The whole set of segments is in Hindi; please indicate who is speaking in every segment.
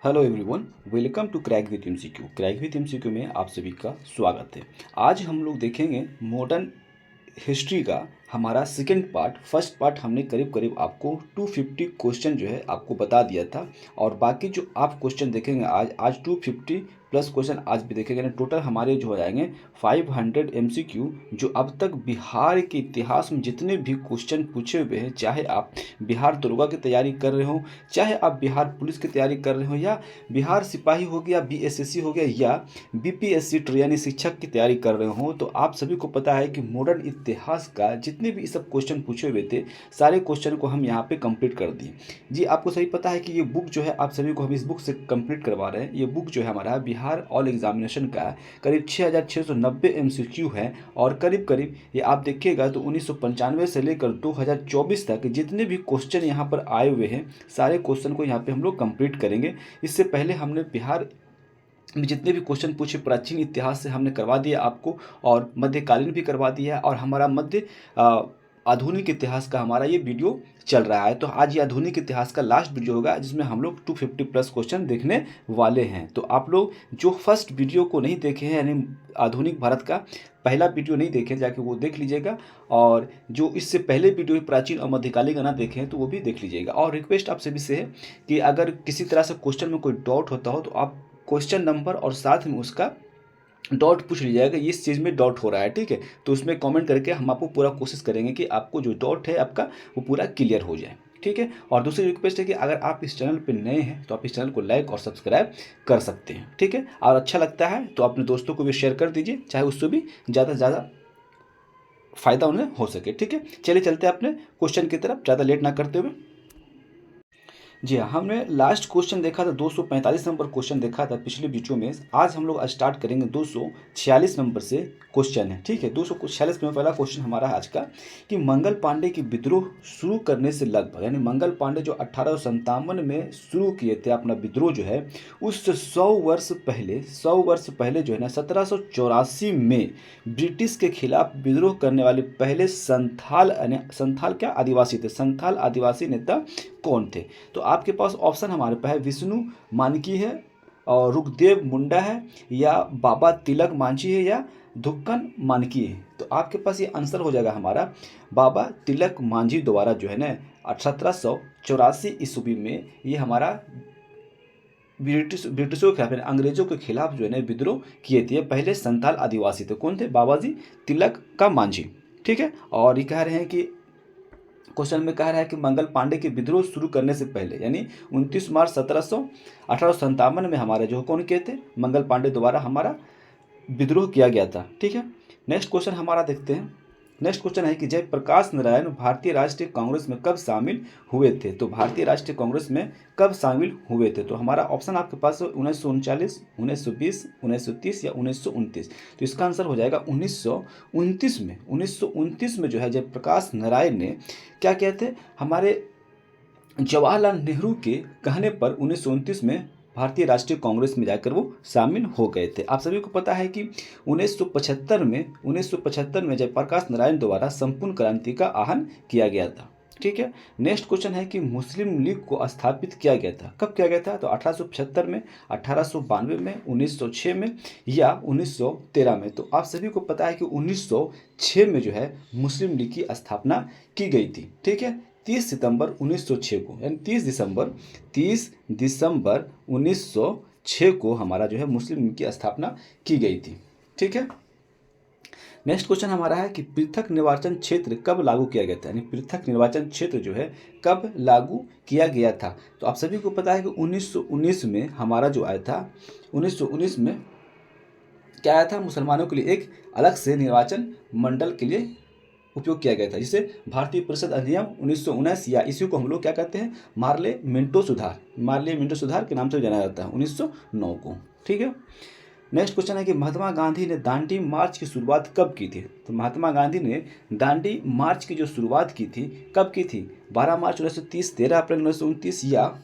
Speaker 1: Hello everyone, welcome to crack with MCQ. Crack with MCQ में आप सभी का स्वागत है। आज हम लोग देखेंगे मॉडर्न हिस्ट्री का हमारा सेकंड पार्ट। फर्स्ट पार्ट हमने करीब करीब आपको 250 क्वेश्चन जो है आपको बता दिया था, और बाकी जो आप क्वेश्चन देखेंगे आज 250 प्लस क्वेश्चन आज भी देखेंगे। यानी टोटल हमारे जो हो जाएंगे 500 एमसीक्यू, जो अब तक बिहार के इतिहास में जितने भी क्वेश्चन पूछे हुए हैं, चाहे आप बिहार दरोगा की तैयारी कर रहे हो, चाहे आप बिहार पुलिस की तैयारी कर रहे हो, या बिहार सिपाही हो गया, बीएसएससी हो गया, या बीपीएससी यानी शिक्षक की तैयारी कर रहे हो, तो आप सभी को पता है कि मॉडर्न इतिहास का जितने भी सब क्वेश्चन पूछे हुए थे, सारे क्वेश्चन को हम यहाँ पे कंप्लीट कर दिए। जी, आपको सही पता है कि ये बुक जो है आप सभी को हम इस बुक से कंप्लीट करवा रहे हैं। ये बुक जो है हमारा बिहार ऑल एग्जामिनेशन का करीब 6690 एमसीक्यू है, और करीब करीब ये आप देखिएगा तो 1995 से लेकर 2024 तक जितने भी क्वेश्चन यहाँ पर आए हुए हैं, सारे क्वेश्चन को यहाँ पे हम लोग कंप्लीट करेंगे। इससे पहले हमने बिहार में जितने भी क्वेश्चन पूछे प्राचीन इतिहास से हमने करवा दिया आपको, और मध्यकालीन भी करवा दिया है, और हमारा आधुनिक इतिहास का हमारा ये वीडियो चल रहा है। तो आज ये आधुनिक इतिहास का लास्ट वीडियो होगा, जिसमें हम लोग 250 प्लस क्वेश्चन देखने वाले हैं। तो आप लोग जो फर्स्ट वीडियो को नहीं देखे हैं, यानी आधुनिक भारत का पहला वीडियो नहीं देखे, जाके वो देख लीजिएगा, और जो इससे पहले वीडियो प्राचीन और मध्यकालीन का ना देखे हैं तो वो भी देख लीजिएगा। और रिक्वेस्ट आप सभी से है कि अगर किसी तरह से क्वेश्चन में कोई डाउट होता हो, तो आप क्वेश्चन नंबर और साथ में उसका डॉट पूछ लीजिएगा कि इस चीज़ में डॉट हो रहा है, ठीक है। तो उसमें कमेंट करके हम आपको पूरा कोशिश करेंगे कि आपको जो डॉट है आपका वो पूरा क्लियर हो जाए, ठीक है। और दूसरी रिक्वेस्ट है कि अगर आप इस चैनल पर नए हैं तो आप इस चैनल को लाइक और सब्सक्राइब कर सकते हैं, ठीक है। और अच्छा लगता है तो अपने दोस्तों को भी शेयर कर दीजिए, चाहे उससे भी ज़्यादा से ज़्यादा फ़ायदा उन्हें हो सके, ठीक है। चलिए चलते हैं अपने क्वेश्चन की तरफ, ज़्यादा लेट ना करते हुए। जी हाँ, हमने लास्ट क्वेश्चन देखा था 245 नंबर क्वेश्चन देखा था पिछले वीडियो में। आज हम लोग स्टार्ट करेंगे 246 नंबर से क्वेश्चन है, ठीक है। 246 में पहला क्वेश्चन हमारा आज का कि मंगल पांडे की विद्रोह शुरू करने से लगभग, यानी मंगल पांडे जो 1857 में शुरू किए थे अपना विद्रोह जो है, उस 100 वर्ष पहले जो है ना 1784 में ब्रिटिश के खिलाफ विद्रोह करने वाले पहले संथाल क्या आदिवासी थे, संथाल आदिवासी नेता कौन थे? तो आपके पास ऑप्शन हमारे पास है विष्णु मानकी है, और रुखदेव मुंडा है, या बाबा तिलक मांझी है, या धुक्कन मानकी है। तो आपके पास ये आंसर हो जाएगा हमारा बाबा तिलक मांझी द्वारा जो है ना 1784 ईस्वी में ये हमारा ब्रिटिशों के खिलाफ, अंग्रेजों के खिलाफ जो है ना विद्रोह किए थे। पहले संथाल आदिवासी थे, कौन थे? बाबाजी तिलक का मांझी, ठीक है। और ये कह रहे हैं कि क्वेश्चन में कह रहा है कि मंगल पांडे के विद्रोह शुरू करने से पहले, यानी 29 मार्च 1857 में हमारे जो कौन किए थे? मंगल पांडे द्वारा हमारा विद्रोह किया गया था, ठीक है। नेक्स्ट क्वेश्चन हमारा देखते हैं। नेक्स्ट क्वेश्चन है कि जयप्रकाश नारायण भारतीय राष्ट्रीय कांग्रेस में कब शामिल हुए थे? तो भारतीय राष्ट्रीय कांग्रेस में कब शामिल हुए थे? तो हमारा ऑप्शन आपके पास 1939, 1920, 1930 या 1929। तो इसका आंसर हो जाएगा 1929 में। 1929 में जो है जयप्रकाश नारायण ने क्या किया थे? हमारे जवाहरलाल नेहरू के कहने पर 1929 में भारतीय राष्ट्रीय कांग्रेस में जाकर वो शामिल हो गए थे। आप सभी को पता है कि 1975 में जयप्रकाश नारायण द्वारा संपूर्ण क्रांति का आह्वान किया गया था, ठीक है। नेक्स्ट क्वेश्चन है कि मुस्लिम लीग को स्थापित किया गया था, कब किया गया था? तो 1875 में, 1892 में, 1906 में, या 1913 में। तो आप सभी को पता है कि 1906 में जो है मुस्लिम लीग की स्थापना की गई थी, ठीक है। 30 सितंबर 1906 को, यानी 30 दिसंबर 1906 को हमारा जो है मुस्लिम लीग की स्थापना की गई थी, ठीक है। नेक्स्ट क्वेश्चन हमारा है कि पृथक निर्वाचन क्षेत्र कब लागू किया गया था? यानी पृथक निर्वाचन क्षेत्र जो है कब लागू किया गया था? तो आप सभी को पता है कि 1919 में हमारा जो आया था, 1919 में क्या आया था? मुसलमानों के लिए एक अलग से निर्वाचन मंडल के लिए उपयोग किया गया था, जिसे भारतीय परिषद अधिनियम 1919 या इसी को हम लोग क्या कहते हैं? मार्ले मिंटो सुधार के नाम से जाना जाता है, 1909 को, ठीक है। नेक्स्ट क्वेश्चन है कि महात्मा गांधी ने दांडी मार्च की शुरुआत कब की थी? तो महात्मा गांधी ने दांडी मार्च की जो शुरुआत की थी, कब की थी? 12 मार्च 1930, 13 अप्रैल 1929, या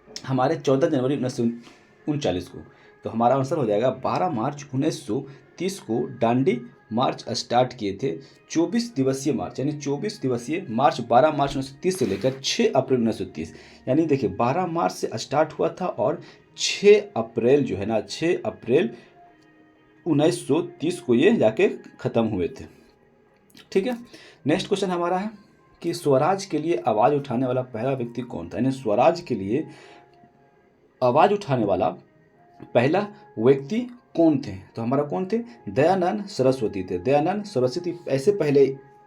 Speaker 1: हमारे 14 जनवरी 1939 को। तो हमारा आंसर हो जाएगा 12 मार्च 1930 को दांडी मार्च स्टार्ट किए थे 24 दिवसीय मार्च, यानी 24 दिवसीय मार्च 12 मार्च 1930 से लेकर 6 अप्रैल 1930, यानी देखिए 12 मार्च से स्टार्ट हुआ था और 6 अप्रैल जो है ना 6 अप्रैल 1930 को ये जाके ख़त्म हुए थे। ठीक है, नेक्स्ट क्वेश्चन हमारा है कि स्वराज के लिए आवाज़ उठाने वाला पहला व्यक्ति कौन था, यानी स्वराज के लिए आवाज़ उठाने वाला पहला व्यक्ति कौन थे, तो हमारा कौन थे, दयानंद सरस्वती थे। दयानंद सरस्वती ऐसे पहले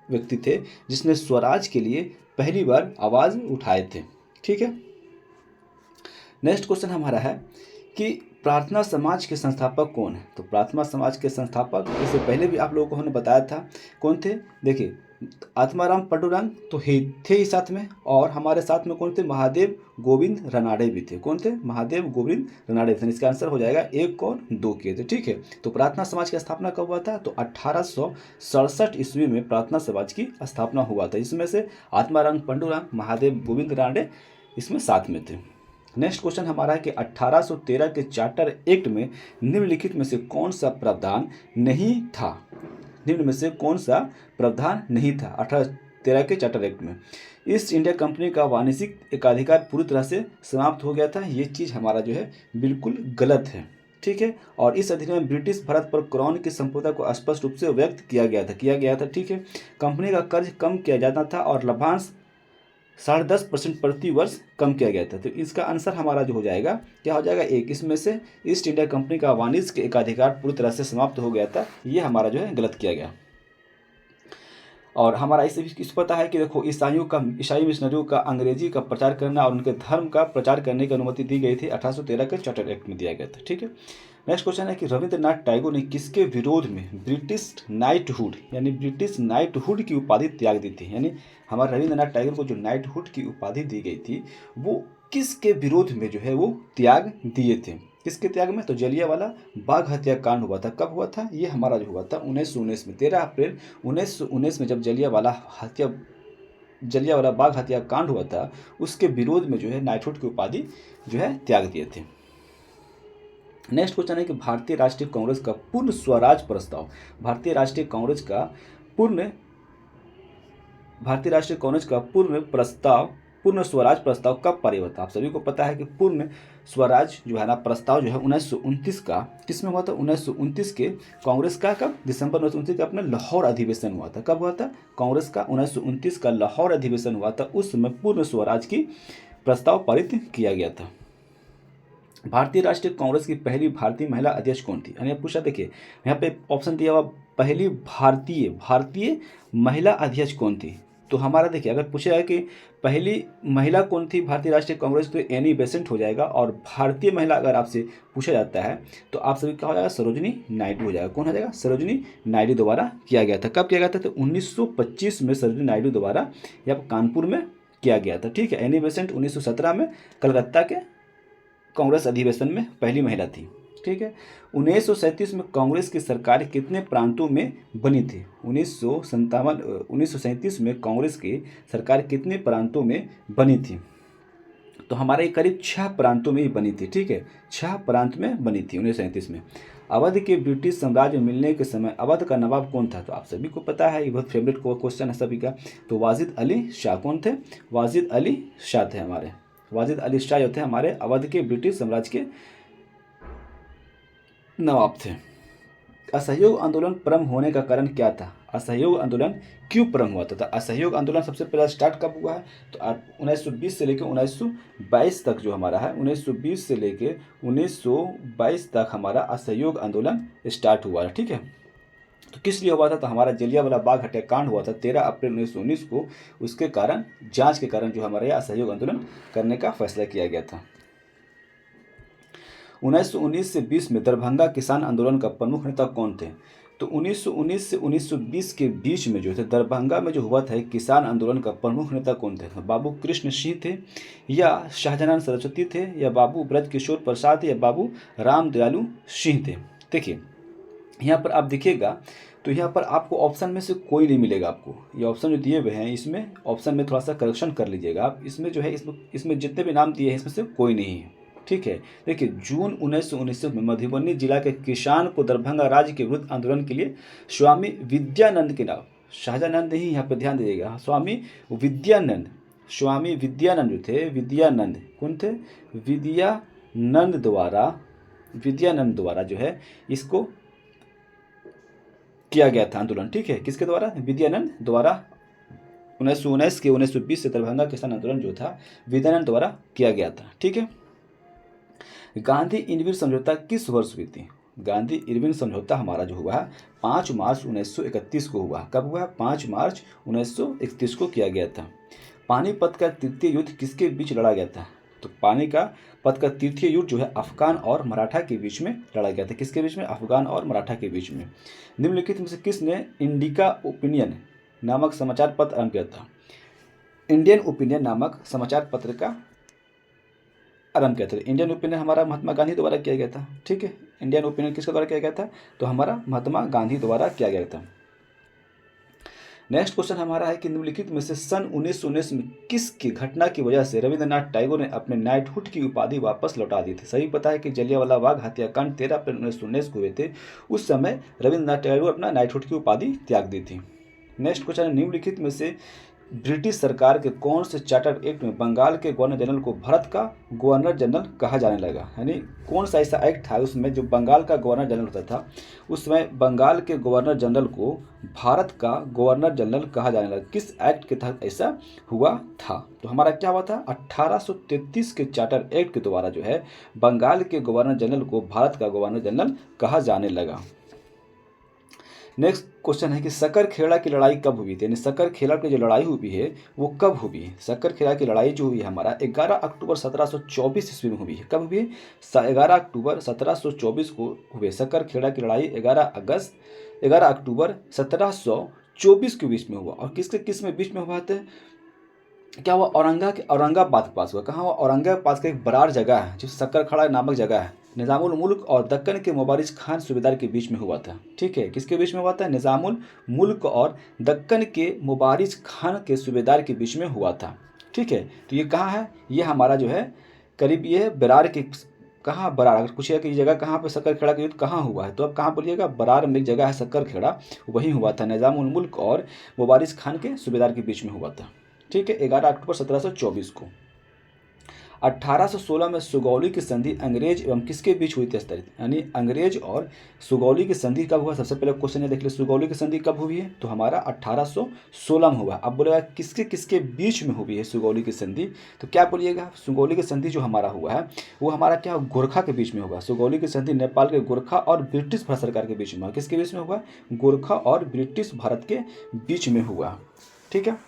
Speaker 1: व्यक्ति थे जिसने स्वराज के लिए पहली बार आवाज़ उठाए थे। ठीक है, नेक्स्ट क्वेश्चन हमारा है कि प्रार्थना समाज के संस्थापक कौन है, तो प्रार्थना समाज के संस्थापक इससे पहले भी आप लोगों को हमने बताया था कौन थे। देखिए आत्माराम पटुरंग तो थे ही साथ में, और हमारे साथ में कौन थे, महादेव गोविंद रनाड़े भी थे। कौन थे, महादेव गोविंद रनाड़े थे। इसका आंसर हो जाएगा 1 और 2 किए थे। ठीक है, तो प्रार्थना समाज की स्थापना कब हुआ था, तो 1867 ईस्वी में प्रार्थना समाज की स्थापना हुआ था। इसमें से आत्माराम पटुरंग, महादेव गोविंद रनाड़े इसमें साथ में थे। नेक्स्ट क्वेश्चन हमारा है कि 1813 के चार्टर एक्ट में निम्नलिखित में से कौन सा प्रावधान नहीं था, निम्न में से कौन सा प्रावधान नहीं था 1813 के चार्टर एक्ट में। ईस्ट इंडिया कंपनी का वाणिज्यिक एकाधिकार पूरी तरह से समाप्त हो गया था, ये चीज़ हमारा जो है बिल्कुल गलत है। ठीक है, और इस अधिनियम में ब्रिटिश भारत पर क्राउन की संप्रभुता को स्पष्ट रूप से व्यक्त किया गया था। ठीक है, कंपनी का कर्ज कम किया जाता था और लाभांश 10.5% प्रति वर्ष कम किया गया था। तो इसका आंसर हमारा जो हो जाएगा क्या हो जाएगा, 1। इसमें से ईस्ट इंडिया कंपनी का वाणिज्य के एकाधिकार पूरी तरह से समाप्त हो गया था, ये हमारा जो है गलत किया गया। और हमारा इस पता है कि देखो ईसाई मिशनरियों का अंग्रेजी का प्रचार करना और उनके धर्म का प्रचार करने की अनुमति दी गई थी 1813 के चार्टर एक्ट में दिया गया था। ठीक है, नेक्स्ट क्वेश्चन है कि रविंद्रनाथ टैगोर ने किसके विरोध में ब्रिटिश नाइटहुड यानी ब्रिटिश नाइटहुड की उपाधि त्याग दी थी, यानी हमारे रविंद्रनाथ टैगोर को जो नाइटहुड की उपाधि दी गई थी वो किसके विरोध में जो है वो त्याग दिए थे, किसके त्याग में, तो जलियांवाला बाग हत्याकांड हुआ था। कब हुआ था, ये हमारा जो हुआ था 1919 में, 13 अप्रैल 1919 में जब जलियांवाला बाग हत्याकांड हुआ था, उसके विरोध में जो है नाइटहुड की उपाधि जो है त्याग दिए थे। नेक्स्ट क्वेश्चन है कि भारतीय राष्ट्रीय कांग्रेस का पूर्ण स्वराज प्रस्ताव, भारतीय राष्ट्रीय कांग्रेस का पूर्ण स्वराज प्रस्ताव कब पारित हुआ था। आप सभी को पता है कि पूर्ण स्वराज जो है ना प्रस्ताव जो है 1929 का किसमें हुआ था, 1929 के कांग्रेस का कब, दिसंबर 1929 का अपना लाहौर अधिवेशन हुआ था। कब हुआ था, कांग्रेस का 1929 का लाहौर अधिवेशन हुआ था, उस समय पूर्ण स्वराज की प्रस्ताव पारित किया गया था। भारतीय राष्ट्रीय कांग्रेस की पहली भारतीय महिला अध्यक्ष कौन थी, यानी पूछा, देखिए यहाँ पे ऑप्शन दिया हुआ पहली भारतीय महिला अध्यक्ष कौन थी, तो हमारा देखिए अगर पूछा है कि पहली महिला कौन थी भारतीय राष्ट्रीय कांग्रेस, तो एनी बेसेंट हो जाएगा। और भारतीय महिला अगर आपसे पूछा जाता है तो आप सभी क्या हो जाएगा, सरोजिनी नायडू हो जाएगा। कौन हो जाएगा, सरोजिनी नायडू द्वारा किया गया था। कब किया गया था, तो 1925 में सरोजिनी नायडू द्वारा यह कानपुर में किया गया था। ठीक है, एनी बेसेंट 1917 में कलकत्ता के कांग्रेस अधिवेशन में पहली महिला थी। ठीक है, 1937 में कांग्रेस की सरकार कितने प्रांतों में बनी थी, 1937 में कांग्रेस की सरकार कितने प्रांतों में बनी थी, तो हमारे करीब 6 प्रांतों में ही बनी थी। ठीक है, 6 प्रांत में बनी थी 1937 में। अवध के ब्रिटिश साम्राज्य मिलने के समय अवध का नवाब कौन था, तो आप सभी को पता है, ये बहुत फेवरेट क्वेश्चन है सभी का, तो वाजिद अली शाह। कौन थे, वाजिद अली शाह थे हमारे, वाजिद अली शाह जो थे हमारे अवध के ब्रिटिश साम्राज्य के नवाब थे। असहयोग आंदोलन प्रारंभ होने का कारण क्या था, असहयोग आंदोलन क्यों प्रारंभ हुआ था, तो असहयोग आंदोलन सबसे पहला स्टार्ट कब हुआ है, तो 1920 से लेकर 1922 तक जो हमारा है, 1920 से लेकर 1922 तक हमारा असहयोग आंदोलन स्टार्ट हुआ है। ठीक है, तो किस लिए हुआ था, तो हमारा जलियांवाला बाग हत्याकांड हुआ था 13 अप्रैल 1919 को, उसके कारण जांच के कारण जो हमारा यह असहयोग आंदोलन करने का फैसला किया गया था। 1919 से 20 में दरभंगा किसान आंदोलन का प्रमुख नेता कौन थे, तो 1919 से 1920 के बीच में जो थे दरभंगा में जो हुआ था किसान आंदोलन का प्रमुख नेता कौन थे, बाबू कृष्ण सिंह थे, या शाहजहान सरस्वती थे, या बाबू ब्रजकिशोर प्रसाद, या बाबू राम दयालु सिंह थे। देखिए यहाँ पर आप देखिएगा तो यहाँ पर आपको ऑप्शन में से कोई नहीं मिलेगा आपको, ये ऑप्शन जो दिए हुए हैं इसमें ऑप्शन में थोड़ा सा करेक्शन कर लीजिएगा आप, इसमें जो है इसमें जितने भी नाम दिए हैं इसमें से कोई नहीं है। ठीक है। देखिए जून 1919 में मधुबनी जिला के किसान को दरभंगा राज्य के विरुद्ध आंदोलन के लिए स्वामी विद्यानंद के नाम, शाहजानंद ही यहाँ पर ध्यान दीजिएगा, स्वामी विद्यानंद जो थे, विद्यानंद कौन थे, विद्यानंद द्वारा जो है इसको किया गया था आंदोलन। ठीक है, किसके द्वारा, विद्यानंद द्वारा 1919 के 1920 से दरभंगा किसान आंदोलन जो था विद्यानंद द्वारा किया गया था। ठीक है। गांधी इरविन समझौता किस वर्ष हुई थी? गांधी इरविन समझौता हमारा जो हुआ है 5 मार्च 1931 को हुआ। कब हुआ? 5 मार्च 1931 को किया गया था। पानीपत का तृतीय युद्ध किसके बीच लड़ा गया था? तो पानीपत का तृतीय युद्ध जो है अफगान और मराठा के बीच में लड़ा गया था। किसके बीच में? अफगान और मराठा के बीच में। निम्नलिखित में से किसने इंडिका ओपिनियन नामक समाचार पत्र आरंभ किया था? इंडियन ओपिनियन नामक समाचार पत्र का आरंभ किया था। इंडियन ओपिनियन हमारा महात्मा गांधी द्वारा किया गया था। ठीक है, इंडियन ओपिनियन किसके द्वारा किया गया था? तो हमारा महात्मा गांधी द्वारा किया गया था। नेक्स्ट क्वेश्चन हमारा है कि निम्नलिखित में से सन 1919 में किसकी घटना की वजह से रविंद्रनाथ टैगोर ने अपने नाइटहुड की उपाधि वापस लौटा दी थी? सही पता है कि जलियांवाला बाग हत्याकांड 13 अप्रैल 1919 को हुए थे। उस समय रविंद्रनाथ टैगोर अपना नाइटहुड की उपाधि त्याग दी थी। नेक्स्ट क्वेश्चन है निम्नलिखित में से ब्रिटिश सरकार के कौन से चार्टर एक्ट में बंगाल के गवर्नर जनरल को भारत का गवर्नर जनरल कहा जाने लगा? यानी कौन सा ऐसा एक्ट था उसमें जो बंगाल का गवर्नर जनरल होता था, उस समय बंगाल के गवर्नर जनरल को भारत का गवर्नर जनरल कहा जाने लगा? किस एक्ट के तहत ऐसा हुआ था? तो हमारा क्या हुआ था? 1833 के चार्टर एक्ट के द्वारा जो है बंगाल के गवर्नर जनरल को भारत का गवर्नर जनरल कहा जाने लगा। नेक्स्ट क्वेश्चन है कि सक्करखेड़ा की लड़ाई कब हुई थी? यानी सक्करखेड़ा की जो लड़ाई हुई है वो कब हुई है? सक्करखेड़ा की लड़ाई जो हुई है हमारा 11 अक्टूबर 1724 ईस्वी में हुई है। कब हुई है? 11 अक्टूबर 1724 को हुई। सक्करखेड़ा की लड़ाई 11 अक्टूबर 1724 के बीच में हुआ। और किसके किस में बीच में हुआ था? क्या हुआ? औरंगाबाद के पास हुआ। कहाँ हुआ? औरंगाबाद के पास का एक बरार जगह है जो सक्करखेड़ा नामक जगह है, निज़ामुल मुल्क और दक्कन के मुबारिज खान सूबेदार के बीच में हुआ था। ठीक है, किसके बीच में हुआ था? निज़ामुल मुल्क और दक्कन के मुबारिज खान के सूबेदार के बीच में हुआ था। ठीक है, तो ये कहाँ है? ये हमारा जो है करीब ये बरार के, कहाँ बरार, अगर पूछिएगा कि ये जगह कहाँ पे सक्करखेड़ा का युद्ध कहाँ हुआ है तो अब कहाँ बोलिएगा? बरार में एक जगह है सक्करखेड़ा, वहीं हुआ था। निज़ामुल मुल्क और मुबारिज खान के सूबेदार के बीच में हुआ था। ठीक है, 11 अक्टूबर 1724 को। 1816 में सुगौली की संधि अंग्रेज एवं किसके बीच हुई थी स्तरित? यानी अंग्रेज और सुगौली की संधि कब हुआ? सबसे पहले क्वेश्चन ये देख ले, सुगौली की संधि कब हुई है? तो हमारा 1816 में हुआ। अब बोलेगा किसके किसके बीच में हुई है सुगौली की संधि? तो क्या बोलिएगा? सुगौली की संधि जो हमारा हुआ है वो हमारा क्या, गोरखा के बीच में होगा। सुगौली की संधि नेपाल के गोरखा और ब्रिटिश भारत सरकार के बीच में हुआ। किसके बीच में हुआ? गोरखा और ब्रिटिश भारत के बीच में हुआ। ठीक है।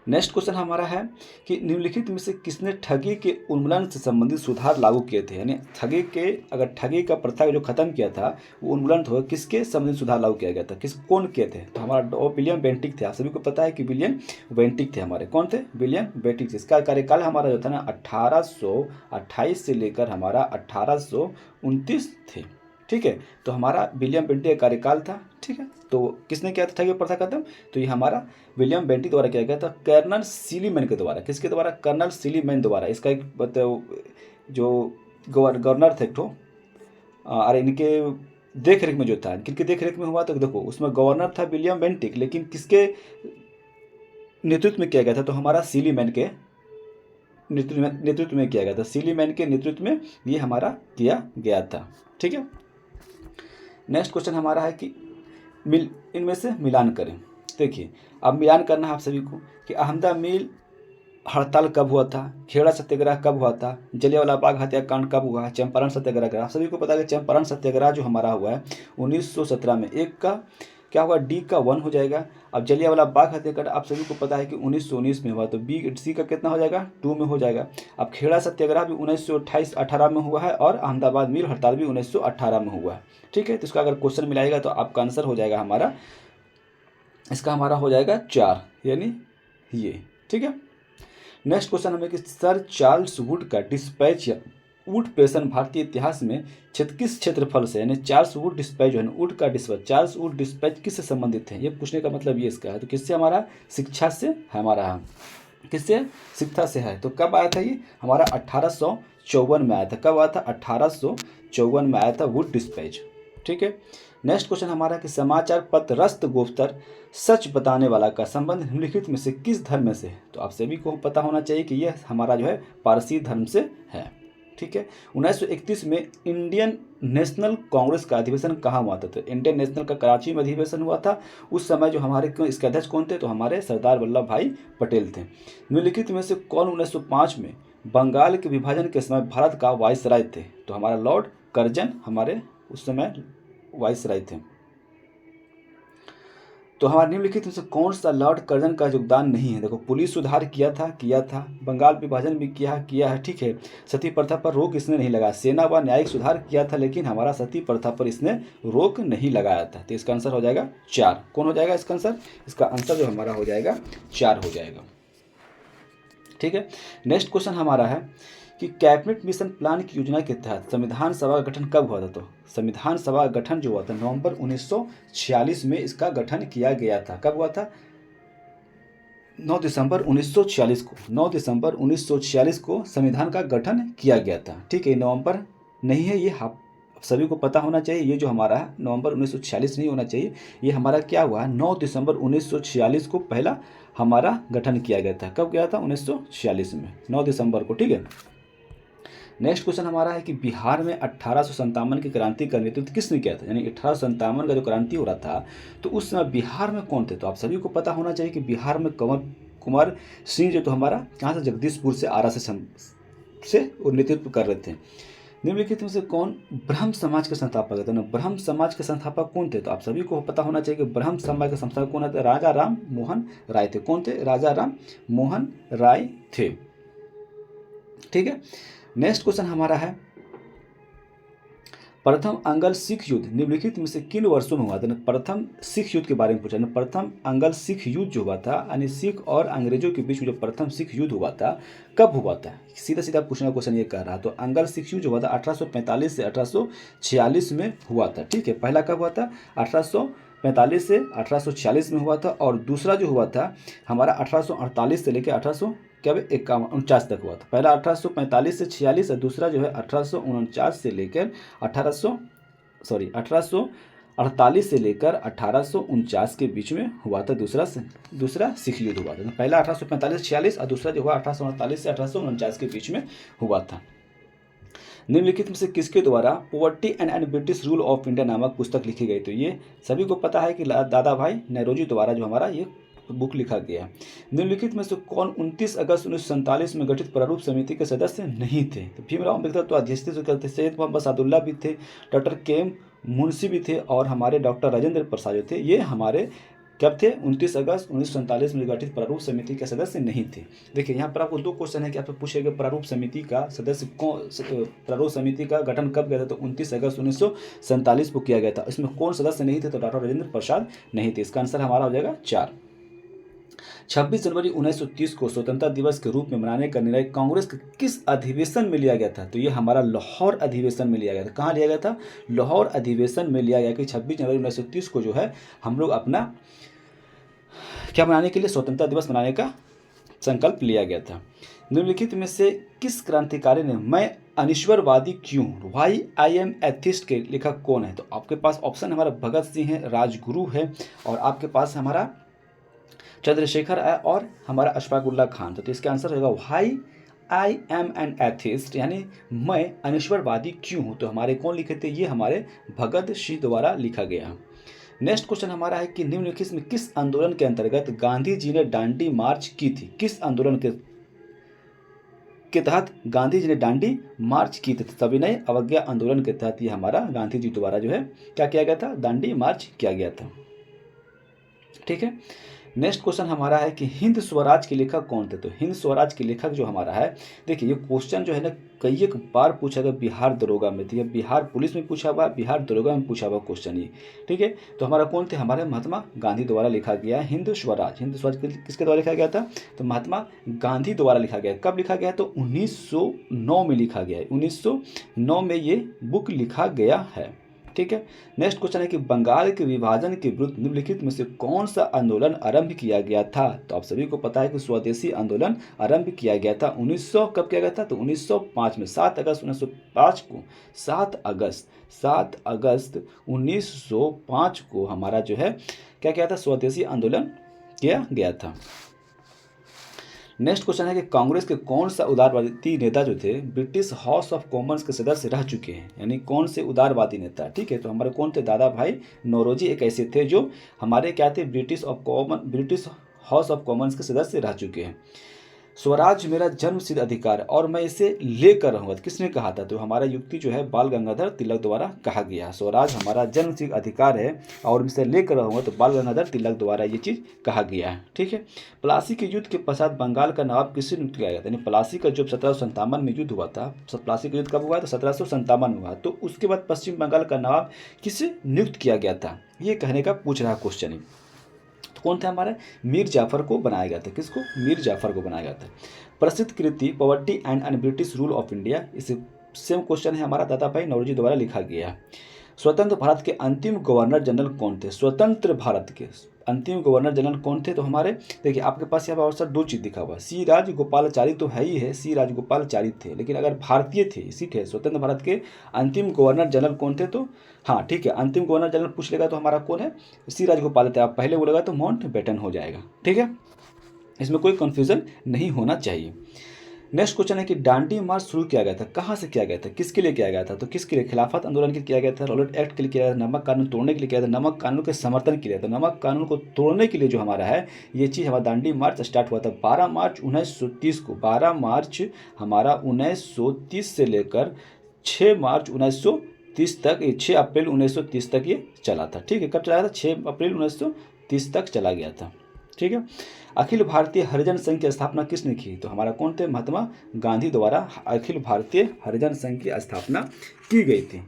Speaker 1: नेक्स्ट क्वेश्चन हमारा है कि निम्नलिखित में से किसने ठगी के उन्मूलन से संबंधित सुधार लागू किए थे? यानी ठगी का प्रथा जो खत्म किया था वो उन्मूलन हो, किसके संबंधित सुधार लागू किया गया था? कौन किए थे? तो हमारा विलियम बेंटिक थे। आप सभी को पता है कि विलियम बेंटिक थे हमारे। कौन थे? विलियम बेंटिक थे। इसका कार्यकाल हमारा जो था ना 1828 से लेकर हमारा 1829 थे। ठीक है, तो हमारा विलियम बेंटिक का कार्यकाल था। ठीक है, तो किसने किया था ठगी प्रथा खत्म? तो ये हमारा विलियम बेंटिक द्वारा किया गया था, कर्नल सीलीमैन के द्वारा। किसके द्वारा? कर्नल सीलीमैन द्वारा। इसका एक जो गवर्नर थे एक ठो, और इनके देख रेख में जो था, किनके देख रेख में हुआ? तो देखो उसमें गवर्नर था विलियम बेंटिक, लेकिन किसके नेतृत्व में किया गया था? तो हमारा सीलीमैन के नेतृत्व में किया गया था। सीलीमैन के नेतृत्व में ये हमारा किया गया था। ठीक है। नेक्स्ट क्वेश्चन हमारा है कि इनमें से मिलान करें। देखिए अब मिलान करना है आप सभी को कि अहमदा मिल हड़ताल कब हुआ था, खेड़ा सत्याग्रह कब हुआ था, जलियांवाला बाग हत्याकांड कब हुआ है, चंपारण सत्याग्रह। आप सभी को पता है कि चंपारण सत्याग्रह जो हमारा हुआ है 1917 में। एक का क्या हुआ? डी का 1 हो जाएगा। अब जलियांवाला बाग हत्याकांड आप सभी को पता है कि 1919 में हुआ, तो बी सी का कितना हो जाएगा? 2 में हो जाएगा। अब खेड़ा सत्याग्रह भी 1928-18 में हुआ है और अहमदाबाद मिल हड़ताल भी 1918 में हुआ है। ठीक है, तो इसका अगर क्वेश्चन मिलाएगा तो आपका आंसर हो जाएगा हमारा, इसका हमारा हो जाएगा 4, यानी ये। ठीक है। नेक्स्ट क्वेश्चन हमें कि सर चार्ल्स वुड का डिस्पैच या वुड पेशन भारतीय इतिहास में किस क्षेत्रफल से, यानी चार्ल्स वुड डिस्पैच जो है वुड का डिस्पैच, चार्ल्स वुड डिस्पैच किससे संबंधित है? ये पूछने का मतलब ये इसका है। तो किससे? हमारा शिक्षा से हमारा, किससे? शिक्षा से है। तो कब आया था ये? हमारा 1854 में आया था। कब आया था? 1854 में आया था वुड डिस्पैच। ठीक है। नेक्स्ट क्वेश्चन हमारा कि समाचार पत्र रस्त गोफ्तर सच बताने वाला का संबंध निम्नलिखित में से किस धर्म से है? तो आप सभी को पता होना चाहिए कि यह हमारा जो है पारसी धर्म से है। ठीक है। 1931 में इंडियन नेशनल कांग्रेस का अधिवेशन कहाँ हुआ था? तो इंडियन नेशनल का कराची में अधिवेशन हुआ था। उस समय जो हमारे इसके अध्यक्ष कौन थे? तो हमारे सरदार वल्लभ भाई पटेल थे। निम्नलिखित में से कौन 1905 में बंगाल के विभाजन के समय भारत का वायसराय थे? तो हमारा लॉर्ड कर्जन हमारे उस समय वायसराय थे। तो हमारे निम्नलिखित में से कौन सा लॉर्ड कर्जन का योगदान नहीं है? देखो, पुलिस सुधार किया था, बंगाल विभाजन भी किया है। ठीक है। सती प्रथा पर रोक इसने नहीं लगाया। सेना व न्यायिक सुधार किया था, लेकिन हमारा सती प्रथा पर इसने रोक नहीं लगाया था। तो इसका आंसर हो जाएगा 4। कौन हो जाएगा इसका आंसर? इसका आंसर जो हमारा हो जाएगा 4 हो जाएगा। ठीक है। नेक्स्ट क्वेश्चन हमारा है कि कैबिनेट मिशन प्लान की योजना के तहत संविधान सभा का गठन कब हुआ था? तो संविधान सभा का गठन जो हुआ था नवंबर 1946 में इसका गठन किया गया था। कब हुआ था? 9 दिसंबर 1946 को। 9 दिसंबर 1946 को संविधान का गठन किया गया था। ठीक है। नवंबर नहीं है, ये आप सभी को पता होना चाहिए। ये जो हमारा है नवंबर 1946 नहीं होना चाहिए, ये हमारा क्या हुआ? 9 दिसंबर 1946 को पहला हमारा गठन किया गया था। कब गया था? 1946 में 9 दिसंबर को। ठीक है। नेक्स्ट क्वेश्चन हमारा है कि बिहार में 1857 की क्रांति का नेतृत्व किसने किया था? यानी 1857 का जो क्रांति हो रहा था तो उस समय बिहार में कौन थे? तो आप सभी को पता होना चाहिए कि बिहार में कंवर कुमार सिंह जो तो हमारा कहाँ से? जगदीशपुर से, आरा से वो नेतृत्व कर रहे थे। निम्नलिखित में से कौन ब्रह्म समाज के संस्थापक है? तो ना ब्रह्म समाज के संस्थापक कौन थे? तो आप सभी को पता होना चाहिए कि ब्रह्म समाज के संस्थापक कौन थे? राजा राम मोहन राय थे। कौन थे? राजा राम मोहन राय थे। ठीक है। नेक्स्ट क्वेश्चन हमारा है प्रथम अंगल सिख युद्ध निम्नलिखित में से किन वर्षों में हुआ था? प्रथम सिख युद्ध के बारे में पूछा। प्रथम अंगल सिख युद्ध जो हुआ था यानी सिख और अंग्रेजों के बीच में जो प्रथम सिख युद्ध हुआ था कब हुआ था? सीधा सीधा पूछने का क्वेश्चन ये कह रहा। तो अंगल सिख युद्ध जो हुआ था 1845 से 1846 में हुआ था। ठीक है। पहला कब हुआ था? 1845 से 1846 में हुआ था। और दूसरा जो हुआ था हमारा 1848 से लेकर 1849 तक हुआ था। पहला 1845 से 46 और दूसरा जो है 1849 से लेकर 1848 से लेकर 1849 के बीच में हुआ था। दूसरा सिख युद्ध हुआ था। पहला 1845 से 46 और दूसरा जो हुआ 1848 से 1849 के बीच में हुआ था। निम्नलिखित में से किसके द्वारा poverty and British rule of India नामक पुस्तक लिखी गई? तो ये सभी को पता है कि दादा भाई नौरोजी द्वारा जो हमारा ये बुक लिखा गया। निम्नलिखित में से कौन 29 अगस्त 1947 में गठित प्रारूप समिति के सदस्य नहीं थे? तो भीमराव अम्बेडकर तो अध्यक्ष थे, सैयद मोहम्मद सादुल्ला भी थे, डॉक्टर के मुंशी भी थे और हमारे डॉक्टर राजेंद्र प्रसाद जो थे ये हमारे कब थे? 29 अगस्त 1947 में गठित प्रारूप समिति के सदस्य नहीं थे। देखिए यहाँ पर आपको 2 क्वेश्चन है कि आपसे पूछेगा प्रारूप समिति का सदस्य कौन, प्रारूप समिति का गठन कब किया था? तो 29 अगस्त 1947 को किया गया था। इसमें कौन सदस्य नहीं थे? तो डॉक्टर राजेंद्र प्रसाद नहीं थे। इसका आंसर हमारा हो जाएगा 4। 26 जनवरी 1930 को स्वतंत्रता दिवस के रूप में मनाने का निर्णय कांग्रेस के किस अधिवेशन में लिया गया था? तो ये हमारा लाहौर अधिवेशन में लिया गया था। कहाँ लिया गया था? लाहौर अधिवेशन में लिया गया कि 26 जनवरी 1930 को जो है हम लोग अपना क्या मनाने के लिए? स्वतंत्रता दिवस मनाने का संकल्प लिया गया था। निम्नलिखित में से किस क्रांतिकारी ने मैं अनिश्वरवादी क्यों वाई आई एम एथिस्ट के लेखक कौन है? तो आपके पास ऑप्शन हमारा भगत सिंह है, राजगुरु है और आपके पास हमारा चंद्रशेखर है और हमारा अशफाकुल्ला खान। तो इसका आंसर होगा why I am an atheist यानी मैं अनिश्वरवादी क्यों हूँ। तो हमारे कौन लिखे थे? ये हमारे भगत सिंह द्वारा लिखा गया। नेक्स्ट क्वेश्चन हमारा है कि निम्नलिखित में किस आंदोलन के अंतर्गत गांधी जी ने दांडी मार्च की थी? किस आंदोलन के तहत गांधी जी ने दांडी मार्च की थी? सविनय अवज्ञा आंदोलन के तहत ये हमारा गांधी जी द्वारा जो है क्या किया गया था? दांडी मार्च किया गया था। ठीक है। नेक्स्ट क्वेश्चन हमारा है कि हिंद स्वराज के लेखक कौन थे? तो हिंद स्वराज के लेखक जो हमारा है, देखिए ये क्वेश्चन जो है ना कई एक बार पूछा गया, बिहार दरोगा में थी, बिहार पुलिस में पूछा हुआ, बिहार दरोगा में पूछा हुआ क्वेश्चन ये। ठीक है। तो हमारा कौन थे? हमारे महात्मा गांधी द्वारा लिखा गया हिंद स्वराज। हिंद स्वराज किसके द्वारा लिखा गया था? तो महात्मा गांधी द्वारा लिखा गया। कब लिखा गया? तो 1909 में लिखा गया है। 1909 में ये बुक लिखा गया है। ठीक है। नेक्स्ट क्वेश्चन है कि बंगाल के विभाजन के विरुद्ध निम्नलिखित में से कौन सा आंदोलन आरंभ किया गया था? तो आप सभी को पता है कि स्वदेशी आंदोलन आरंभ किया गया था 1900 कब किया गया था? तो 1905 में 7 अगस्त 1905 को 7 अगस्त 1905 को हमारा जो है क्या किया था? स्वदेशी आंदोलन किया गया था। नेक्स्ट क्वेश्चन है कि कांग्रेस के कौन सा उदारवादी नेता जो थे ब्रिटिश हाउस ऑफ कॉमन्स के सदस्य रह चुके हैं? यानी कौन से उदारवादी नेता? ठीक है, तो हमारे कौन थे? दादा भाई नौरोजी एक ऐसे थे जो हमारे क्या थे? ब्रिटिश हाउस ऑफ कॉमन्स के सदस्य रह चुके हैं। स्वराज मेरा जन्मसिद्ध अधिकार और मैं इसे लेकर रहूंगा, किसने कहा था? तो हमारा युक्ति जो है बाल गंगाधर तिलक द्वारा कहा गया। स्वराज हमारा जन्मसिद्ध अधिकार है और इसे लेकर रहूंगा, तो बाल गंगाधर तिलक द्वारा ये चीज़ कहा गया है। ठीक है। प्लासी के युद्ध के पश्चात बंगाल का नवाब किससे नियुक्त किया गया था? यानी प्लासी का जब 1757 में युद्ध हुआ था, प्लासी का युद्ध कब हुआ? तो 1757 में हुआ। तो उसके बाद पश्चिम बंगाल का नवाब किससे नियुक्त किया गया था? ये कहने का पूछ रहा क्वेश्चन है। कौन थे? हमारे मीर जाफर को बनाया गया था। किसको? मीर जाफर को बनाया गया था। प्रसिद्ध कृति poverty and un British rule of India, इसे सेम क्वेश्चन है हमारा दादा भाई नौरोजी द्वारा लिखा गया है। स्वतंत्र भारत के अंतिम गवर्नर जनरल कौन थे? स्वतंत्र भारत के अंतिम गवर्नर जनरल कौन थे? तो हमारे देखिए आपके पास यहाँ पर दो चीज़ दिखा हुआ है। सी राजगोपालाचारी तो है ही है, सी राजगोपालाचारी थे, लेकिन अगर भारतीय थे, इसी थे स्वतंत्र भारत के अंतिम गवर्नर जनरल कौन थे? तो हाँ ठीक है, अंतिम गवर्नर जनरल पूछ लेगा तो हमारा कौन है? सी राजगोपाल थे। आप पहले बोलेगा तो माउंट बेटन हो जाएगा। ठीक है, इसमें कोई कन्फ्यूजन नहीं होना चाहिए। नेक्स्ट क्वेश्चन है कि डांडी मार्च शुरू किया गया था, कहाँ से किया गया था, किसके लिए किया गया था? तो किसके लिए? खिलाफत आंदोलन के लिए किया गया था, रॉलेट एक्ट के लिए किया गया था, नमक कानून तोड़ने के लिए किया था, नमक कानून के समर्थन के लिए। तो नमक कानून को तोड़ने के लिए जो हमारा है ये चीज़ हमारा दांडी मार्च स्टार्ट हुआ था 12 मार्च 1930 को। 12 मार्च हमारा 1930 से लेकर 6 मार्च 1930 तक, 6 अप्रैल 1930 तक ये चला था। ठीक है, कब चला था? 6 अप्रैल 1930 तक चला गया था। ठीक है। अखिल भारतीय हरिजन संघ की स्थापना किसने की? तो हमारा कौन थे? महात्मा गांधी द्वारा अखिल भारतीय हरिजन संघ की स्थापना की गई थी।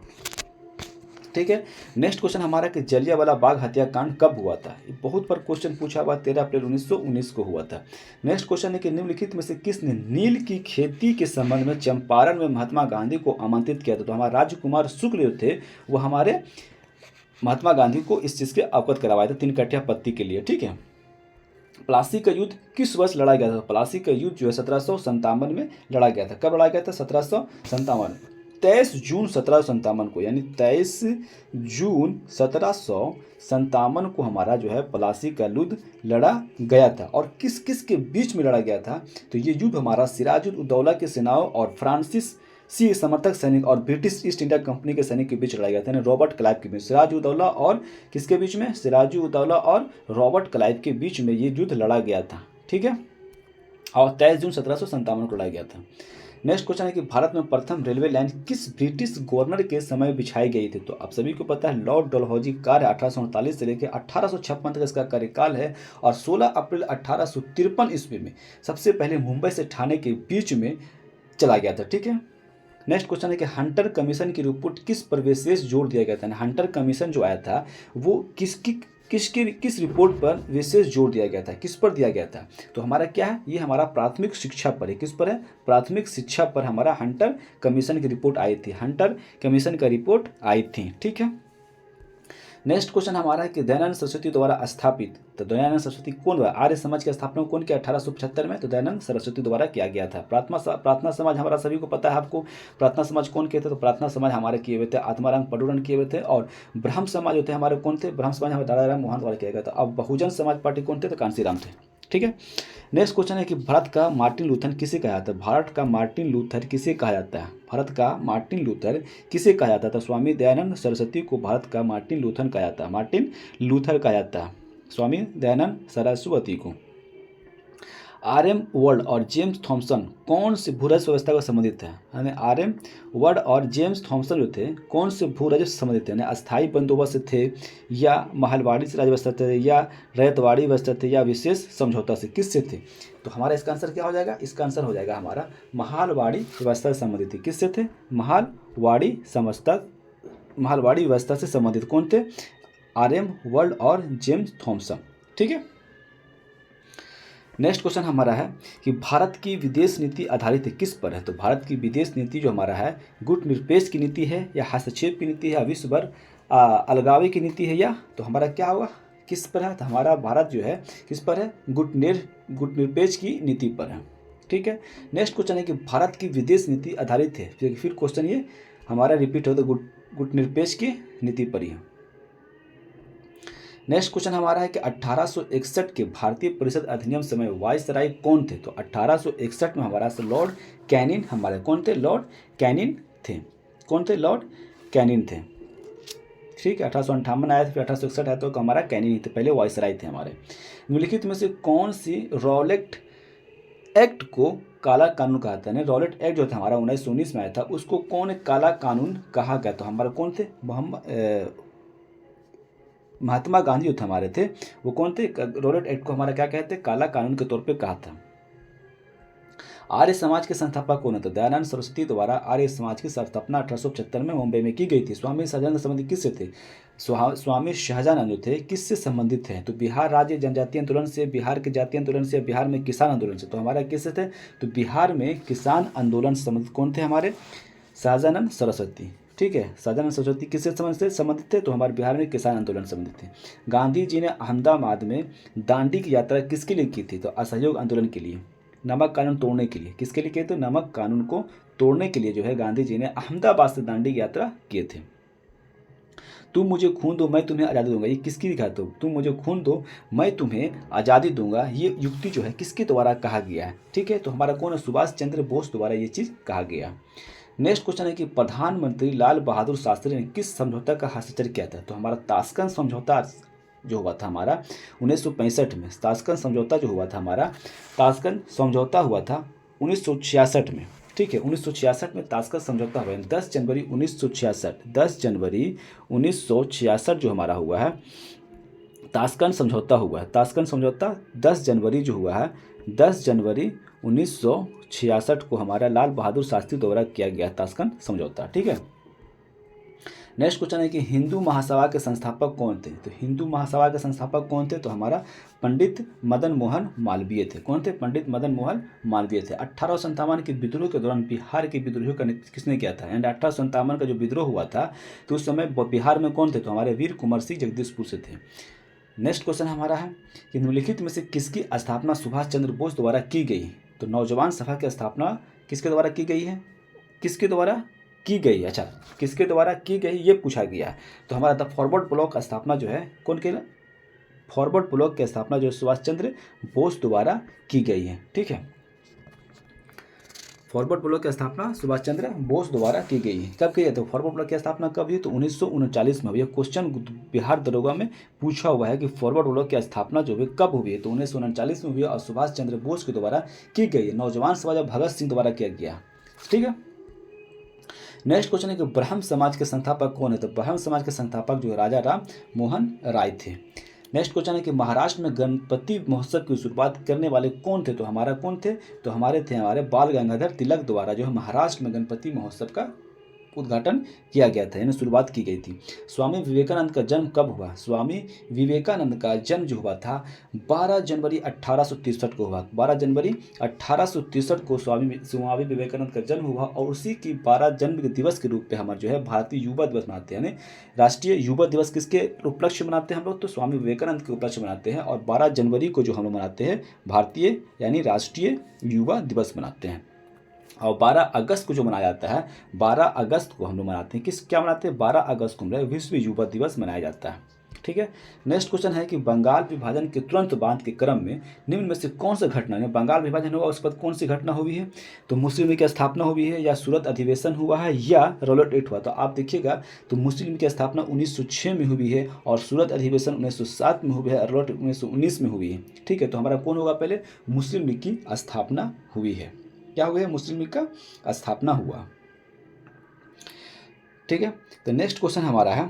Speaker 1: ठीक है। नेक्स्ट क्वेश्चन हमारा कि जलियांवाला बाग हत्याकांड कब हुआ था? ये बहुत बार क्वेश्चन पूछा हुआ, 13 अप्रैल 1919 को हुआ था। नेक्स्ट क्वेश्चन है कि निम्नलिखित में से किसने नील की खेती के संबंध में चंपारण में महात्मा गांधी को आमंत्रित किया था? तो हमारा राजकुमार शुक्ल जो थे वो हमारे महात्मा गांधी को इस चीज़ के अवगत करवाए थे 3 कट्ठा पत्ती के लिए। ठीक है। प्लासी का युद्ध किस वर्ष लड़ा गया था? प्लासी का युद्ध जो है 1757 में लड़ा गया था। कब लड़ा गया था? 1757 23 जून 1757 को, यानी 23 जून 1757 को हमारा जो है प्लासी का युद्ध लड़ा गया था। और किस किस के बीच में लड़ा गया था? तो ये युद्ध हमारा सिराजुल उद्दौला के सेनाओं और फ्रांसिस सी समर्थक सैनिक और ब्रिटिश ईस्ट इंडिया कंपनी के सैनिक के बीच लड़ा गया था, यानी रॉबर्ट क्लाइव के बीच। सिराजुद्दौला और किसके बीच में? सिराजुद्दौला और रॉबर्ट क्लाइव के बीच में ये युद्ध लड़ा गया था। ठीक है, और 23 जून 1757 को लड़ा गया था। नेक्स्ट क्वेश्चन है कि भारत में प्रथम रेलवे लाइन किस ब्रिटिश गवर्नर के समय बिछाई गई थी? तो आप सभी को पता है लॉर्ड डलहौजी कार्य 1848 से लेकर 1856 तक इसका कार्यकाल है। और 16 अप्रैल 1853 ईस्वी में सबसे पहले मुंबई से ठाणे के बीच में चला गया था। ठीक है। नेक्स्ट क्वेश्चन है कि हंटर कमीशन की रिपोर्ट किस पर विशेष जोर दिया गया था? हंटर कमीशन जो आया था वो किस रिपोर्ट पर विशेष जोर दिया गया था, किस पर दिया गया था? तो हमारा क्या है? ये हमारा प्राथमिक शिक्षा पर है। किस पर है? प्राथमिक शिक्षा पर हमारा हंटर कमीशन की रिपोर्ट आई थी। हंटर कमीशन का रिपोर्ट आई थी। ठीक है। नेक्स्ट क्वेश्चन हमारा है कि दयानंद सरस्वती द्वारा स्थापित, तो दयानंद सरस्वती कौन हुआ? आर्य समाज की स्थापना कौन किया 1875 में? तो दयानंद सरस्वती द्वारा किया गया था। प्रार्थना समाज हमारा सभी को पता है। आपको प्रार्थना समाज कौन किए थे? तो प्रार्थना समाज हमारे किए हुए थे आत्माराम पडुरन किए हुए थे। और ब्रह्म समाज होते हमारे कौन थे? ब्रह्म समाज हमारे दादाराम मोहन द्वारा किया गया था। अब बहुजन समाज पार्टी कौन थे? तो कांसीराम थे। ठीक है। नेक्स्ट क्वेश्चन है कि भारत का मार्टिन लूथर किसे कहा जाता है? भारत का मार्टिन लूथर किसे कहा जाता है? भारत का मार्टिन लूथर किसे कहा जाता था? स्वामी दयानंद सरस्वती को भारत का मार्टिन लूथर कहा जाता है। मार्टिन लूथर कहा जाता है स्वामी दयानंद सरस्वती को। आर.एम. वर्ल्ड और जेम्स थॉमसन कौन से भूराजस्व व्यवस्था का संबंधित है? यानी आर.एम. वर्ल्ड और जेम्स थॉमसन जो थे कौन से भूराजस्व से संबंधित थे? यानी अस्थायी बंदोबस्त थे या महलवाड़ी से राज व्यवस्था थे या रैयतवाड़ी व्यवस्था थे या विशेष समझौता से, किससे थे? तो हमारा इसका आंसर क्या हो जाएगा? इसका आंसर हो जाएगा हमारा महलवाड़ी व्यवस्था से संबंधित थे। किससे थे? महलवाड़ी व्यवस्था से संबंधित कौन थे? आर.एम. वर्ल्ड और जेम्स थॉमसन। ठीक है। नेक्स्ट क्वेश्चन हमारा है कि भारत की विदेश नीति आधारित किस पर है? तो भारत की विदेश नीति जो हमारा है गुटनिरपेक्ष की नीति है या हस्तक्षेप की नीति है या विश्व भर अलगावी की नीति है या, तो हमारा क्या होगा, किस पर है, तो हमारा भारत जो है किस पर है, गुटनिरपेक्ष की नीति पर है। ठीक है। नेक्स्ट क्वेश्चन है कि भारत की विदेश नीति आधारित है, फिर क्वेश्चन ये हमारा रिपीट हो तो गुटनिरपेक्ष की नीति पर ही है। नेक्स्ट क्वेश्चन हमारा है कि 1861 के भारतीय परिषद अधिनियम समय वायसराय कौन थे, तो 1861 में हमारा लॉर्ड कैनिन हमारे कौन थे, लॉर्ड कैनिन थे। कौन थे, लॉर्ड कैनिन थे। ठीक है। 1858 आया था, फिर 1861 आया, तो हमारा कैनिन ही थे, पहले वायसराय थे हमारे। निम्नलिखित में से कौन सी रॉलेट एक्ट को काला कानून कहा था, रॉलेट एक्ट जो था हमारा 1919 में आया था, उसको कौन काला कानून कहा गया, तो हमारे कौन थे, महात्मा गांधी जो थे हमारे थे, वो कौन थे, रॉलेट एक्ट को हमारा क्या कहते हैं, काला कानून के तौर पे कहा था। आर्य समाज के संस्थापक कौन था, दयानंद सरस्वती द्वारा आर्य समाज की स्थापना 1875 में मुंबई में की गई थी। स्वामी सहजानंद संबंधित किससे थे, स्वामी शाहजहां जो थे किससे संबंधित हैं, तो बिहार राज्य जनजातीय आंदोलन से, बिहार के जातीय आंदोलन से, बिहार में किसान आंदोलन से, तो हमारा किससे थे, तो बिहार में किसान आंदोलन से संबंधित कौन थे, हमारे शाहजानंद सरस्वती। ठीक है। शाहजानंद सरस्वती किससे संबंधित थे, तो हमारे बिहार में किसान आंदोलन से संबंधित थे। गांधी जी ने अहमदाबाद में दांडी की यात्रा किसके लिए की थी, तो असहयोग आंदोलन के लिए, नमक कानून तोड़ने के लिए। किसके लिए किए, तो नमक कानून को तोड़ने के लिए जो है गांधी जी ने अहमदाबाद से दांडी की यात्रा किए थे। तुम मुझे खून दो मैं तुम्हें आज़ादी दूंगा, ये किसकी लिखा, तो तुम मुझे खून दो मैं तुम्हें आज़ादी दूंगा, ये युक्ति जो है किसके द्वारा कहा गया है। ठीक है। तो हमारा कौन है, सुभाष चंद्र बोस द्वारा ये चीज़ कहा गया। नेक्स्ट क्वेश्चन है कि प्रधानमंत्री लाल बहादुर शास्त्री ने किस समझौता का हस्ताक्षर किया था, तो हमारा ताशकंद समझौता जो हुआ था हमारा 1965 में, ताशकंद समझौता जो हुआ था हमारा, ताशकंद समझौता हुआ था 1966 में। ठीक है। 1966 में ताशकंद समझौता हुआ है, 10 जनवरी 1966, 10 जनवरी 1966 जो हमारा हुआ है ताशकंद समझौता हुआ है। ताशकंद समझौता 10 जनवरी जो हुआ है, 10 जनवरी 1966 को हमारा लाल बहादुर शास्त्री द्वारा किया गया ताशकंद समझौता। ठीक है। नेक्स्ट क्वेश्चन है कि हिंदू महासभा के संस्थापक कौन थे, तो हिंदू महासभा के संस्थापक कौन थे, तो हमारा पंडित मदन मोहन मालवीय थे। कौन थे, पंडित मदन मोहन मालवीय थे। 1857 के विद्रोह के दौरान बिहार के विद्रोह का नेतृत्व किसने किया था, एंड 1857 का जो विद्रोह हुआ था तो उस समय बिहार में कौन थे, तो हमारे वीर कुंवर सिंह जगदीशपुर से थे। नेक्स्ट क्वेश्चन हमारा है कि निम्नलिखित में से किसकी स्थापना सुभाष चंद्र बोस द्वारा की गई, तो नौजवान सभा की स्थापना किसके द्वारा की गई है, किसके द्वारा की गई, अच्छा किसके द्वारा की गई ये पूछा गया है। तो हमारा द फॉरवर्ड ब्लॉक का स्थापना जो है कौन के, फॉरवर्ड ब्लॉक की स्थापना जो सुभाष चंद्र बोस द्वारा की गई है। ठीक है। फॉरवर्ड ब्लॉक की स्थापना सुभाष चंद्र बोस द्वारा की गई है। कब की है, तो फॉरवर्ड ब्लॉक की स्थापना कब हुई, तो 1939 में हुई। क्वेश्चन बिहार दरोगा में पूछा हुआ है कि फॉरवर्ड ब्लॉक की स्थापना जो है कब हुई है, तो 1939 में हुई और सुभाष चंद्र बोस के द्वारा की गई है। नौजवान सभा जब भगत सिंह द्वारा किया गया। ठीक है। नेक्स्ट क्वेश्चन है कि ब्रह्म समाज के संस्थापक कौन है, तो ब्रह्म समाज के संस्थापक जो राजा राम मोहन राय थे। नेक्स्ट क्वेश्चन है कि महाराष्ट्र में गणपति महोत्सव की शुरुआत करने वाले कौन थे, तो हमारा कौन थे, तो हमारे बाल गंगाधर तिलक द्वारा जो है महाराष्ट्र में गणपति महोत्सव का उद्घाटन किया गया था, यानी शुरुआत की गई थी। स्वामी विवेकानंद का जन्म कब हुआ, स्वामी विवेकानंद का जन्म जो हुआ था 12 जनवरी 1863 को हुआ। 12 जनवरी 1863 को स्वामी विवेकानंद का जन्म हुआ और उसी की 12 जन्म दिवस के रूप में हमारे जो है भारतीय युवा दिवस मनाते हैं, यानी राष्ट्रीय युवा दिवस किसके उपलक्ष्य मनाते हैं हम लोग, तो स्वामी विवेकानंद के उपलक्ष्य मनाते हैं। और 12 जनवरी को जो हम लोग मनाते हैं भारतीय यानी राष्ट्रीय युवा दिवस मनाते हैं। और 12 अगस्त को जो मनाया जाता है, 12 अगस्त को हम लोग मनाते हैं, क्या मनाते हैं, 12 अगस्त को विश्व युवा दिवस मनाया जाता है। ठीक है। नेक्स्ट क्वेश्चन है कि बंगाल विभाजन के तुरंत बाद के क्रम में निम्न में से कौन सा घटना है, बंगाल विभाजन हुआ उस पर कौन सी घटना हुई है, तो मुस्लिम लीग की स्थापना हुई है, या सूरत अधिवेशन हुआ है, या रॉलेट एक्ट हुआ। तो आप देखिएगा तो मुस्लिम लीग की स्थापना 1906 में हुई है और सूरत अधिवेशन 1907 में हुई है, रॉलेट 1919 में हुई है। ठीक है। तो हमारा कौन होगा, पहले मुस्लिम लीग की स्थापना हुई है। क्या हुआ है, मुस्लिम लीग का स्थापना हुआ। ठीक है। तो नेक्स्ट क्वेश्चन हमारा है,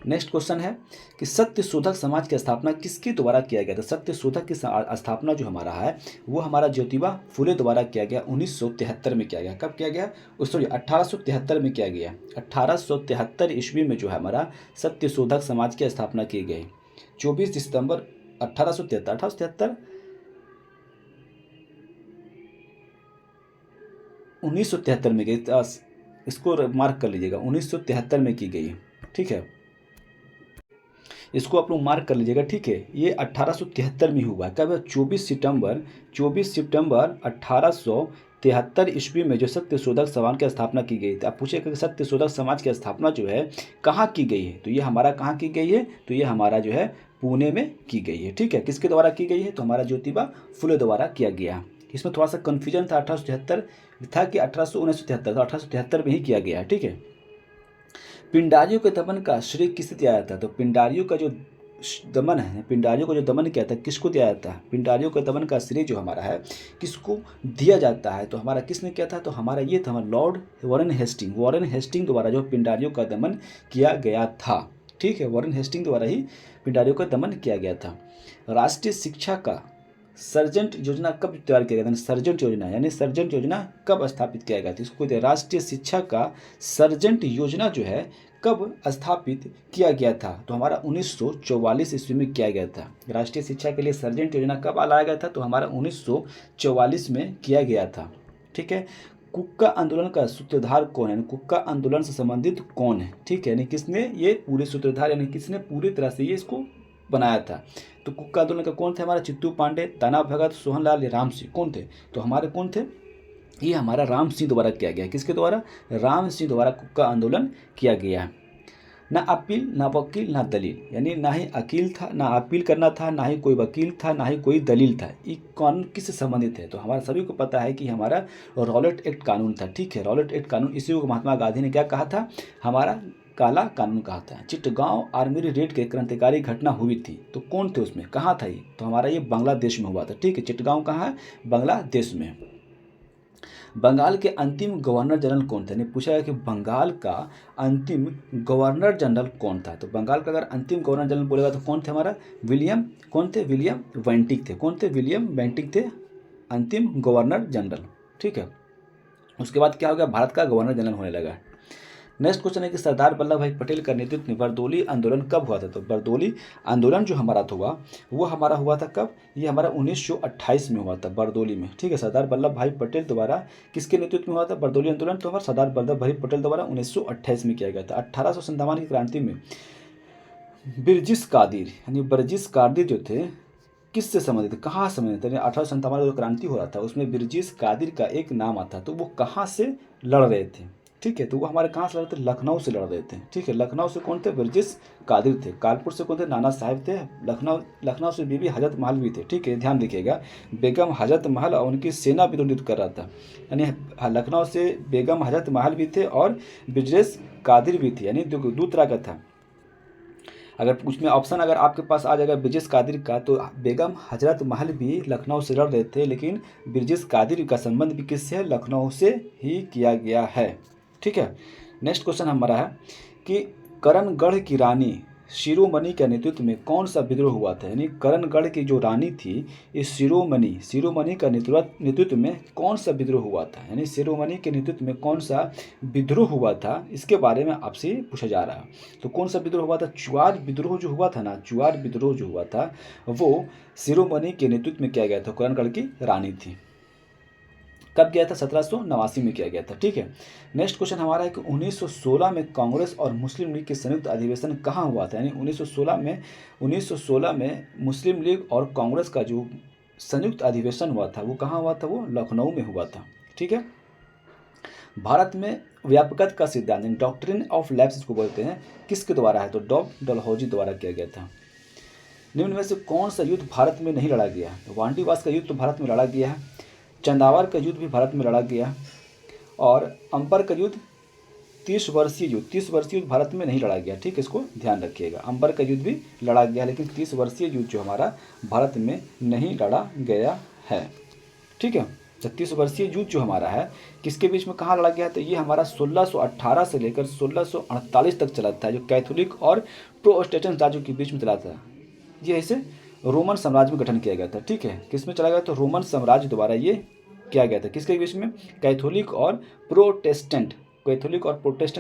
Speaker 1: नेक्स्ट क्वेश्चन है कि सत्य शोधक समाज की स्थापना किसके द्वारा किया गया था। सत्य शोधक की स्थापना जो हमारा है वो हमारा ज्योतिबा फुले द्वारा किया गया, 1973 में किया गया। कब किया गया, सॉरी 1873 में किया गया। 1873 ईस्वी में जो है हमारा सत्य शोधक समाज की स्थापना की गई। 24 दिसंबर 1873 1973 में गई, इसको मार्क कर लीजिएगा, 1973 में की गई है। ठीक है, इसको आप लोग मार्क कर लीजिएगा। ठीक है, ये 1873 में हुआ है। कब? 24 सितंबर 1873 ईस्वी में जो सत्यशोधक समाज की स्थापना की गई थी। आप पूछेगा कि सत्यशोधक समाज की स्थापना जो है कहाँ की गई है, तो ये हमारा कहाँ की गई है, तो ये हमारा जो है पुणे में की गई है। ठीक है, किसके द्वारा की गई है, तो हमारा ज्योतिबा फुले द्वारा किया गया। इसमें थोड़ा सा कन्फ्यूजन था, 1873 था कि 1973, तो 1873 में ही किया गया है। ठीक है, पिंडारियों के दमन का श्रेय किसे दिया जाता है, तो पिंडारियों का जो दमन है, पिंडारियों को जो दमन किया था किसको दिया जाता है, पिंडारियों के दमन का श्रेय जो हमारा है किसको दिया जाता है, तो हमारा किसने किया था, तो हमारा ये था लॉर्ड वॉरेन हेस्टिंग द्वारा जो पिंडारियों का दमन किया गया था। ठीक है, वॉरेन हेस्टिंग द्वारा ही पिंडारियों का दमन किया गया था। राष्ट्रीय शिक्षा का सर्जेंट योजना कब तैयार किया गया था, सर्जेंट योजना यानी सर्जेंट योजना कब स्थापित किया गया था, इसको कहते हैं राष्ट्रीय शिक्षा का सर्जेंट योजना जो है कब स्थापित किया गया था, तो हमारा 1944 ईस्वी में किया गया था। राष्ट्रीय शिक्षा के लिए सर्जेंट योजना कब लाया गया था, तो हमारा 1944 में किया गया था। ठीक है, कुक्का आंदोलन का सूत्रधार कौन है, कुक्का आंदोलन से संबंधित कौन है। ठीक है, यानी किसने ये पूरे सूत्रधार यानी किसने पूरी तरह से ये इसको बनाया था, तो कुक्का आंदोलन का कौन थे, हमारा चित्तू पांडे, ताना भगत, सोहनलाल, राम सिंह, कौन थे, तो हमारे कौन थे, ये हमारा राम सिंह द्वारा किया गया। किसके द्वारा, राम सिंह द्वारा कुक्का आंदोलन किया गया। ना अपील ना वकील ना दलील, यानी ना ही अकील था, ना अपील करना था, ना ही कोई वकील था, ना ही कोई दलील था। ये कानून किससे संबंधित है, तो हमारा सभी को पता है कि हमारा रॉलेट एक्ट कानून था। ठीक है, रॉलेट एक्ट कानून, इसी को महात्मा गांधी ने क्या कहा था, हमारा काला कानून कहा था। चिटगांव आर्मी रेड के क्रांतिकारी घटना हुई थी, तो कौन थे उसमें, कहाँ था ये, तो हमारा ये बांग्लादेश में हुआ था। ठीक है, चिटगांव कहाँ है, बांग्लादेश में। बंगाल के अंतिम गवर्नर जनरल कौन थे, पूछा गया कि बंगाल का अंतिम गवर्नर जनरल कौन था, तो बंगाल का अगर अंतिम गवर्नर जनरल बोलेगा तो कौन थे, हमारा कौन थे, विलियम बेंटिक थे। कौन थे, विलियम बेंटिक थे अंतिम गवर्नर जनरल। ठीक है, उसके बाद क्या हो गया, भारत का गवर्नर जनरल होने लगा। नेक्स्ट क्वेश्चन है कि सरदार वल्लभ भाई पटेल का नेतृत्व में बरदोली आंदोलन कब हुआ था, तो बरदोली आंदोलन जो हमारा था वो हमारा हुआ था कब, ये हमारा 1928 में हुआ था बरदोली में। ठीक है, सरदार वल्लभ भाई पटेल द्वारा किसके नेतृत्व में हुआ था बरदोली आंदोलन, तो हमारा सरदार वल्लभ भाई पटेल द्वारा 1928 में किया गया था। 1857 की क्रांति में बिरजिस कादिर यानी बरजिस कादिर जो थे किससे संबंधित थे, कहाँ संबंधित थे, 1857 में जो क्रांति हो रहा था उसमें बिरजिस कादिर का एक नाम आता, तो वो कहाँ से लड़ रहे थे। ठीक है, तो वो हमारे कहाँ से लड़ रहे थे, लखनऊ से लड़ रहे थे। ठीक है, लखनऊ से कौन थे, बिरजिस कादिर थे। कानपुर से कौन थे, नाना साहिब थे। लखनऊ से बीबी हजरत महल भी थे। ठीक है, ध्यान रखिएगा, बेगम हजरत महल और उनकी सेना भी नृत्य कर रहा था, यानी लखनऊ से बेगम हजरत महल भी थे और बिरजिस कादिर भी थे, यानी दो तरह का था। अगर उसमें ऑप्शन अगर आपके पास आ जाएगा बिरजिस कादिर का, तो बेगम हजरत महल भी लखनऊ से लड़ रहे थे, लेकिन बिरजिस कादिर का संबंध भी किससे है, लखनऊ से ही किया गया है। ठीक है, नेक्स्ट क्वेश्चन हमारा है कि करणगढ़ की रानी शिरोमणि के नेतृत्व में कौन सा विद्रोह हुआ था, यानी करणगढ़ की जो रानी थी इस शिरोमणि का नेतृत्व में कौन सा विद्रोह हुआ था, यानी शिरोमणि के नेतृत्व में कौन सा विद्रोह हुआ था, इसके बारे में आपसे पूछा जा रहा है। तो कौन सा विद्रोह हुआ था, चुआर विद्रोह जो हुआ था ना, चुआर विद्रोह जो हुआ था वो शिरोमणि के नेतृत्व में किया गया था, करणगढ़ की रानी थी। कब किया था, 1789 में किया गया था। ठीक है, नेक्स्ट क्वेश्चन हमारा है कि 1916 में कांग्रेस और मुस्लिम लीग के संयुक्त अधिवेशन कहाँ हुआ था, यानी 1916 में मुस्लिम लीग और कांग्रेस का जो संयुक्त अधिवेशन हुआ था वो कहाँ हुआ था, वो लखनऊ में हुआ था। ठीक है, भारत में व्यापकता का सिद्धांत डॉक्ट्रिन ऑफ लैप्स इसको बोलते हैं, किसके द्वारा है, तो डलहौजी द्वारा किया गया था। निम्न में से कौन सा युद्ध भारत में नहीं लड़ा गया, तो वांडीवास का युद्ध तो भारत में लड़ा गया है, चंदावर का युद्ध भी भारत में लड़ा गया, और अंबर का युद्ध 30 वर्षीय युद्ध भारत में नहीं लड़ा गया। ठीक है, इसको ध्यान रखिएगा, अंबर का युद्ध भी लड़ा गया लेकिन 30 वर्षीय युद्ध जो हमारा भारत में नहीं लड़ा गया है। ठीक है, 36 वर्षीय युद्ध जो हमारा है किसके बीच में कहाँ लड़ा गया, तो ये हमारा 1618 से लेकर 1648 तक चला था, जो कैथोलिक और प्रोटेस्टेंट राज्यों के बीच में चला था। ये ऐसे रोमन साम्राज्य में गठन किया गया था। ठीक है, किस में चला गया, तो रोमन साम्राज्य द्वारा ये किया गया था, किसके बीच में, कैथोलिक और प्रोटेस्टेंट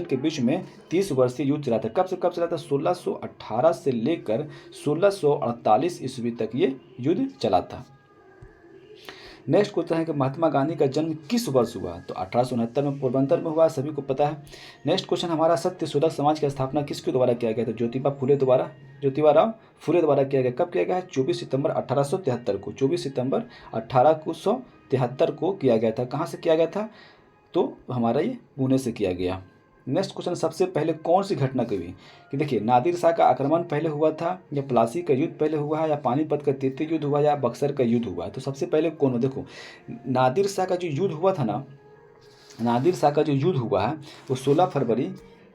Speaker 1: के बीच में 30 वर्षीय युद्ध चला था। कब से कब चला था, 1618 से लेकर 1648 ईस्वी तक ये युद्ध चला था। नेक्स्ट क्वेश्चन है कि महात्मा गांधी का जन्म किस वर्ष हुआ? तो 1869 में पोरबंदर में हुआ, सभी को पता है। नेक्स्ट क्वेश्चन हमारा, सत्य शोधक समाज की स्थापना किसके द्वारा किया गया? तो ज्योतिबा फुले द्वारा किया गया। कब किया गया है? 24 सितंबर 1873 को। 24 सितंबर 1873 को किया गया था। कहाँ से किया गया था? तो हमारा ये पुणे से किया गया। नेक्स्ट क्वेश्चन, सबसे पहले कौन सी घटना हुई? कि देखिए, नादिर शाह का आक्रमण पहले हुआ था, या प्लासी का युद्ध पहले हुआ है, या पानीपत का तृतीय युद्ध हुआ, या बक्सर का युद्ध हुआ है? तो सबसे पहले कौन हो? देखो, नादिर शाह का जो युद्ध हुआ था ना, नादिर शाह का जो युद्ध हुआ है वो 16 फरवरी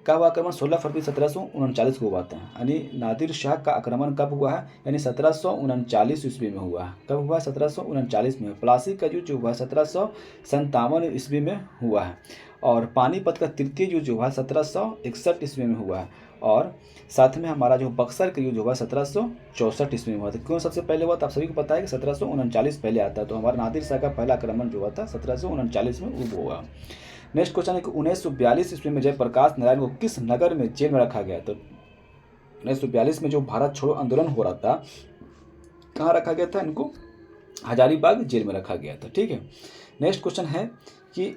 Speaker 1: का हुआ आक्रमण, 16 फरवरी 1739 को हुआ था। यानी नादिर शाह का आक्रमण कब हुआ है? यानी 1739 ईस्वी में हुआ है। कब हुआ? 1739 में। प्लासी का युद्ध जो हुआ 1757 ईस्वी में हुआ है। और पानीपत का तृतीय युद्ध जो हुआ 1761 ईस्वी में हुआ है। और साथ में हमारा जो बक्सर का युद्ध हुआ 1764 ईस्वी में हुआ था। क्यों सबसे पहले हुआ? तो आप सभी को पता है कि 1739 पहले आता है। तो हमारा नादिर शाह का पहला आक्रमण जो हुआ था 1739 में वो हुआ। नेक्स्ट क्वेश्चन है कि 1942 ईस्वी में जयप्रकाश नारायण को किस नगर में जेल में रखा गया? तो 1942 में जो भारत छोड़ो आंदोलन हो रहा था, कहाँ रखा गया था? इनको हजारीबाग जेल में रखा गया था। ठीक है। नेक्स्ट क्वेश्चन है कि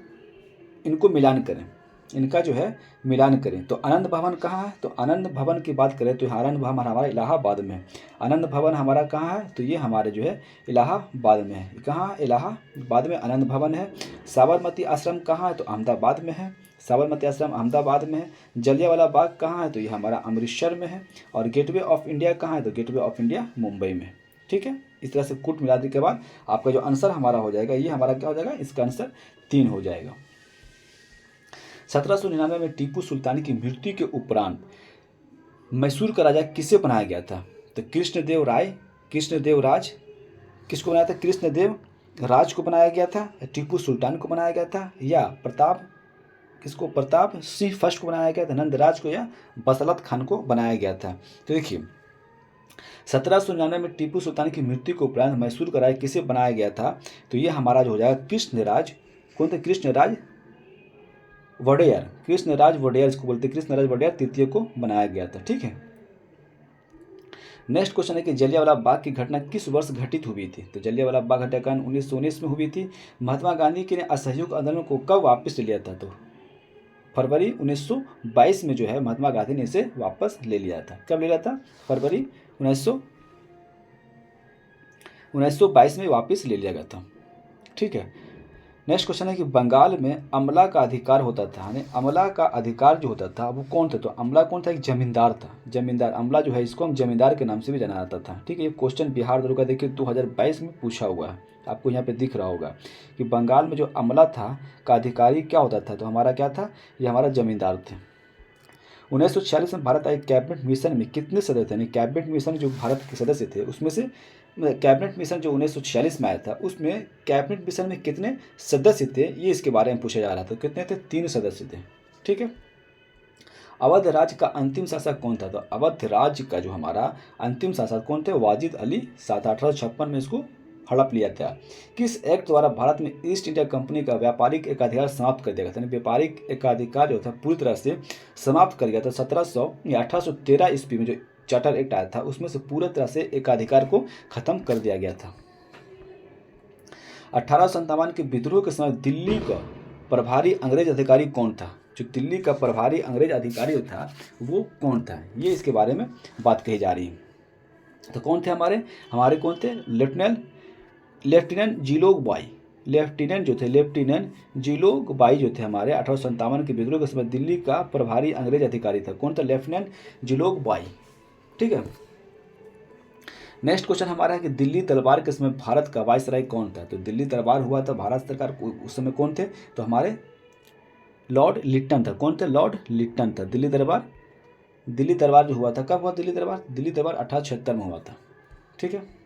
Speaker 1: इनको मिलान करें, इनका जो है मिलान करें। तो आनंद भवन कहाँ है? तो आनंद भवन की बात करें तो आनंद भवन हमारा इलाहाबाद में है। आनंद भवन हमारा कहाँ है? तो ये हमारे जो है इलाहाबाद में है। कहाँ? इलाहाबाद में आनंद भवन है। साबरमती आश्रम कहाँ है? तो अहमदाबाद में है। साबरमती आश्रम अहमदाबाद में है। जलियांवाला बाग कहाँ है? तो ये हमारा अमृतसर में है। और गेटवे ऑफ इंडिया कहाँ है? तो गेटवे ऑफ इंडिया मुंबई में। ठीक है। इस तरह से कुल मिलाने के बाद आपका जो आंसर हमारा हो जाएगा, ये हमारा क्या हो जाएगा? इसका आंसर 3 हो जाएगा। 1799 में टीपू सुल्तान की मृत्यु के उपरांत मैसूर का राजा किसे बनाया गया था? तो कृष्णदेवराज किसको बनाया था? कृष्णदेव राज को बनाया गया था, या टीपू सुल्तान को बनाया गया था, या प्रताप सिंह फर्स्ट को बनाया गया था, नंदराज को, या बसलत खान को बनाया गया था? तो देखिए, 1799 में टीपू सुल्तान की मृत्यु के उपरांत मैसूर का राज किसे बनाया गया था? तो ये हमारा जो हो जाएगा कृष्णराज। कौन थे? कृष्णराज वडेयर इसको बोलते हैं। कृष्णराज वडेयर तृतीय को बनाया गया था। ठीक है। नेक्स्ट क्वेश्चन है कि जलियांवाला बाग की घटना किस वर्ष घटित हुई थी? तो जलियांवाला बाग हत्याकांड 1919 में हुई थी। महात्मा गांधी के ने असहयोग आंदोलन को कब वापस ले लिया था? तो फरवरी 1922 में जो है महात्मा गांधी ने इसे वापस ले लिया था। कब ले लिया था? फरवरी 1922 में वापस ले लिया गया था। ठीक है। नेक्स्ट क्वेश्चन है कि बंगाल में अमला का अधिकार होता था, यानी अमला का अधिकार जो होता था वो कौन था? तो अमला कौन था? एक जमींदार था। जमींदार अमला जो है, इसको हम जमींदार के नाम से भी जाना जाता था। ठीक है। ये क्वेश्चन बिहार दरोगा देखिए 2022 में पूछा हुआ है। आपको यहाँ पे दिख रहा होगा कि बंगाल में जो अमला था का अधिकारी क्या होता था? तो हमारा क्या था? ये हमारा जमींदार थे। 1946 में भारत आए कैबिनेट मिशन में कितने सदस्य थे? यानी कैबिनेट मिशन जो भारत के सदस्य थे उसमें से कैबिनेट मिशन जो 1946 में आया था उसमें कैबिनेट मिशन में कितने सदस्य थे, ये इसके बारे में पूछा जा रहा था। कितने थे? 3 सदस्य थे। ठीक है। अवध राज्य का अंतिम शासक कौन था? तो अवध राज्य का जो हमारा अंतिम शासक कौन थे? वाजिद अली शाह। 1856 में इसको हड़प लिया था। किस एक्ट द्वारा भारत में ईस्ट इंडिया कंपनी का व्यापारिक एकाधिकार समाप्त कर दिया गया था? यानी व्यापारिक एकाधिकार जो था पूरी तरह से समाप्त कर गया था। 1813 ईस्वी में जो चार्टर एक्ट आया था उसमें से पूरी तरह से एकाधिकार को खत्म कर दिया गया था। 1857 के विद्रोह के समय दिल्ली का प्रभारी अंग्रेज अधिकारी कौन था? जो दिल्ली का प्रभारी अंग्रेज अधिकारी था वो कौन था? ये इसके बारे में बात कही जा रही है। तो कौन थे हमारे कौन थे? लेफ्टिनेंट जीलोग बाई जो थे हमारे 1857 के विद्रोह के समय दिल्ली का प्रभारी अंग्रेज अधिकारी था। कौन था? लेफ्टिनेंट जीलोग बाई। ठीक है। नेक्स्ट क्वेश्चन हमारा है कि दिल्ली दरबार के समय भारत का वायसराय कौन था? तो दिल्ली दरबार हुआ था भारत सरकार उस समय कौन थे? तो हमारे लॉर्ड लिट्टन था। कौन थे? लॉर्ड लिट्टन था। दिल्ली दरबार जो हुआ था, कब हुआ दिल्ली दरबार? दिल्ली दरबार 1876 में हुआ था। ठीक है।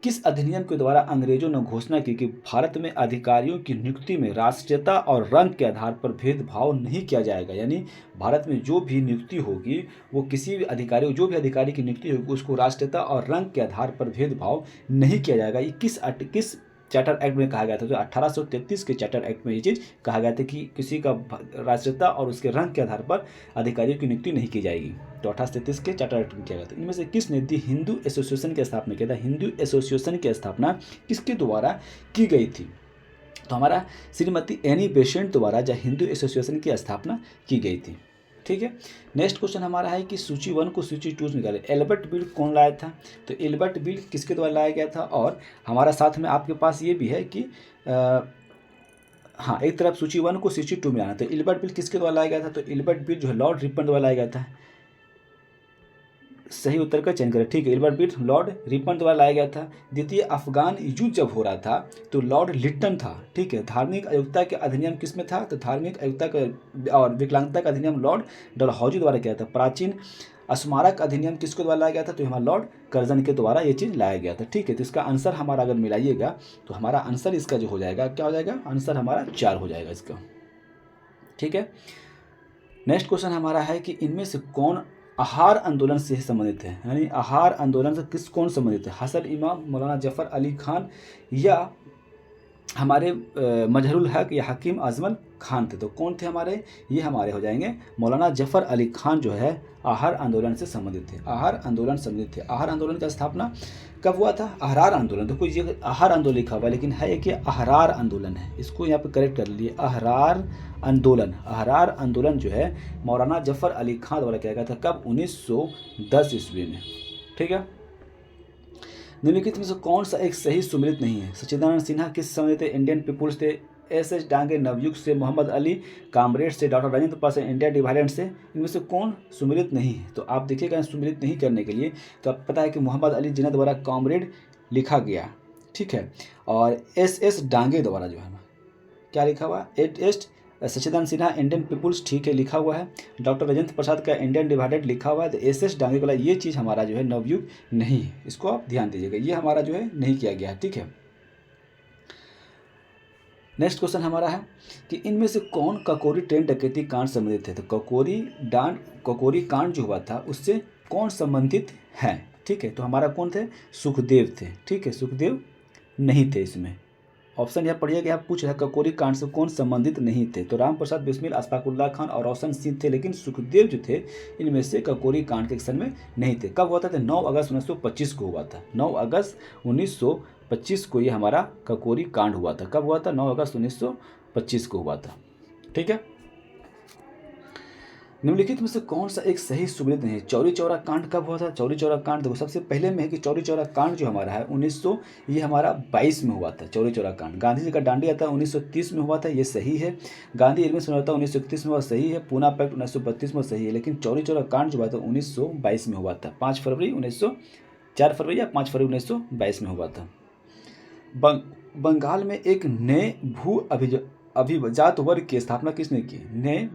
Speaker 1: किस अधिनियम के द्वारा अंग्रेजों ने घोषणा की कि भारत में अधिकारियों की नियुक्ति में राष्ट्रीयता और रंग के आधार पर भेदभाव नहीं किया जाएगा? यानी भारत में जो भी नियुक्ति होगी वो जो भी अधिकारी की नियुक्ति होगी उसको राष्ट्रीयता और रंग के आधार पर भेदभाव नहीं किया जाएगा। ये किस चार्टर एक्ट में कहा गया था, जो 1833 के चार्टर एक्ट में ये चीज़ कहा गया था कि किसी का राष्ट्रीयता और उसके रंग के आधार पर अधिकारियों की नियुक्ति नहीं की जाएगी। तो 1833 के चार्टर एक्ट में किया गया था। इनमें से किसने दी हिंदू एसोसिएशन की स्थापना किया था? हिंदू एसोसिएशन की स्थापना किसके द्वारा की गई थी? तो हमारा श्रीमती एनी बेसेंट द्वारा जो हिंदू एसोसिएशन की स्थापना की गई थी। ठीक है। नेक्स्ट क्वेश्चन हमारा है कि सूची 1 को सूची 2 से निकालें। एल्बर्ट बिल कौन लाया था? तो एल्बर्ट बिल किसके द्वारा लाया गया था? और हमारा साथ में आपके पास ये भी है कि हाँ, एक तरफ सूची 1 को सूची 2 में आना। तो एल्बर्ट बिल किसके द्वारा लाया गया था? तो एल्बर्ट बिल जो है लॉर्ड रिपन द्वारा लाया गया था। सही उत्तर का चयन करें। ठीक है, एल्बर्ट बिल लॉर्ड रिपन द्वारा लाया गया था। द्वितीय अफगान युद्ध जब हो रहा था तो लॉर्ड लिट्टन था। ठीक है। धार्मिक अयोग्यता के अधिनियम किस में था? तो धार्मिक अयोग्यता का और विकलांगता का अधिनियम लॉर्ड डलहौजी द्वारा किया था। प्राचीन स्मारक अधिनियम किसके द्वारा लाया गया था? तो हमारा लॉर्ड कर्जन के द्वारा ये चीज़ लाया गया था। ठीक है। तो इसका आंसर हमारा अगर मिलाइएगा तो हमारा आंसर इसका जो हो जाएगा, क्या हो जाएगा? आंसर हमारा 4 हो जाएगा इसका। ठीक है। नेक्स्ट क्वेश्चन हमारा है कि इनमें से कौन आहार आंदोलन से संबंधित है? यानी आहार आंदोलन से कौन संबंधित है? हसन इमाम, मौलाना जफर अली खान या हमारे मजहरुल हक या हकीम अजमल खान थे। तो कौन थे हमारे? ये हमारे हो जाएंगे मौलाना जफर अली खान जो है आहार आंदोलन से संबंधित थे। आहार आंदोलन संबंधित थे। आहार आंदोलन का स्थापना कब हुआ था? अहरार आंदोलन। देखो ये आहार आंदोलन लिखा हुआ है लेकिन है कि अहरार आंदोलन है। इसको यहाँ पे करेक्ट कर लीजिए, अहरार आंदोलन। अहरार आंदोलन जो है मौलाना जफर अली खान द्वारा किया गया था। कब? 1910 ईस्वी में। ठीक है। निम्नलिखित में से कौन सा एक सही सुमेलित नहीं है? सच्चिदानंद सिन्हा किस समय थे? इंडियन पीपुल्स थे। एस डांगे नवयुग से। मोहम्मद अली कामरेड से। डॉक्टर राजेंद्र प्रसाद इंडिया डिवाइडेंट से। इनमें से कौन सुमेलित नहीं है? तो आप देखिएगा सुमेलित नहीं करने के लिए तो आप पता है कि मोहम्मद अली जिन्ना द्वारा कामरेड लिखा गया। ठीक है। और एस डांगे द्वारा जो है ना क्या लिखा हुआ? सच्चिदानंद सिन्हा इंडियन पीपुल्स, ठीक है, लिखा हुआ है। डॉक्टर राजेंद्र प्रसाद का इंडियन डिवाइडेड लिखा हुआ है। तो एस डांगे वाला ये चीज़ हमारा जो है नवयुग नहीं है। इसको आप ध्यान दीजिएगा, ये हमारा जो है नहीं किया गया है। ठीक है। नेक्स्ट क्वेश्चन हमारा है कि इनमें से कौन ककोरी ट्रेन डकैती कांड संबंधित है? तो ककोरी कांड जो हुआ था उससे कौन संबंधित है? ठीक है। तो हमारा कौन थे? सुखदेव थे। ठीक है। सुखदेव नहीं थे इसमें। ऑप्शन यहाँ पढ़िए कि आप पूछ रहे हैं ककोरी कांड से कौन संबंधित नहीं थे? तो राम प्रसाद बिस्मिल, अशफाकुल्लाह खान और रोशन सिंह थे। लेकिन सुखदेव जो थे इनमें से ककोरी कांड के एक्शन में नहीं थे। कब हुआ था? 9 अगस्त 1925 को हुआ था। 9 अगस्त 1925 को ये हमारा ककोरी कांड हुआ था। कब हुआ था? 9 अगस्त 1925 को हुआ था। ठीक है। निम्नलिखित में से कौन सा एक सही सुमेलित नहीं है? चौरी चौरा कांड कब हुआ था? चौरी चौरा कांड देखो सबसे पहले में है कि चौरी चौरा कांड जो हमारा है 1900 ये हमारा 22 में हुआ था। चौरी चौरा कांड। गांधी जी का डांडी आता है 1930 में हुआ था, ये सही है। गांधी एलिमेंट समझौता 1931 में हुआ, सही है। पूना पैक्ट 1932 में सही है। लेकिन चौरी चौरा कांड जो हुआ था 1922 में हुआ था। 4 फरवरी या 5 फरवरी 1922 में हुआ था। बंगाल में एक नए भू अभिजात वर्ग की स्थापना किसने की? नए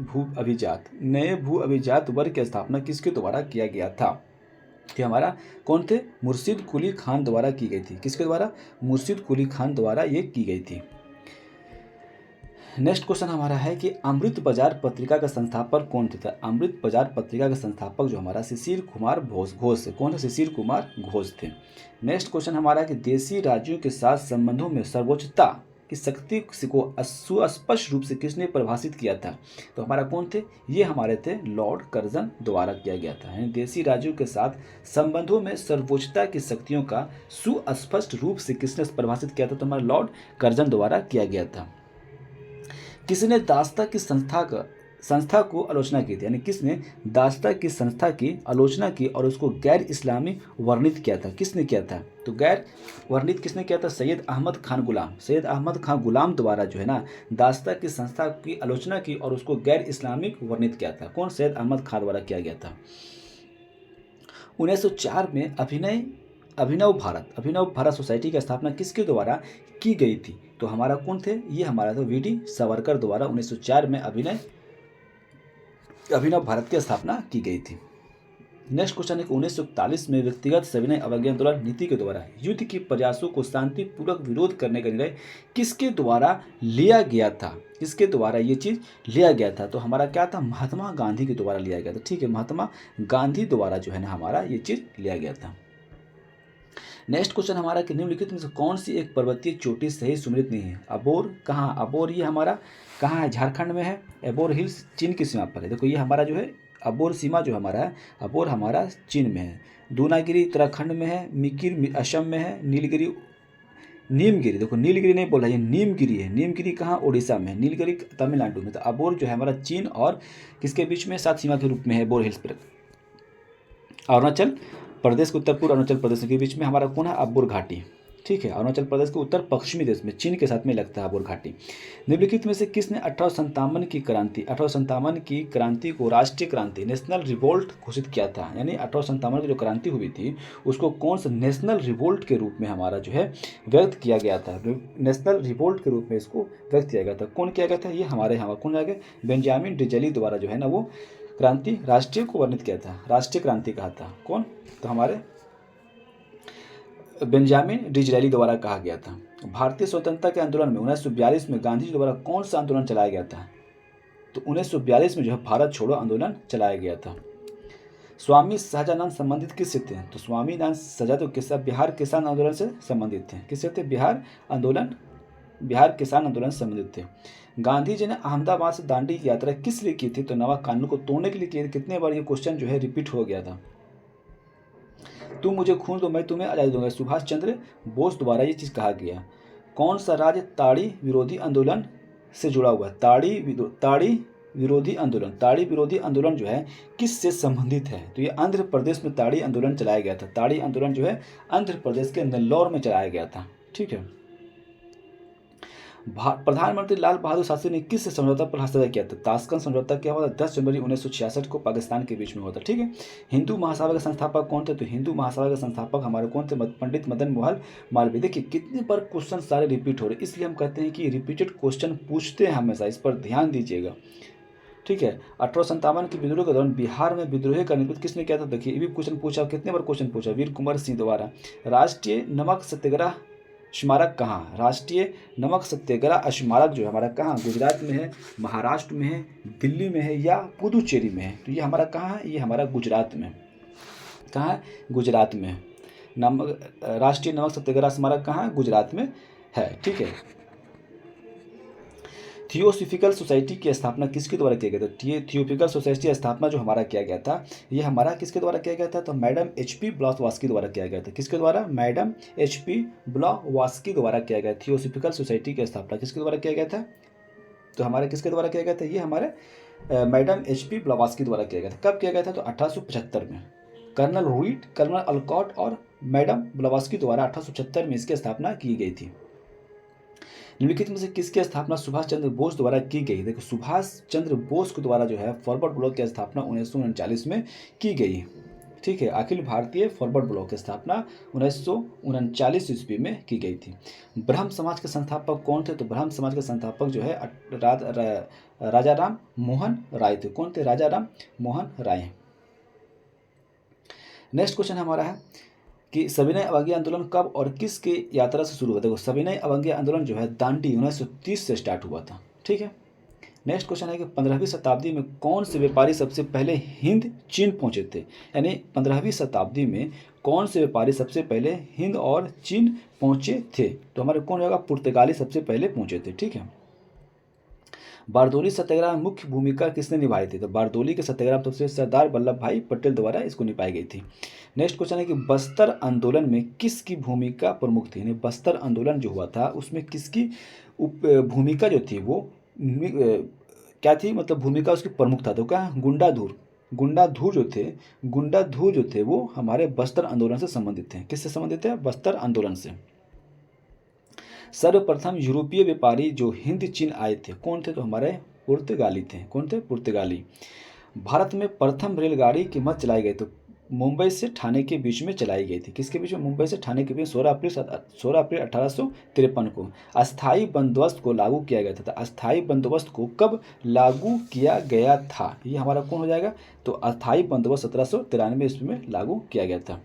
Speaker 1: भू अभिजात वर्ग की स्थापना किसके द्वारा किया गया था? कि हमारा कौन थे? मुर्शिद कुली खान द्वारा की गई थी। किसके द्वारा? मुर्शिद कुली खान द्वारा ये की गई थी। नेक्स्ट क्वेश्चन हमारा है कि अमृत बाजार पत्रिका का संस्थापक कौन थे? अमृत बाजार पत्रिका का संस्थापक जो हमारा शिशिर कुमार घोष थे। कौन है? शिशिर कुमार घोष थे। नेक्स्ट क्वेश्चन हमारा कि देशी राज्यों के साथ संबंधों में सर्वोच्चता की शक्ति को सुस्पष्ट रूप से किसने परिभाषित किया था? तो हमारा कौन थे? ये हमारे थे लॉर्ड कर्जन द्वारा किया गया था। यानी देशी राज्यों के साथ संबंधों में सर्वोच्चता की शक्तियों का सुस्पष्ट रूप से किसने परिभाषित किया था? तो हमारा लॉर्ड कर्जन द्वारा किया गया था। किसने दास्ता की संस्था को आलोचना की थी? यानी किसने दास्ता की संस्था की आलोचना की और उसको गैर इस्लामी वर्णित किया था? किसने किया था? तो गैर वर्णित किसने किया था? सैयद अहमद खान गुलाम द्वारा जो है ना दास्ता की संस्था की आलोचना की और उसको गैर इस्लामिक वर्णित किया था। कौन? सैयद अहमद खान द्वारा किया गया था। 1904 में अभिनव भारत सोसाइटी की स्थापना किसके द्वारा की गई थी? तो हमारा कौन थे? ये हमारा था वीडी सावरकर द्वारा 1904 में अभिनव भारत की स्थापना की गई थी। नेक्स्ट क्वेश्चन है 1941 में व्यक्तिगत सविनय अवज्ञा आंदोलन नीति के द्वारा युद्ध के प्रयासों को शांतिपूर्वक विरोध करने का निर्णय किसके द्वारा लिया गया था? किसके द्वारा ये चीज़ लिया गया था? तो हमारा क्या था? महात्मा गांधी के द्वारा लिया गया था। ठीक है। महात्मा गांधी द्वारा जो है ना हमारा ये चीज़ लिया गया था। नेक्स्ट क्वेश्चन हमारा कि निम्नलिखित में से कौन सी एक पर्वतीय चोटी सही सुमेलित नहीं है? अबोर कहाँ? अबोर ये हमारा कहाँ है? झारखंड में है। अबोर हिल्स चीन की सीमा पर है। देखो ये हमारा जो है अबोर सीमा जो हमारा है, अबोर हमारा चीन में है। दूनागिरी उत्तराखंड में है। मिकिर असम में है। नीलगिरी नीमगिरी, देखो नीलगिरी नहीं बोला, ये नीमगिरी है। नीमगिरी कहाँ? उड़ीसा में। नीलगिरी तमिलनाडु में। तो अबोर जो है हमारा चीन और किसके बीच में? सात सीमा के रूप में है अबोर हिल्स पर। अरुणाचल प्रदेश के उत्तर पूर्व अरुणाचल प्रदेश के बीच में हमारा कौन है? अबोर घाटी। ठीक है, अरुणाचल प्रदेश के उत्तर पश्चिमी देश में चीन के साथ में लगता है अबोर घाटी। निम्नलिखित में से किसने 1857 की क्रांति को राष्ट्रीय क्रांति नेशनल रिवोल्ट घोषित किया था? यानी 1857 की जो क्रांति हुई थी उसको कौन सा नेशनल रिवोल्ट के रूप में हमारा जो है व्यक्त किया गया था? नेशनल रिवोल्ट के रूप में इसको व्यक्त किया गया था। कौन किया गया था? ये हमारे यहाँ कौन आ गया? बेंजामिन डिसरेली द्वारा जो है ना वो क्रांति राष्ट्रीय को वर्णित किया था, राष्ट्रीय क्रांति कहा था। कौन? तो हमारे बेंजामिन डिसरेली द्वारा कहा गया था। भारतीय स्वतंत्रता के आंदोलन में 1942 में गांधी जी द्वारा कौन सा आंदोलन चलाया गया था? तो 1942 में जो है भारत छोड़ो आंदोलन चलाया गया था। स्वामी शाहजानंद संबंधित किससे थे? तो स्वामी नारायण सजा तो बिहार किसान आंदोलन से संबंधित थे। किससे थे? बिहार किसान आंदोलन से संबंधित थे। गांधी जी ने अहमदाबाद से दांडी की यात्रा किस लिए की थी? तो नवा कानून को तोड़ने के लिए की। कितने बार ये क्वेश्चन जो है रिपीट हो गया था। तुम मुझे खून दो मैं तुम्हें आज़ादी दूंगा, सुभाष चंद्र बोस द्वारा ये चीज़ कहा गया। कौन सा राज्य ताड़ी विरोधी आंदोलन से जुड़ा हुआ है? ताड़ी विरोधी आंदोलन जो है किससे संबंधित है? तो ये आंध्र प्रदेश में ताड़ी आंदोलन चलाया गया था। ताड़ी आंदोलन जो है आंध्र प्रदेश के नेल्लौर में चलाया गया था। ठीक है। प्रधानमंत्री लाल बहादुर शास्त्री ने किस समझौता पर हस्ताक्षर किया था? ताशकंद समझौता क्या हुआ था? 10 जनवरी 1966 को पाकिस्तान के बीच में हुआ था। ठीक है। हिंदू महासभा के संस्थापक कौन थे? तो हिंदू महासभा के संस्थापक हमारे कौन थे? पंडित मदन मोहन मालवीय। देखिए कितने बार क्वेश्चन सारे रिपीट हो रहे, इसलिए हम कहते हैं कि रिपीटेड क्वेश्चन पूछते हैं हमेशा, इस पर ध्यान दीजिएगा। ठीक है। 1857 के विद्रोह के दौरान बिहार में विद्रोह का नेतृत्व किसने किया था? देखिए ये भी क्वेश्चन पूछा, कितने बार क्वेश्चन पूछा? वीर कुंवर सिंह द्वारा। राष्ट्रीय नमक सत्याग्रह स्मारक कहाँ? राष्ट्रीय नमक सत्याग्रह स्मारक जो है हमारा कहाँ? गुजरात में है, महाराष्ट्र में है, दिल्ली में है या पुदुचेरी में है? तो ये हमारा कहाँ है? ये हमारा गुजरात में। कहाँ है? गुजरात में। राष्ट्रीय नमक सत्याग्रह स्मारक कहाँ है? गुजरात में है। ठीक है। थियोसॉफिकल सोसाइटी की स्थापना किसके द्वारा किया गया था? थियोसॉफिकल सोसाइटी की स्थापना जो हमारा किया गया था, ये हमारा किसके द्वारा किया गया था? तो मैडम HP ब्लॉवात्स्की द्वारा किया गया था। किसके द्वारा? मैडम HP ब्लॉवात्स्की द्वारा किया गया। थियोसॉफिकल सोसाइटी की स्थापना किसके द्वारा किया गया था? तो हमारे किसके द्वारा किया गया था? ये हमारे मैडम HP ब्लॉवात्स्की द्वारा किया गया था। कब किया गया था? तो 1875 में। कर्नल रूइट, कर्नल अलकॉट और मैडम ब्लॉवात्स्की द्वारा 1875 में इसकी स्थापना की गई थी। निम्नलिखित में से किसकी स्थापना सुभाष चंद्र बोस द्वारा की गई? देखो सुभाष चंद्र बोस के द्वारा जो है फॉरवर्ड ब्लॉक की स्थापना 1939 में की गई। ठीक है। अखिल भारतीय फॉरवर्ड ब्लॉक की स्थापना 1939 ईस्वी में की गई थी। ब्रह्म समाज के संस्थापक कौन थे? तो ब्रह्म समाज के संस्थापक जो है राजा राम मोहन राय थे। कौन थे? राजा राम मोहन राय। नेक्स्ट क्वेश्चन हमारा है कि सविनय अवज्ञा आंदोलन कब और किसके यात्रा से शुरू हुआ? देखो सविनय अवज्ञा आंदोलन जो है दांडी 1930 से स्टार्ट हुआ था। ठीक है। नेक्स्ट क्वेश्चन है कि 15वीं शताब्दी में कौन से व्यापारी सबसे पहले हिंद चीन पहुंचे थे? यानी 15वीं शताब्दी में कौन से व्यापारी सबसे पहले हिंद और चीन पहुंचे थे? तो हमारे कौन होगा? पुर्तगाली सबसे पहले पहुंचे थे। ठीक है। बारदोली सत्याग्रह में मुख्य भूमिका किसने निभाई थी? तो बारदोली के सत्याग्रह सबसे सरदार वल्लभ भाई पटेल द्वारा इसको निभाई गई थी। नेक्स्ट क्वेश्चन है कि बस्तर आंदोलन में किसकी भूमिका प्रमुख थी? यानी बस्तर आंदोलन जो हुआ था उसमें किसकी भूमिका जो थी वो क्या थी? मतलब भूमिका उसकी प्रमुख था। तो क्या? गुंडाधुर जो थे वो हमारे बस्तर आंदोलन से संबंधित थे। किससे संबंधित है? बस्तर आंदोलन से। सर्वप्रथम यूरोपीय व्यापारी जो हिंद चीन आए थे कौन थे? तो हमारे पुर्तगाली थे। कौन थे? पुर्तगाली। भारत में प्रथम रेलगाड़ी की मत चलाई गई तो मुंबई से ठाणे के बीच में चलाई गई थी। किसके बीच में? मुंबई से ठाणे के बीच 16 अप्रैल 1853 को। अस्थायी बंदोबस्त को लागू किया गया था। अस्थायी बंदोबस्त को कब लागू किया गया था? ये हमारा कौन हो जाएगा? तो अस्थायी बंदोबस्त 1793 ईस्वी में लागू किया गया था।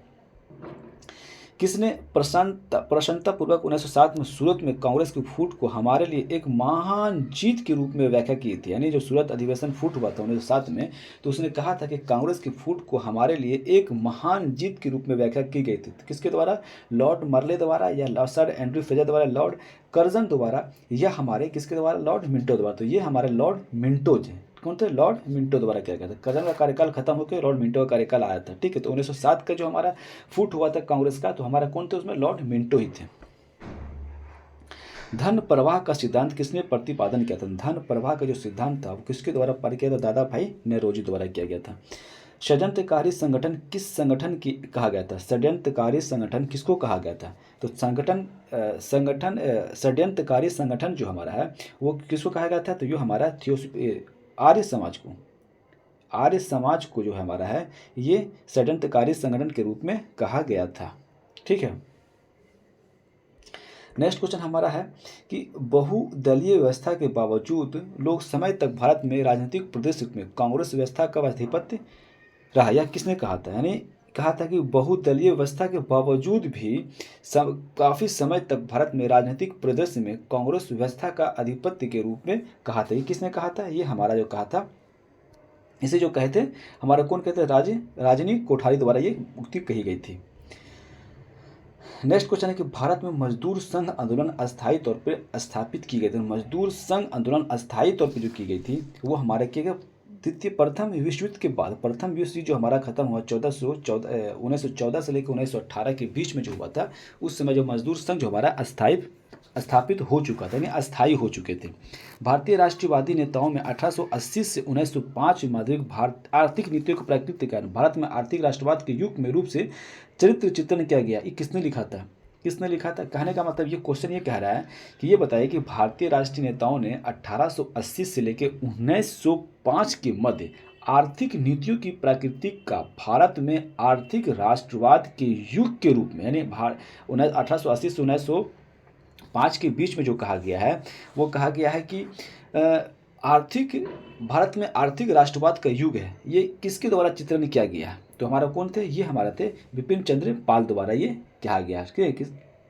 Speaker 1: किसने प्रसन्नतापूर्वक 1907 में सूरत में कांग्रेस की फूट को हमारे लिए एक महान जीत के रूप में व्याख्या की थी। यानी जो सूरत अधिवेशन फूट हुआ था 1907 में, तो उसने कहा था कि कांग्रेस की फूट को हमारे लिए एक महान जीत के रूप में व्याख्या की गई थी। तो किसके द्वारा? लॉर्ड मर्ले द्वारा, या सर एंड्रयू फ्रेजर द्वारा, लॉर्ड कर्जन द्वारा, या हमारे किसके द्वारा? लॉर्ड मिंटो द्वारा। तो ये हमारे लॉर्ड मिंटोज हैं। कौन थे? लॉर्ड मिंटो द्वारा किया गया था। कर्जन का कार्यकाल खत्म होकर लॉर्ड मिंटो का कार्यकाल आया था। ठीक है, तो 1907 का जो हमारा फूट हुआ था कांग्रेस का, तो हमारा कौन थे उसमें? लॉर्ड मिंटो ही थे। धन प्रवाह का सिद्धांत किसने प्रतिपादन किया था? धन प्रवाह का जो सिद्धांत था वो किसके द्वारा पारित किया था? दादा भाई नौरोजी द्वारा किया गया था। षड्यंत्रकारी संगठन किस संगठन की कहा गया था? षड्यंत्रकारी संगठन किसको कहा गया था? तो षड्यंत्रकारी संगठन जो हमारा है वो किसको कहा गया था? तो ये हमारा आर्य समाज को, आर्य समाज को जो हमारा है ये षड्यंत्रकारी संगठन के रूप में कहा गया था। ठीक है, नेक्स्ट क्वेश्चन हमारा है कि बहुदलीय व्यवस्था के बावजूद लोग समय तक भारत में राजनीतिक परिदृश्य में कांग्रेस व्यवस्था का आधिपत्य रहा। यह किसने कहा था? यानी कहा था कि बहुदलीय व्यवस्था के बावजूद भी काफ़ी समय तक भारत में राजनीतिक परिदृश्य में कांग्रेस व्यवस्था का आधिपत्य के रूप में कहा था। ये किसने कहा था? ये हमारा जो कहा था, इसे जो कहते हमारा कौन कहते हैं? राजनी कोठारी द्वारा ये उक्ति कही गई थी। नेक्स्ट क्वेश्चन है कि भारत में मजदूर संघ आंदोलन अस्थायी तौर पर स्थापित की गई थी। मजदूर संघ आंदोलन अस्थायी तौर पर जो की गई थी वो हमारे किए गए प्रथम विश्व युद्ध के बाद। प्रथम विश्व युद्ध जो हमारा खत्म हुआ 1914 से लेकर 1918 के बीच में जो हुआ था, उस समय जो मजदूर संघ जो हमारा स्थापित हो चुका था, यानी अस्थायी हो चुके थे। भारतीय राष्ट्रवादी नेताओं में 1880 से 1905 मौद्रिक आर्थिक नीतियों के प्रकृति के कारण भारत में आर्थिक राष्ट्रवाद के युग में रूप से चरित्र चित्रण किया गया। ये किसने लिखा था? किसने लिखा था? कहने का मतलब ये क्वेश्चन ये कह रहा है कि ये बताइए कि भारतीय राष्ट्रीय नेताओं ने 1880 से लेकर 1905 के मध्य आर्थिक नीतियों की प्रकृति का भारत में आर्थिक राष्ट्रवाद के युग के रूप में, यानी 1880 से 1905 के बीच में जो कहा गया है वो कहा गया है कि भारत में आर्थिक राष्ट्रवाद का युग है। ये किसके द्वारा चित्रण किया गया है? तो हमारा कौन थे? ये हमारा थे विपिन चंद्र पाल द्वारा ये कहा गया है।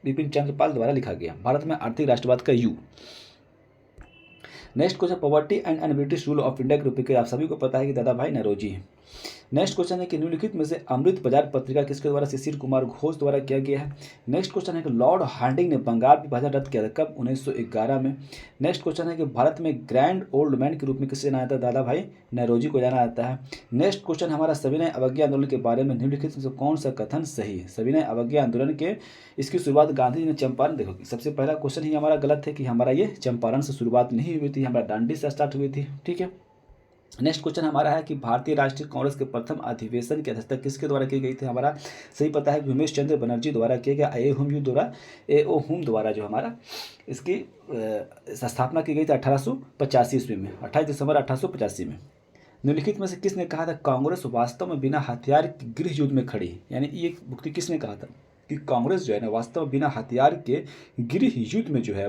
Speaker 1: विपिन चंद्र पाल द्वारा लिखा गया भारत में आर्थिक राष्ट्रवाद का युग। Next question, poverty and un-British rule of India के रूप में आप सभी को पता है कि दादा भाई नौरोजी है। नेक्स्ट क्वेश्चन है कि निम्नलिखित में से अमृत बाजार पत्रिका किसके द्वारा? शिशिर कुमार घोष द्वारा किया गया है। नेक्स्ट क्वेश्चन है कि लॉर्ड हार्डिंग ने बंगाल विभाजन रद्द किया था कब? 1911 में। नेक्स्ट क्वेश्चन है कि भारत में ग्रैंड ओल्ड मैन के रूप में किससे जाना जाता है? दादा भाई नौरोजी को जाना जाता है। नेक्स्ट क्वेश्चन हमारा सविनय अवज्ञा आंदोलन के बारे में निम्नलिखित में से कौन सा कथन सही है? सविनय अवज्ञा आंदोलन के इसकी शुरुआत गांधी जी ने चंपारण, देखो सबसे पहला क्वेश्चन ही हमारा गलत है कि हमारा ये चंपारण से शुरुआत नहीं हुई थी, हमारा डांडी से स्टार्ट हुई थी। ठीक है, नेक्स्ट क्वेश्चन हमारा है कि भारतीय राष्ट्रीय कांग्रेस के प्रथम अधिवेशन की अध्यक्षता किसके द्वारा की गई थी? हमारा सही पता है उमेश चंद्र बनर्जी द्वारा किया गया। एओ हुम द्वारा जो हमारा इसकी स्थापना की गई थी 1885 ईस्वी में, 28 दिसंबर 1885 में। निम्नलिखित में से किसने कहा था कांग्रेस वास्तव में बिना हथियार के गृह युद्ध में खड़ी है? यानी ये उक्ति किसने कहा था कि कांग्रेस जो है ना वास्तव में बिना हथियार के गृह युद्ध में जो है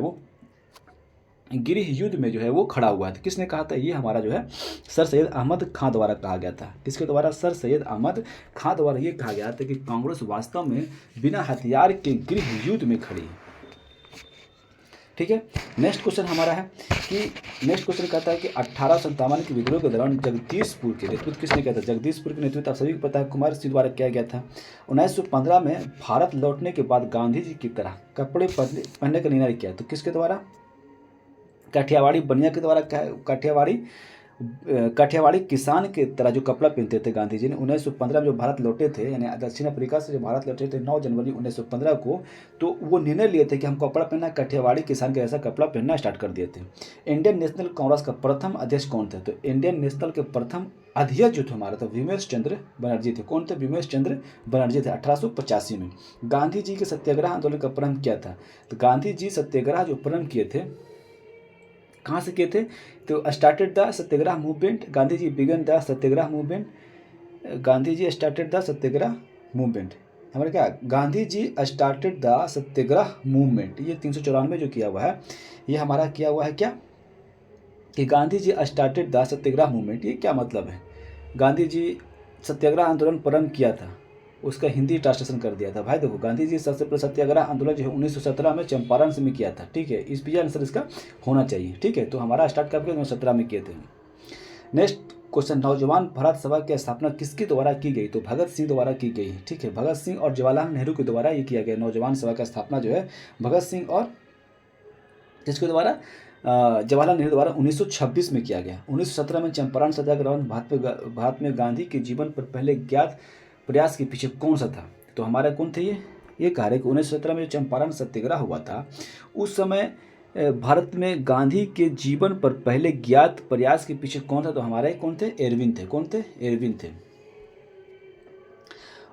Speaker 1: वो खड़ा हुआ था? किसने कहा था? ये हमारा जो है सर सैयद अहमद खां द्वारा कहा गया था। किसके द्वारा? सर सैयद अहमद खां द्वारा ये कहा गया था कि कांग्रेस वास्तव में बिना हथियार के गृह युद्ध में खड़ी है। ठीक है, नेक्स्ट क्वेश्चन हमारा है कि नेक्स्ट क्वेश्चन कहता है कि 1857 के विद्रोह के दौरान जगदीशपुर के नेतृत्व किसने किया था? जगदीशपुर के नेतृत्व आप सभी को पता है कुमार सिंह द्वारा किया गया था। 1915 में भारत लौटने के बाद गांधी जी की तरह कपड़े पहनने का निर्णय किया, तो किसके द्वारा? काठियावाड़ी बनिया के द्वारा। काठियावाड़ी किसान के तरह जो कपड़ा पहनते थे गांधी जी ने 1915 में जो भारत लौटे थे, यानी दक्षिण अफ्रीका से जो भारत लौटे थे 9 जनवरी 1915 को, तो वो निर्णय लिए थे कि हम कपड़ा पहनना, काठियावाड़ी किसान के जैसा कपड़ा पहनना स्टार्ट कर दिए थे। इंडियन नेशनल कांग्रेस का प्रथम अध्यक्ष कौन थे? तो इंडियन नेशनल के प्रथम अध्यक्ष जो थे हमारा था विमेश चंद्र बनर्जी थे। कौन थे? विमेश चंद्र बनर्जी थे 1885 में। गांधी जी के सत्याग्रह आंदोलन का प्रारंभ किया था? तो गांधी जी सत्याग्रह जो प्रारंभ किए थे कहाँ से किए थे? तो started the Satyagraha movement, Gandhi ji began the Satyagraha movement, Gandhi ji started the Satyagraha movement. हमारे क्या? Gandhi ji started the Satyagraha movement, ये 394 जो किया हुआ है ये हमारा किया हुआ है क्या कि Gandhi ji started the Satyagraha movement. ये क्या मतलब है? गांधी जी सत्याग्रह आंदोलन प्रारंभ किया था, उसका हिंदी ट्रांसलेशन कर दिया था। भाई देखो, गांधी जी सबसे पहले सत्याग्रह आंदोलन जो है 1917 में चंपारण से में किया था। ठीक है, इस पी आंसर इसका होना चाहिए। ठीक है, तो हमारा स्टार्ट कब किया? 1917 में किए थे। नेक्स्ट क्वेश्चन, नौजवान भारत सभा की स्थापना किसके द्वारा की गई? तो भगत सिंह द्वारा की गई। ठीक है, भगत सिंह और जवाहरलाल नेहरू के द्वारा ये किया गया। नौजवान सभा का स्थापना जो है भगत सिंह और किसके द्वारा? जवाहरलाल नेहरू द्वारा 1926 में किया गया। 1917 में चंपारण सत्याग्रह भारत में गांधी के जीवन पर पहले ज्ञात प्रयास के पीछे कौन सा था? तो हमारा कौन थे ये कह रहे कि 1917 में जो चंपारण सत्याग्रह हुआ था उस समय भारत में गांधी के जीवन पर पहले ज्ञात प्रयास के पीछे कौन था? तो हमारे कौन थे? एरविन थे। कौन थे? एरविन थे।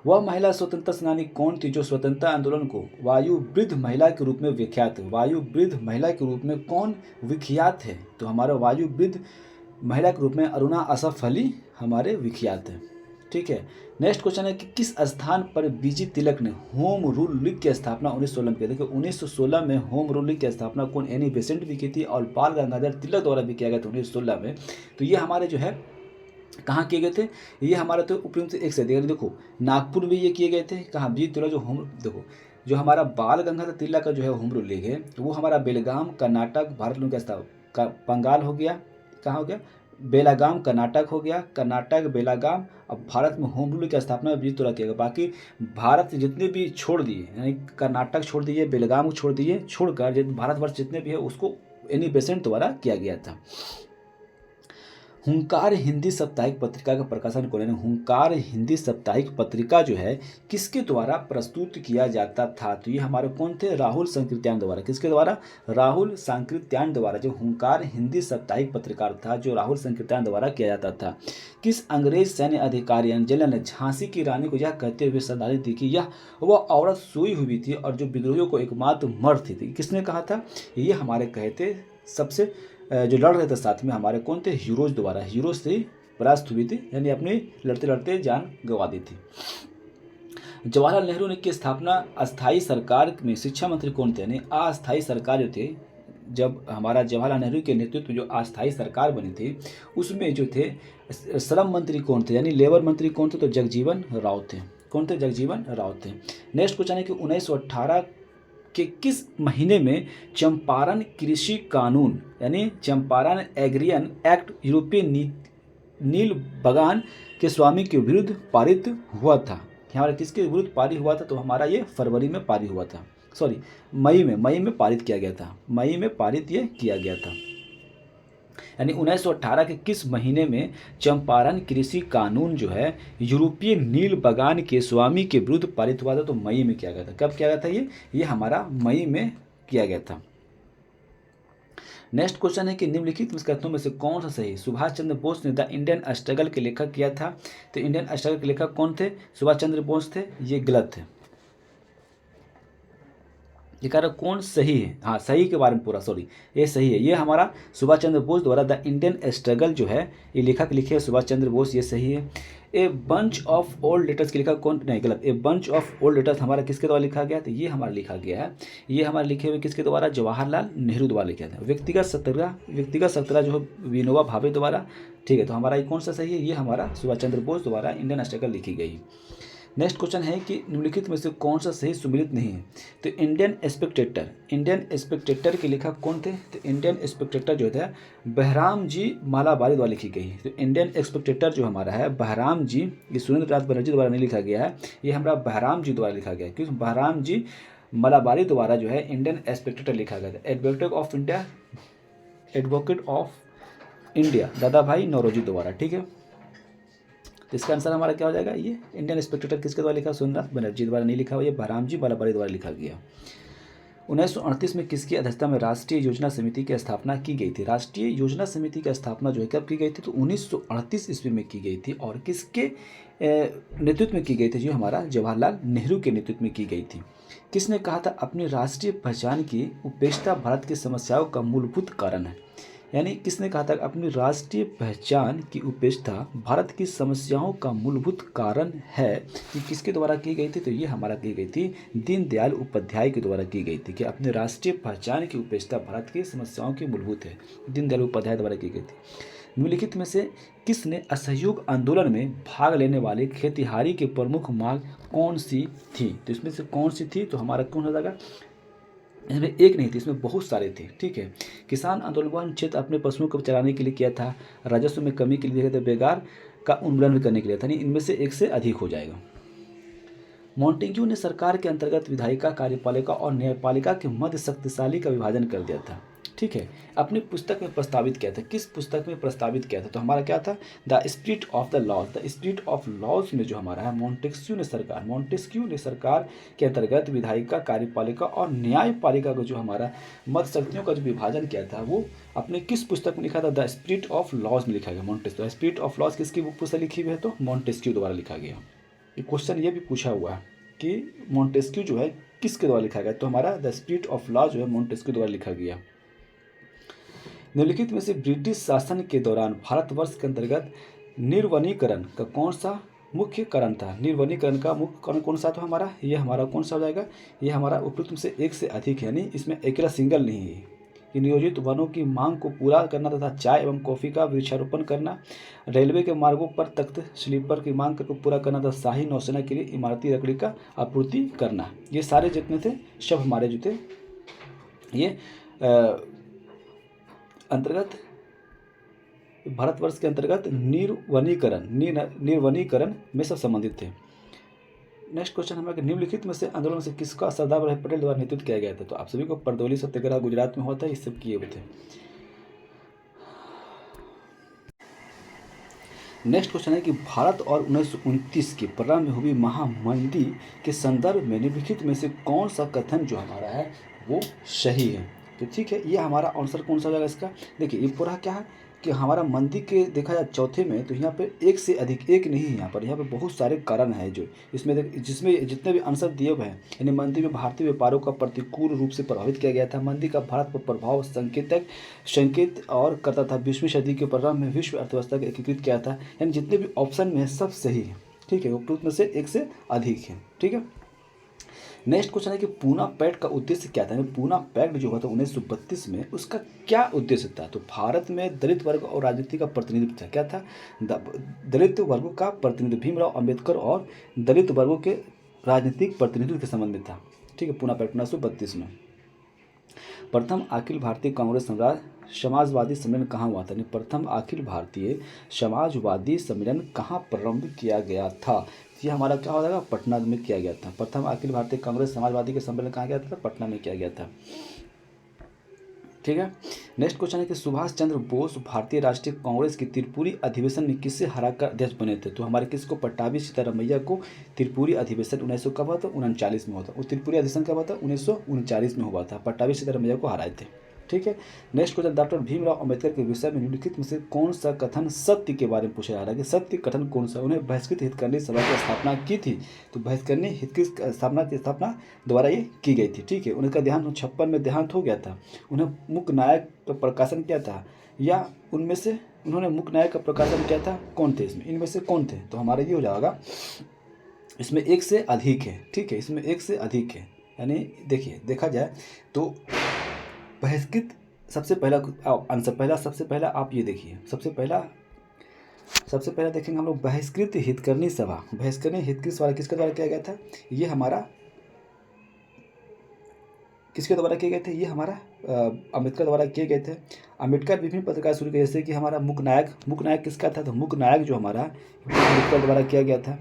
Speaker 1: वह महिला स्वतंत्रता सेनानी कौन थी जो स्वतंत्रता आंदोलन को वायु वृद्ध महिला के रूप में विख्यात है? वायु वृद्ध महिला के रूप में कौन विख्यात है? तो हमारा वायु वृद्ध महिला के रूप में अरुणा असफ अली हमारे विख्यात है। ठीक है, नेक्स्ट क्वेश्चन है कि किस स्थान पर बीजी तिलक ने होम रूल लीग की स्थापना 1916 में की? देखिए 1916 में होम रूल लीग की स्थापना कौन? एनी बेसेंट भी की थी और बाल गंगाधर तिलक द्वारा भी किया गया था 1916 में। तो ये हमारे जो है कहाँ किए गए थे? ये हमारे तो उपयुक्त से एक से देखो नागपुर में ये किए गए थे। कहाँ? बीजी तिलक जो होम, देखो जो हमारा बाल गंगाधर तिलक का जो है होम रूल लीग है वो हमारा बेलगाम कर्नाटक भारत लोग का बंगाल हो गया। कहाँ हो गया? बेलागाम कर्नाटक हो गया। कर्नाटक बेलागाम। अब भारत में होम रूल की स्थापना बीजी तिलक किया गया। बाकी भारत जितने भी छोड़ दिए, यानी कर्नाटक छोड़ दिए, बेलगाम छोड़ दिए, छोड़कर भारतवर्ष जितने भी है उसको एनी बेसेंट द्वारा किया गया था। हुंकार हिंदी साप्ताहिक पत्रिका का प्रकाशन कौन? हुंकार हिंदी साप्ताहिक पत्रिका जो है किसके द्वारा प्रस्तुत किया जाता था? तो ये हमारे कौन थे? राहुल संकृत्यान द्वारा। किसके द्वारा? राहुल संकृत्यान द्वारा जो हुंकार हिंदी साप्ताहिक पत्रिका था जो राहुल संकृत्यान द्वारा किया जाता था। किस अंग्रेज सैन्य अधिकारी जनरल ने झांसी की रानी को यह कहते हुए श्रद्धांजलि दी कि यह वह औरत सोई हुई थी और जो विद्रोहियों को एकमात्र मर्द थी? किसने कहा था? ये हमारे कहे थे सबसे जो लड़ रहे थे साथ में हमारे कौन थे? हीरोज द्वारा। हीरोज से परास्त हुई थी, यानी अपने लड़ते लड़ते जान गंवा दी थी। जवाहरलाल नेहरू ने की स्थापना अस्थाई सरकार में शिक्षा मंत्री कौन थे? यानी अस्थाई सरकार जो थे, जब हमारा जवाहरलाल नेहरू के नेतृत्व में जो अस्थाई सरकार बनी थी उसमें जो थे श्रम मंत्री कौन थे? यानी लेबर मंत्री कौन थे? तो जगजीवन राव थे। कौन थे? जगजीवन राव थे। नेक्स्ट क्वेश्चन है कि 1918 कि किस महीने में चंपारण कृषि कानून यानी चंपारण एग्रियन एक्ट यूरोपीय नील बगान के स्वामी के विरुद्ध पारित हुआ था? हमारा किसके विरुद्ध पारित हुआ था? तो हमारा ये फरवरी में पारित हुआ था, सॉरी मई में पारित किया गया था। मई में पारित ये किया गया था। यानी 1918 के किस महीने में चंपारण कृषि कानून जो है यूरोपीय नील बगान के स्वामी के विरुद्ध पारित हुआ था? तो मई में किया गया था। कब किया गया था? ये हमारा मई में किया गया था। नेक्स्ट क्वेश्चन है कि निम्नलिखित में कथनों में से कौन सा सही? सुभाष चंद्र बोस ने द इंडियन स्ट्रगल के लेखक किया था। तो इंडियन स्ट्रगल के लेखक कौन थे? सुभाष चंद्र बोस थे। ये गलत है। ये कह रहा कौन सही है? हाँ, सही के बारे में पूरा, सॉरी ये सही है। ये हमारा सुभाष चंद्र बोस द्वारा द इंडियन स्ट्रगल जो है ये लेखक लिखे सुभाष चंद्र बोस, ये सही है। A bunch of old letters के लेखक कौन? नहीं, गलत। A bunch of old letters हमारा किसके द्वारा लिखा गया? तो ये हमारा लिखा गया है, ये हमारे लिखे हुए किसके द्वारा? जवाहरलाल नेहरू द्वारा लिखा था। व्यक्तिगत सत्याग्रह जो है विनोबा भावे द्वारा। ठीक है, तो हमारा ये कौन सा सही है? ये हमारा सुभाष चंद्र बोस द्वारा इंडियन स्ट्रगल लिखी गई। नेक्स्ट क्वेश्चन है कि निम्नलिखित में से कौन सा सही सुमिलित नहीं है? तो इंडियन स्पेक्टेटर के लेखक कौन थे? तो इंडियन स्पेक्टेटर जो था बहराम जी मालाबारी द्वारा लिखी गई। तो इंडियन स्पेक्टेटर जो हमारा है बहराम जी, ये सुरेंद्र नाथ बनर्जी द्वारा नहीं लिखा गया है, ये हमारा बहराम जी द्वारा लिखा गया है। क्योंकि बहराम जी मालाबारी द्वारा जो है इंडियन स्पेक्टेटर लिखा गया था। एडवोकेट ऑफ इंडिया दादा भाई नौरोजी द्वारा। ठीक है, तो इसका आंसर हमारा क्या हो जाएगा? ये इंडियन स्पेक्टेटर किसके द्वारा लिखा? सुरेंद्र बनर्जी द्वारा नहीं लिखा हुआ, ये बहराम जी मालाबारी द्वारा लिखा गया। 1938 में किसकी अध्यक्षता में राष्ट्रीय योजना समिति की स्थापना की गई थी? राष्ट्रीय योजना समिति की स्थापना जो है कब की गई थी? तो 1938 ईस्वी में की गई थी। और किसके नेतृत्व में की गई थी? जो हमारा जवाहरलाल नेहरू के नेतृत्व में की गई थी। किसने कहा था अपनी राष्ट्रीय पहचान की उपेक्षा भारत की समस्याओं का मूलभूत कारण है? यानी किसने कहा था अपनी राष्ट्रीय पहचान की उपेक्षा भारत की समस्याओं का मूलभूत कारण है? ये किसके द्वारा की गई थी? तो ये हमारा की गई थी दीनदयाल उपाध्याय के द्वारा की गई थी कि अपनी राष्ट्रीय पहचान की उपेक्षा भारत की समस्याओं की मूलभूत है, दीनदयाल उपाध्याय द्वारा की गई थी। निम्नलिखित में से किसने असहयोग आंदोलन में भाग लेने वाले खेतिहारी की प्रमुख मांग कौन सी थी? तो इसमें से कौन सी थी? तो हमारा कौन हो जाएगा? इसमें एक नहीं थी, इसमें बहुत सारे थे। ठीक है, किसान आंदोलन क्षेत्र अपने पशुओं को चराने के लिए किया था, राजस्व में कमी के लिए किया था, बेकार का उन्मूलन भी करने के लिए था। नहीं, इनमें से एक से अधिक हो जाएगा। मॉन्टेग्यू ने सरकार के अंतर्गत विधायिका, कार्यपालिका और न्यायपालिका के मध्य शक्तिशाली का विभाजन कर दिया था। ठीक है, अपनी पुस्तक में प्रस्तावित किया था। किस पुस्तक में प्रस्तावित किया था? तो हमारा क्या था? The spirit of the laws. The spirit of laws में जो हमारा है मॉन्टेस्क्यू ने सरकार के अंतर्गत विधायिका, कार्यपालिका और न्यायपालिका को जो हमारा मध्य शक्तियों का जो विभाजन किया था वो अपने किस पुस्तक में लिखा था? द स्पिरिट ऑफ लॉज में लिखा गया। मॉन्टेस्क्यू, स्पिरिट ऑफ लॉज किसकी बुक पुस्तक लिखी हुई है? तो मॉन्टेस्क्यू द्वारा लिखा गया। ये क्वेश्चन ये भी पूछा हुआ है कि मॉन्टेस्क्यू जो है किसके द्वारा लिखा गया? तो हमारा द स्पिरिट ऑफ लॉ जो है मॉन्टेस्क्यू द्वारा लिखा गया। निम्नलिखित में से ब्रिटिश शासन के दौरान भारतवर्ष के अंतर्गत निर्वनीकरण का कौन सा मुख्य कारण था? निर्वनीकरण का मुख्य कारण कौन सा था हमारा? ये हमारा कौन सा हो जाएगा? ये हमारा उपयुक्त में से एक से अधिक है, यानी इसमें अकेला सिंगल नहीं है। कि नियोजित वनों की मांग को पूरा करना तथा चाय एवं कॉफ़ी का वृक्षारोपण करना, रेलवे के मार्गों पर तख्त स्लीपर की मांग को पूरा करना तथा शाही नौसेना के लिए इमारती लकड़ी का आपूर्ति करना, ये सारे जितने थे सब हमारे जो थे ये अंतर्गत भारतवर्ष के अंतर्गत निर्वनीकरण में सब संबंधित थे। नेक्स्ट क्वेश्चन हमारा निम्नलिखित में से आंदोलन से किसका सरदार वल्लभ पटेल द्वारा नेतृत्व किया गया था? तो आप सभी को परदौली सत्याग्रह गुजरात में हुआ था, ये सब किए हुए थे। नेक्स्ट क्वेश्चन है कि भारत और 1929 के प्रारंभ में हुई महामंदी के संदर्भ में निम्नलिखित में से कौन सा कथन जो हमारा है वो सही है? तो ठीक है, ये हमारा आंसर कौन सा हो जाएगा इसका? देखिए, ये पूरा क्या है कि हमारा मंदी के देखा जाए चौथे में, तो यहाँ पे एक से अधिक, एक नहीं है यहाँ पे बहुत सारे कारण हैं जो इसमें जिसमें जितने भी आंसर दिए हुए हैं। यानी मंदी में भारतीय व्यापारों का प्रतिकूल रूप से प्रभावित किया गया था। मंदी का भारत पर प्रभाव संकेत और करता था। 20वीं सदी के प्रारंभ में विश्व अर्थव्यवस्था को एकीकृत किया था। यानी जितने भी ऑप्शन में है सब सही है। ठीक है, उपयुक्त में से एक से अधिक है। ठीक है, नेक्स्ट क्वेश्चन है कि पूना पैक्ट का उद्देश्य क्या था? पूना पैक्ट जो हुआ था 1932 में, उसका क्या उद्देश्य था? तो भारत में दलित वर्ग और राजनीति का प्रतिनिधित्व था। क्या था? दलित वर्गों का प्रतिनिधित्व भीमराव अंबेडकर और दलित वर्गों के राजनीतिक प्रतिनिधित्व के संबंध में था। ठीक है, पूना पैक्ट 1932 में। प्रथम अखिल भारतीय कांग्रेस समाजवादी सम्मेलन कहाँ हुआ था? प्रथम अखिल भारतीय समाजवादी सम्मेलन कहाँ प्रारंभ किया गया था? ये हमारा क्या हो जाएगा? पटना में किया गया था। प्रथम अखिल भारतीय कांग्रेस समाजवादी के सम्मेलन कहाँ गया था? पटना में किया गया था। ठीक है, नेक्स्ट क्वेश्चन है कि सुभाष चंद्र बोस भारतीय राष्ट्रीय कांग्रेस की त्रिपुरी अधिवेशन में किससे हराकर अध्यक्ष बने थे? तो हमारे किसको? पट्टाभी सीतारामैया को त्रिपुरी अधिवेशन 1900 कब हुआ था? 39 में हुआ था। वो त्रिपुरी अधिवेशन कब हुआ था? 1939 में हुआ था। पट्टाभी सीतारामैया को हराए थे। ठीक है, next question, doctor Bhimrao Ambedkar के विषय में निम्नलिखित में से कौन सा कथन सत्य के बारे में पूछा जा रहा है कि सत्य कथन कौन सा? उन्हें बहिष्कृत हितकर्णी सभा की स्थापना की थी। तो बहिष्करणी हित की स्थापना द्वारा ये की गई थी। ठीक है, उनका देहांत 56 में देहांत हो गया था। उन्हें मुख्य नायक का प्रकाशन किया था, या उनमें से उन्होंने मुख्य नायक का प्रकाशन किया था? कौन थे इसमें? इनमें से कौन थे? तो हमारा ये हो जाएगा, इसमें एक से अधिक है। ठीक है, इसमें एक से अधिक है। यानी देखिए, देखा जाए तो बहिष्कृत सबसे पहला आंसर सबसे पहला आप ये देखिए, सबसे पहला देखेंगे हम लोग बहिष्कृत हितकर्णी सभा। बहिष्करणी हितकर्णी सभा किसके द्वारा किया गया था? ये हमारा किसके द्वारा किए गए थे? ये हमारा अम्बेडकर द्वारा किए गए थे। अम्बेडकर विभिन्न पत्रकार शुरू किए, जैसे कि हमारा मुख्य नायक किसका था? तो मुख्य नायक जो हमारा अम्बेडकर द्वारा किया गया था।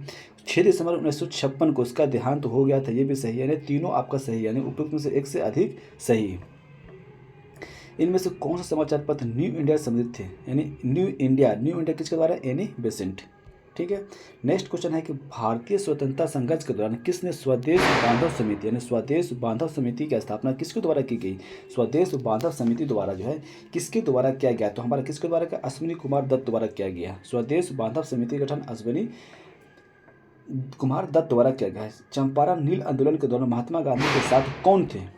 Speaker 1: 6 दिसंबर 1956 को उसका देहांत हो गया था। ये भी सही है, यानी तीनों आपका सही है, यानी उपयुक्त में से एक से अधिक सही है। इनमें से कौन सा समाचार पत्र न्यू इंडिया संबंधित थे? यानी न्यू इंडिया किसके द्वारा? Annie Besant. ठीक है, नेक्स्ट क्वेश्चन है कि भारतीय स्वतंत्रता संघर्ष के दौरान किसने स्वदेश बांधव समिति यानी स्वदेश बांधव समिति की स्थापना किसके द्वारा की गई? स्वदेश बांधव समिति द्वारा जो है किसके द्वारा किया गया? तो हमारा किसके द्वारा? अश्विनी कुमार दत्त द्वारा किया गया। स्वदेश बांधव समिति का गठन अश्विनी कुमार दत्त द्वारा किया गया है। चंपारण नील आंदोलन के दौरान महात्मा गांधी के साथ कौन थे?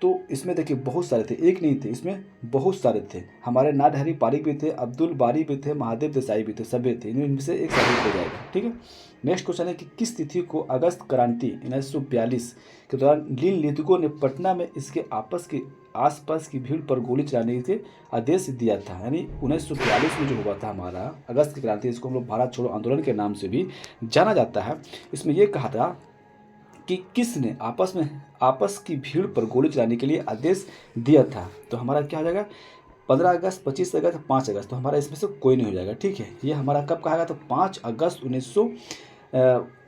Speaker 1: तो इसमें देखिए बहुत सारे थे, एक नहीं थे, इसमें बहुत सारे थे। हमारे नाडहरी पारिक भी थे, अब्दुल बारी भी थे, महादेव देसाई भी थे, सभी थे। इनमें से एक सही हो जाएगा। ठीक है, नेक्स्ट क्वेश्चन है कि किस तिथि को अगस्त क्रांति 1942 के दौरान लीन लेखकों ने पटना में इसके आसपास की भीड़ पर गोली चलाने के आदेश दिया था। यानी 1942 में जो हुआ था हमारा अगस्त की क्रांति, इसको हम लोग भारत छोड़ो आंदोलन के नाम से भी जाना जाता है। इसमें यह कहा था कि किसने आपस की भीड़ पर गोली चलाने के लिए आदेश दिया था। तो हमारा क्या हो जाएगा, 15 अगस्त, 25 अगस्त, 5 अगस्त। तो हमारा इसमें से कोई नहीं हो जाएगा। ठीक है, ये हमारा कब कहा गया? तो 5 अगस्त 1900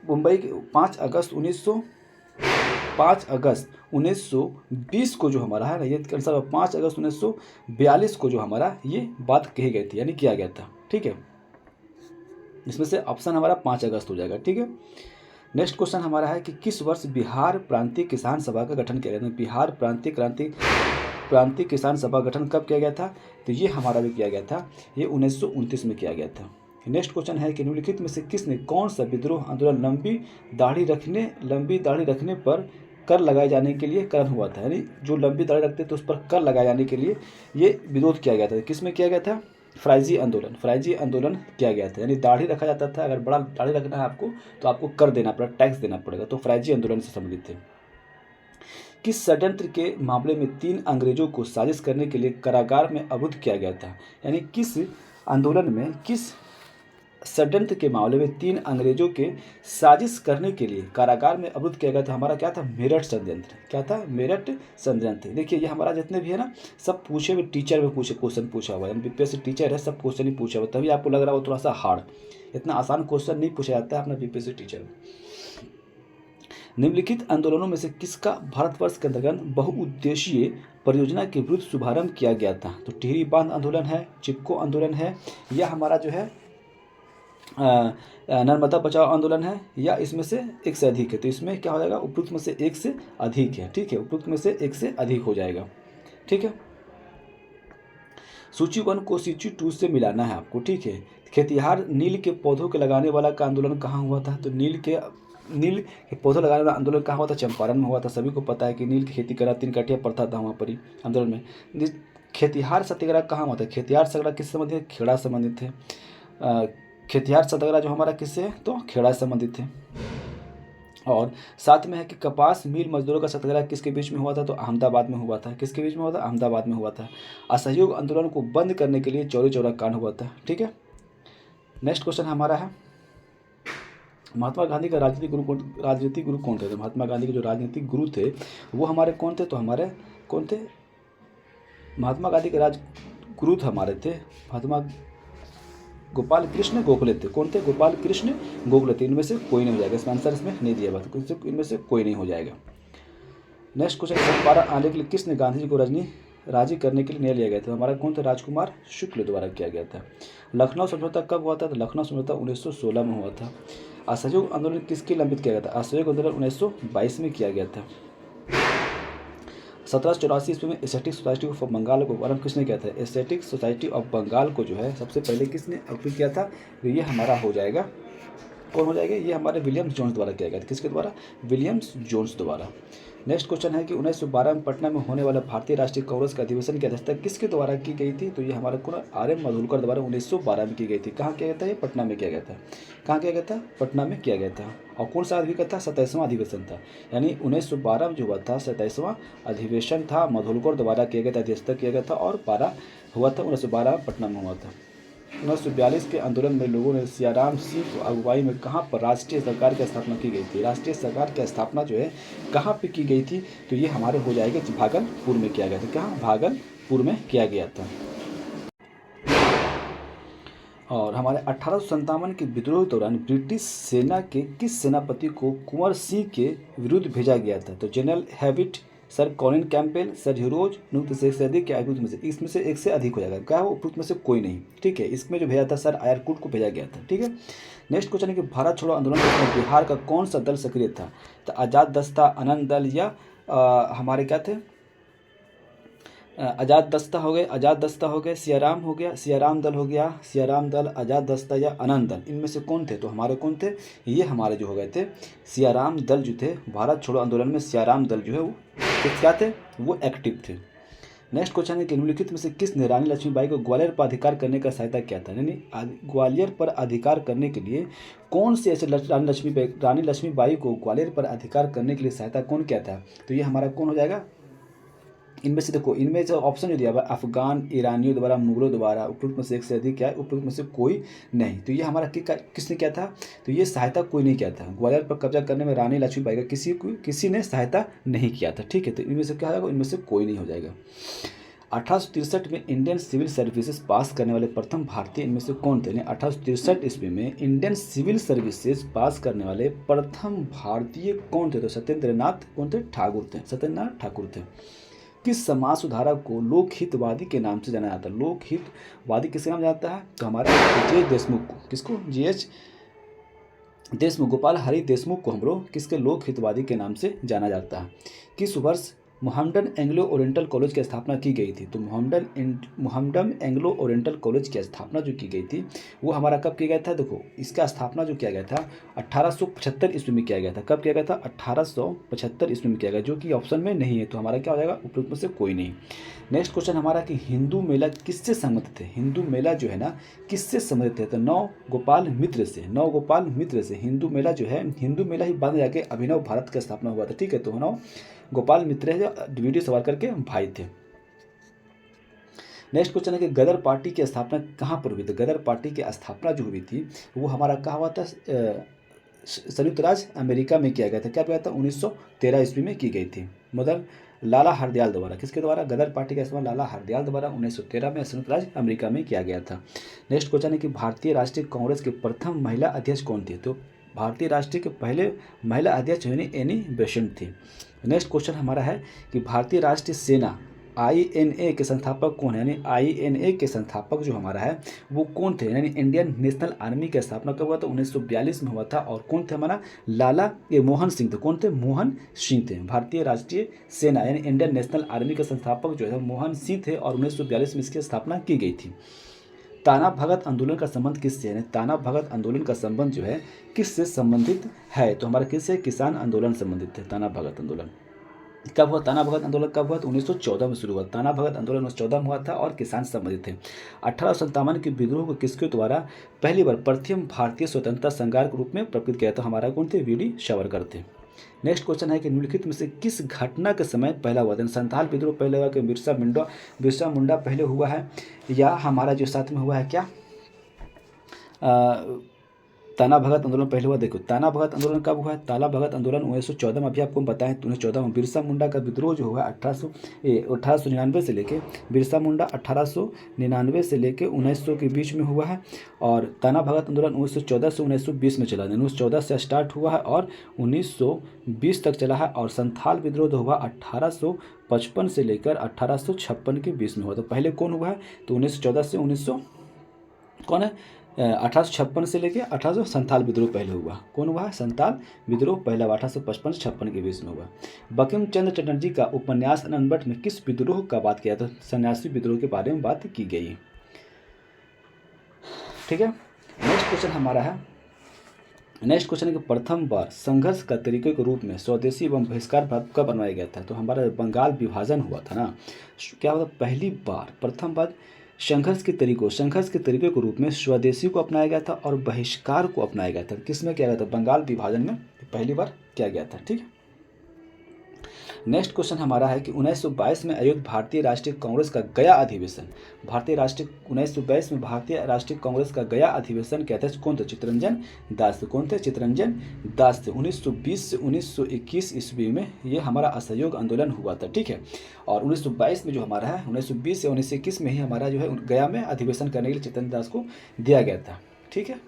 Speaker 1: मुंबई के 5 अगस्त 1920 को जो हमारा है ना, ये आंसर 5 अगस्त 1942 को जो हमारा ये बात कही गई थी, यानी किया गया था। ठीक है, इसमें से ऑप्शन हमारा 5 अगस्त हो जाएगा। ठीक है, नेक्स्ट क्वेश्चन हमारा है कि किस वर्ष बिहार प्रांतीय किसान सभा का गठन किया गया था? बिहार प्रांतीय किसान सभा गठन कब किया गया था? तो ये हमारा भी किया गया था, ये 1929 में किया गया था। नेक्स्ट क्वेश्चन है कि निम्नलिखित में से किसने कौन सा विद्रोह आंदोलन लंबी दाढ़ी रखने पर कर लगाए जाने के लिए कारण हुआ था? यानी जो लंबी दाढ़ी रखते थे उस पर कर लगाए जाने के लिए ये विरोध किया गया था। किस में किया गया था? फ्राइजी आंदोलन किया गया था। यानी दाढ़ी रखा जाता था, अगर बड़ा दाढ़ी रखना है आपको तो आपको कर देना पड़ेगा, टैक्स देना पड़ेगा। तो फ्राइजी आंदोलन से संबंधित थे। किस षड्यंत्र के मामले में 3 अंग्रेजों को साजिश करने के लिए कारागार में अवरुद्ध किया गया था? यानी किस आंदोलन में, किस षड्यंत्र के मामले में 3 अंग्रेजों के साजिश करने के लिए कारागार में अवरुद्ध किया गया था? हमारा क्या था? मेरठ षड्यंत्र। क्या था? मेरठ षड्यंत्र। देखिए ये हमारा जितने भी है ना, सब पूछे हुए टीचर में क्वेश्चन पूछा हुआ है। बीपीएससी टीचर है, सब क्वेश्चन ही पूछा हुआ, तभी आपको लग रहा है वो थोड़ा सा हार्ड। इतना आसान क्वेश्चन नहीं पूछा जाता है अपना बीपीएससी टीचर में। निम्नलिखित आंदोलनों में से किसका भारतवर्ष के अंतर्गत बहुउद्देशीय परियोजना के विरुद्ध शुभारंभ किया गया था? तो टिहरी बांध आंदोलन है, चिपको आंदोलन है, या हमारा जो है नर्मदा बचाओ आंदोलन है, या इसमें से एक से अधिक है? तो इसमें क्या हो जाएगा? उपयुक्त में से एक से अधिक है। ठीक है, उपयुक्त में से एक से अधिक हो जाएगा। ठीक है, सूची 1 को सूची 2 से मिलाना है आपको। ठीक है, खेतिहार नील के पौधों के लगाने वाला का आंदोलन कहाँ हुआ था? तो नील के पौधों लगाने वाला आंदोलन कहाँ हुआ था? चंपारण में हुआ था। सभी को पता है कि नील की खेती करना 3 कटिया प्रथा था वहाँ पर ही आंदोलन में। खेतिहार सत्याग्रह कहाँ हुआ था? खेतिहार सत्याग्रह किससे संबंधित है? खेड़ा से संबंधित है। खेतिहार सत्याग्रह जो हमारा किससे है? तो खेड़ा से संबंधित है। और साथ में है कि कपास मिल मजदूरों का सत्याग्रह किसके बीच में हुआ था? तो अहमदाबाद में हुआ था। किसके बीच में हुआ था? अहमदाबाद में हुआ था। असहयोग आंदोलन को बंद करने के लिए चौरी चौरा कांड हुआ था। ठीक है, नेक्स्ट क्वेश्चन हमारा है महात्मा गांधी का राजनीतिक गुरु कौन थे? तो महात्मा गांधी के जो राजनीतिक गुरु थे वो हमारे कौन थे? तो हमारे कौन थे? महात्मा गांधी के गुरु थे हमारे थे महात्मा गोपाल कृष्ण गोखले थे। कौन थे? गोपाल कृष्ण गोखले थे। इनमें से कोई नहीं हो जाएगा। इसका आंसर इसमें नहीं दिया हुआ था, इनमें से कोई नहीं हो जाएगा। नेक्स्ट क्वेश्चन, चंपारण आने के लिए किसने गांधी जी को राजी करने के लिए निर्णय लिया गया था? हमारा कौन थे? राजकुमार शुक्ल द्वारा किया गया था। लखनऊ समझौता कब हुआ था? तो लखनऊ समझौता 1916 में हुआ था। असहयोग आंदोलन किसके लंबित किया गया था? असहयोग आंदोलन 1922 में किया गया था। 1784 ईस्वी में एस्थेटिक सोसाइटी ऑफ बंगाल को आरंभ किसने किया था? एस्थेटिक सोसाइटी ऑफ बंगाल को जो है सबसे पहले किसने आरंभ किया था? तो ये हमारा हो जाएगा, कौन हो जाएगा? ये हमारे विलियम्स जोन्स द्वारा किया गया था। किसके द्वारा? विलियम्स जोन्स द्वारा। नेक्स्ट क्वेश्चन है कि 1912 में पटना में होने वाला भारतीय राष्ट्रीय कांग्रेस का अधिवेशन की अध्यक्षता किसके द्वारा की गई थी? तो ये हमारा कौन? RM मधुलकर द्वारा 1912 में की गई थी। कहाँ किया गया था? ये पटना में किया गया था। कहाँ किया गया था? पटना में किया गया था। और कौन सा अधिवेशन था? 27वां अधिवेशन था। यानी 1912 में जो हुआ था 27वां अधिवेशन था, मधुलकर द्वारा किया गया था, अध्यक्षता किया गया था, और 12 हुआ था 1912 में पटना में हुआ था। 1942 के आंदोलन में लोगों ने सियाराम सिंह की अगुवाई में कहाँ पर राष्ट्रीय सरकार की स्थापना की गई थी? राष्ट्रीय सरकार की स्थापना जो है कहाँ पे की गई थी? तो ये हमारे हो जाएगा भागलपुर में किया गया था। कहाँ? भागलपुर में किया गया था। और हमारे 1857 के विद्रोह के दौरान ब्रिटिश सेना के किस सेनापति को कुंवर सिंह के विरुद्ध भेजा गया था? तो general Hewitt, sir Colin Campbell, sir Hugh Rose, उपयुक्त से अधिक या उपयुक्त में से? इसमें से एक से अधिक हो जाएगा। क्या हो? उपयुक्त में से कोई नहीं। ठीक है, इसमें जो भेजा था सर आयरकुट को भेजा गया था। ठीक है, नेक्स्ट क्वेश्चन है कि भारत छोड़ो आंदोलन में बिहार का कौन सा दल सक्रिय था? तो आज़ाद दस्ता, आनंद दल, या हमारे क्या थे? आज़ाद दस्ता हो गए, सियाराम हो गया, सियाराम दल हो गया, सियाराम दल, आज़ाद दस्ता या आनंद दल, इनमें से कौन थे? तो हमारे कौन थे? ये हमारे जो हो गए थे सियाराम दल जो थे। भारत छोड़ो आंदोलन में सियाराम दल जो है वो क्या थे? वो एक्टिव थे। नेक्स्ट क्वेश्चन है कि निम्नलिखित में से किसने रानी लक्ष्मीबाई को ग्वालियर पर अधिकार करने का सहायता किया था? यानी ग्वालियर पर अधिकार करने के लिए कौन से ऐसे रानी लक्ष्मीबाई को ग्वालियर पर अधिकार करने के लिए सहायता कौन किया था? तो ये हमारा कौन हो जाएगा? इनमें से देखो, इनमें जो ऑप्शन जो दिया हुआ है, अफगान, ईरानियों द्वारा, मुगलों द्वारा, उपरोक्त में से एक से अधिक क्या है, उपरोक्त में से कोई नहीं। तो ये हमारा किसने किया था, तो ये सहायता कोई नहीं किया था। ग्वालियर पर कब्जा करने में रानी लक्ष्मीबाई का किसी ने सहायता नहीं किया था। ठीक है, तो इनमें से क्या होगा, इनमें से कोई नहीं हो जाएगा। 1863 में इंडियन सिविल सर्विसेज पास करने वाले प्रथम भारतीय इनमें से कौन थे? 1863 ईस्वी में इंडियन सिविल सर्विसेज पास करने वाले प्रथम भारतीय कौन थे? तो सत्येंद्रनाथ कौन थे? ठाकुर थे, सत्येंद्रनाथ ठाकुर थे। किस समाज सुधारक को लोकहितवादी के नाम से जाना जाता है? लोकहितवादी किसके नाम जाता है? तो हमारे जी एच देशमुख को। किसको? जी एच देशमुख, गोपाल हरि देशमुख को हम लोग किसके लोकहितवादी के नाम से जाना जाता है? किस वर्ष मोहम्मडन एंग्लो ओरिएंटल कॉलेज की स्थापना की गई थी? तो मोहम्मडन एंग्लो ओरिएंटल कॉलेज की स्थापना जो की गई थी वो हमारा कब किया गया था? देखो, इसका स्थापना जो किया गया था 1875 ईस्वी में किया गया था। कब किया गया था? 1875 ईस्वी में किया गया, जो कि ऑप्शन में नहीं है। तो हमारा क्या हो जाएगा? उपयुक्त में से कोई नहीं। नेक्स्ट क्वेश्चन हमारा कि हिंदू मेला किससे संबंधित है? हिंदू मेला जो है ना किससे संबंधित है? तो नव गोपाल मित्र से हिंदू मेला जो है, हिंदू मेला ही बाद में जाके अभिनव भारत का स्थापना हुआ था। ठीक है, तो नव गोपाल मित्र है जो वीडियो सवार करके भाई थे। नेक्स्ट क्वेश्चन है कि गदर पार्टी की स्थापना कहाँ पर हुई थी? गदर पार्टी की स्थापना जो हुई थी वो हमारा कहाँ हुआ था? संयुक्त राज्य अमेरिका में किया गया था। क्या किया था? 1913 ईस्वी में की गई थी। मदर लाला हरदयाल द्वारा। किसके द्वारा? गदर पार्टी का स्थापना लाला हरदयाल द्वारा 1913 में संयुक्त राज्य अमेरिका में किया गया था। नेक्स्ट क्वेश्चन है कि भारतीय राष्ट्रीय कांग्रेस के प्रथम महिला अध्यक्ष कौन थी? तो भारतीय राष्ट्रीय के पहले महिला अध्यक्ष एनी बेसेंट थी। नेक्स्ट क्वेश्चन हमारा है कि भारतीय राष्ट्रीय सेना INA के संस्थापक कौन है? यानी INA के संस्थापक जो हमारा है वो कौन थे? यानी इंडियन नेशनल आर्मी की स्थापना कब हुआ था? 1942 में हुआ था। और कौन थे हमारा? मोहन सिंह थे। कौन थे? मोहन सिंह थे। भारतीय राष्ट्रीय सेना यानी इंडियन नेशनल आर्मी के संस्थापक जो है मोहन सिंह थे और 1942 में इसकी स्थापना की गई थी। ताना भगत आंदोलन का संबंध किससे है? ताना भगत आंदोलन का संबंध जो है किससे संबंधित है? तो हमारा किससे? किसान आंदोलन संबंधित है। ताना भगत आंदोलन कब हुआ? ताना भगत आंदोलन कब हुआ? तो 1914 में शुरू हुआ। ताना भगत आंदोलन 1914 में हुआ था और किसान संबंधित थे। 1857 के विद्रोह को किसके द्वारा पहली बार प्रथम भारतीय स्वतंत्रता संग्राम के रूप में प्रकट किया था? हमारा कौन थे? वीडी सावरकर थे। नेक्स्ट क्वेश्चन है कि निम्नलिखित में से किस घटना के समय पहला हुआ था? संथाल विद्रोह पहले हुआ कि बिरसा मुंडा पहले हुआ है, या हमारा जो साथ में हुआ है क्या ताना भगत आंदोलन पहले हुआ? देखो, ताना भगत आंदोलन कब हुआ है? ताना भगत आंदोलन 1914 में, अभी आपको बताएं 1914 में। बिरसा मुंडा का विद्रोह जो हुआ 1899 से लेके, बिरसा मुंडा 1899 से लेके 1900 के बीच में हुआ है। और ताना भगत आंदोलन 1914 से 1920 में चला। 1914 से स्टार्ट हुआ है और 1920 तक चला है। और संथाल विद्रोह जो हुआ 1855 से लेकर 1856 के बीच में हुआ। तो पहले कौन हुआ है? तो 1914 से 1900 कौन है? 1856 से लेके 1857 विद्रोह पहले हुआ। कौन हुआ? संथाल विद्रोह पहला 1855-56 के बीच में हुआ। बंकिम चंद्र चटर्जी का उपन्यास अनबट में किस विद्रोह का बात किया? तो सन्यासी विद्रोह के बारे में बात की गई। ठीक है, नेक्स्ट क्वेश्चन हमारा है, नेक्स्ट क्वेश्चन है कि प्रथम बार संघर्ष का तरीके के रूप में स्वदेशी एवं बहिष्कार कब बनवाया गया था? तो हमारा बंगाल विभाजन हुआ था ना, क्या हुआ? पहली बार प्रथम बार संघर्ष के तरीके के रूप में स्वदेशी को अपनाया गया था और बहिष्कार को अपनाया गया था। किस में किया गया था? बंगाल विभाजन में पहली बार किया गया था। ठीक है, नेक्स्ट क्वेश्चन हमारा है कि 1922 में आयोजित भारतीय राष्ट्रीय कांग्रेस का गया अधिवेशन, 1922 में भारतीय राष्ट्रीय कांग्रेस का गया अधिवेशन के अध्यक्ष कौन थे? चित्तरंजन दास। कौन थे? चित्तरंजन दास थे। 1920 से 1921 ईस्वी में ये हमारा असहयोग आंदोलन हुआ था। ठीक है, और 1922 में जो हमारा है 1920 से 1921 में ही हमारा जो है गया में अधिवेशन करने के लिए चित्तरंजन दास को दिया गया था। ठीक है,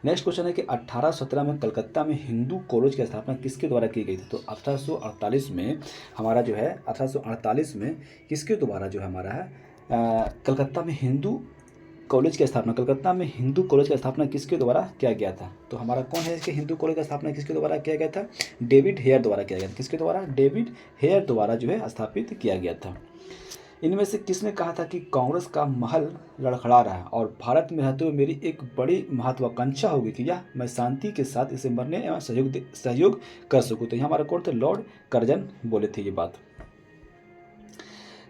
Speaker 1: नेक्स्ट क्वेश्चन है कि 1817 में कलकत्ता में हिंदू कॉलेज की स्थापना किसके द्वारा की गई थी? तो 1848 में हमारा जो है 1848 में किसके द्वारा जो है हमारा है कलकत्ता में हिंदू कॉलेज की स्थापना, कलकत्ता में हिंदू कॉलेज की स्थापना किसके द्वारा किया गया था? तो हमारा कौन है इसके हिंदू कॉलेज की स्थापना किसके द्वारा किया गया था? डेविड हेयर द्वारा किया गया था। किसके द्वारा? डेविड हेयर द्वारा जो है स्थापित किया गया था। इनमें से किसने कहा था कि कांग्रेस का महल लड़खड़ा रहा है और भारत में रहते हुए मेरी एक बड़ी महत्वाकांक्षा होगी कि यह मैं शांति के साथ इसे मरने एवं सहयोग कर सकूं? तो यहाँ हमारा कौन थे? लॉर्ड कर्जन बोले थे ये बात।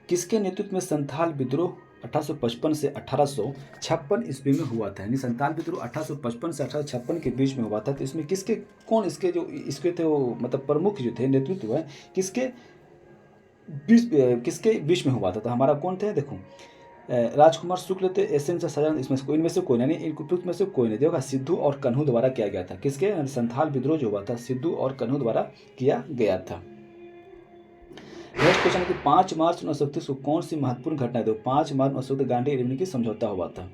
Speaker 1: किसके नेतृत्व में संथाल विद्रोह 1855 से 1856 ईस्वी में हुआ था? यानी संथाल विद्रोह 1855 से 1856 के बीच में हुआ था। तो इसमें किसके, कौन इसके जो इसके थे वो मतलब प्रमुख जो थे नेतृत्व है किसके किसके बीच में हुआ था? तो हमारा कौन थे देखो, राजकुमार शुक्ल थे, एसएन सदानंद, इसमें से इनमें से कोई नहीं, इन उपयुक्त में से कोई नहीं। देखो सिद्धू और कन्हू द्वारा किया गया था। किसके? संथाल विद्रोह जो हुआ था सिद्धू और कन्हू द्वारा किया गया था। नेक्स्ट क्वेश्चन है कि 5 मार्च 1931 को कौन सी महत्वपूर्ण घटना है? 5 मार्च 1931 गांधी इरविन की समझौता हुआ था।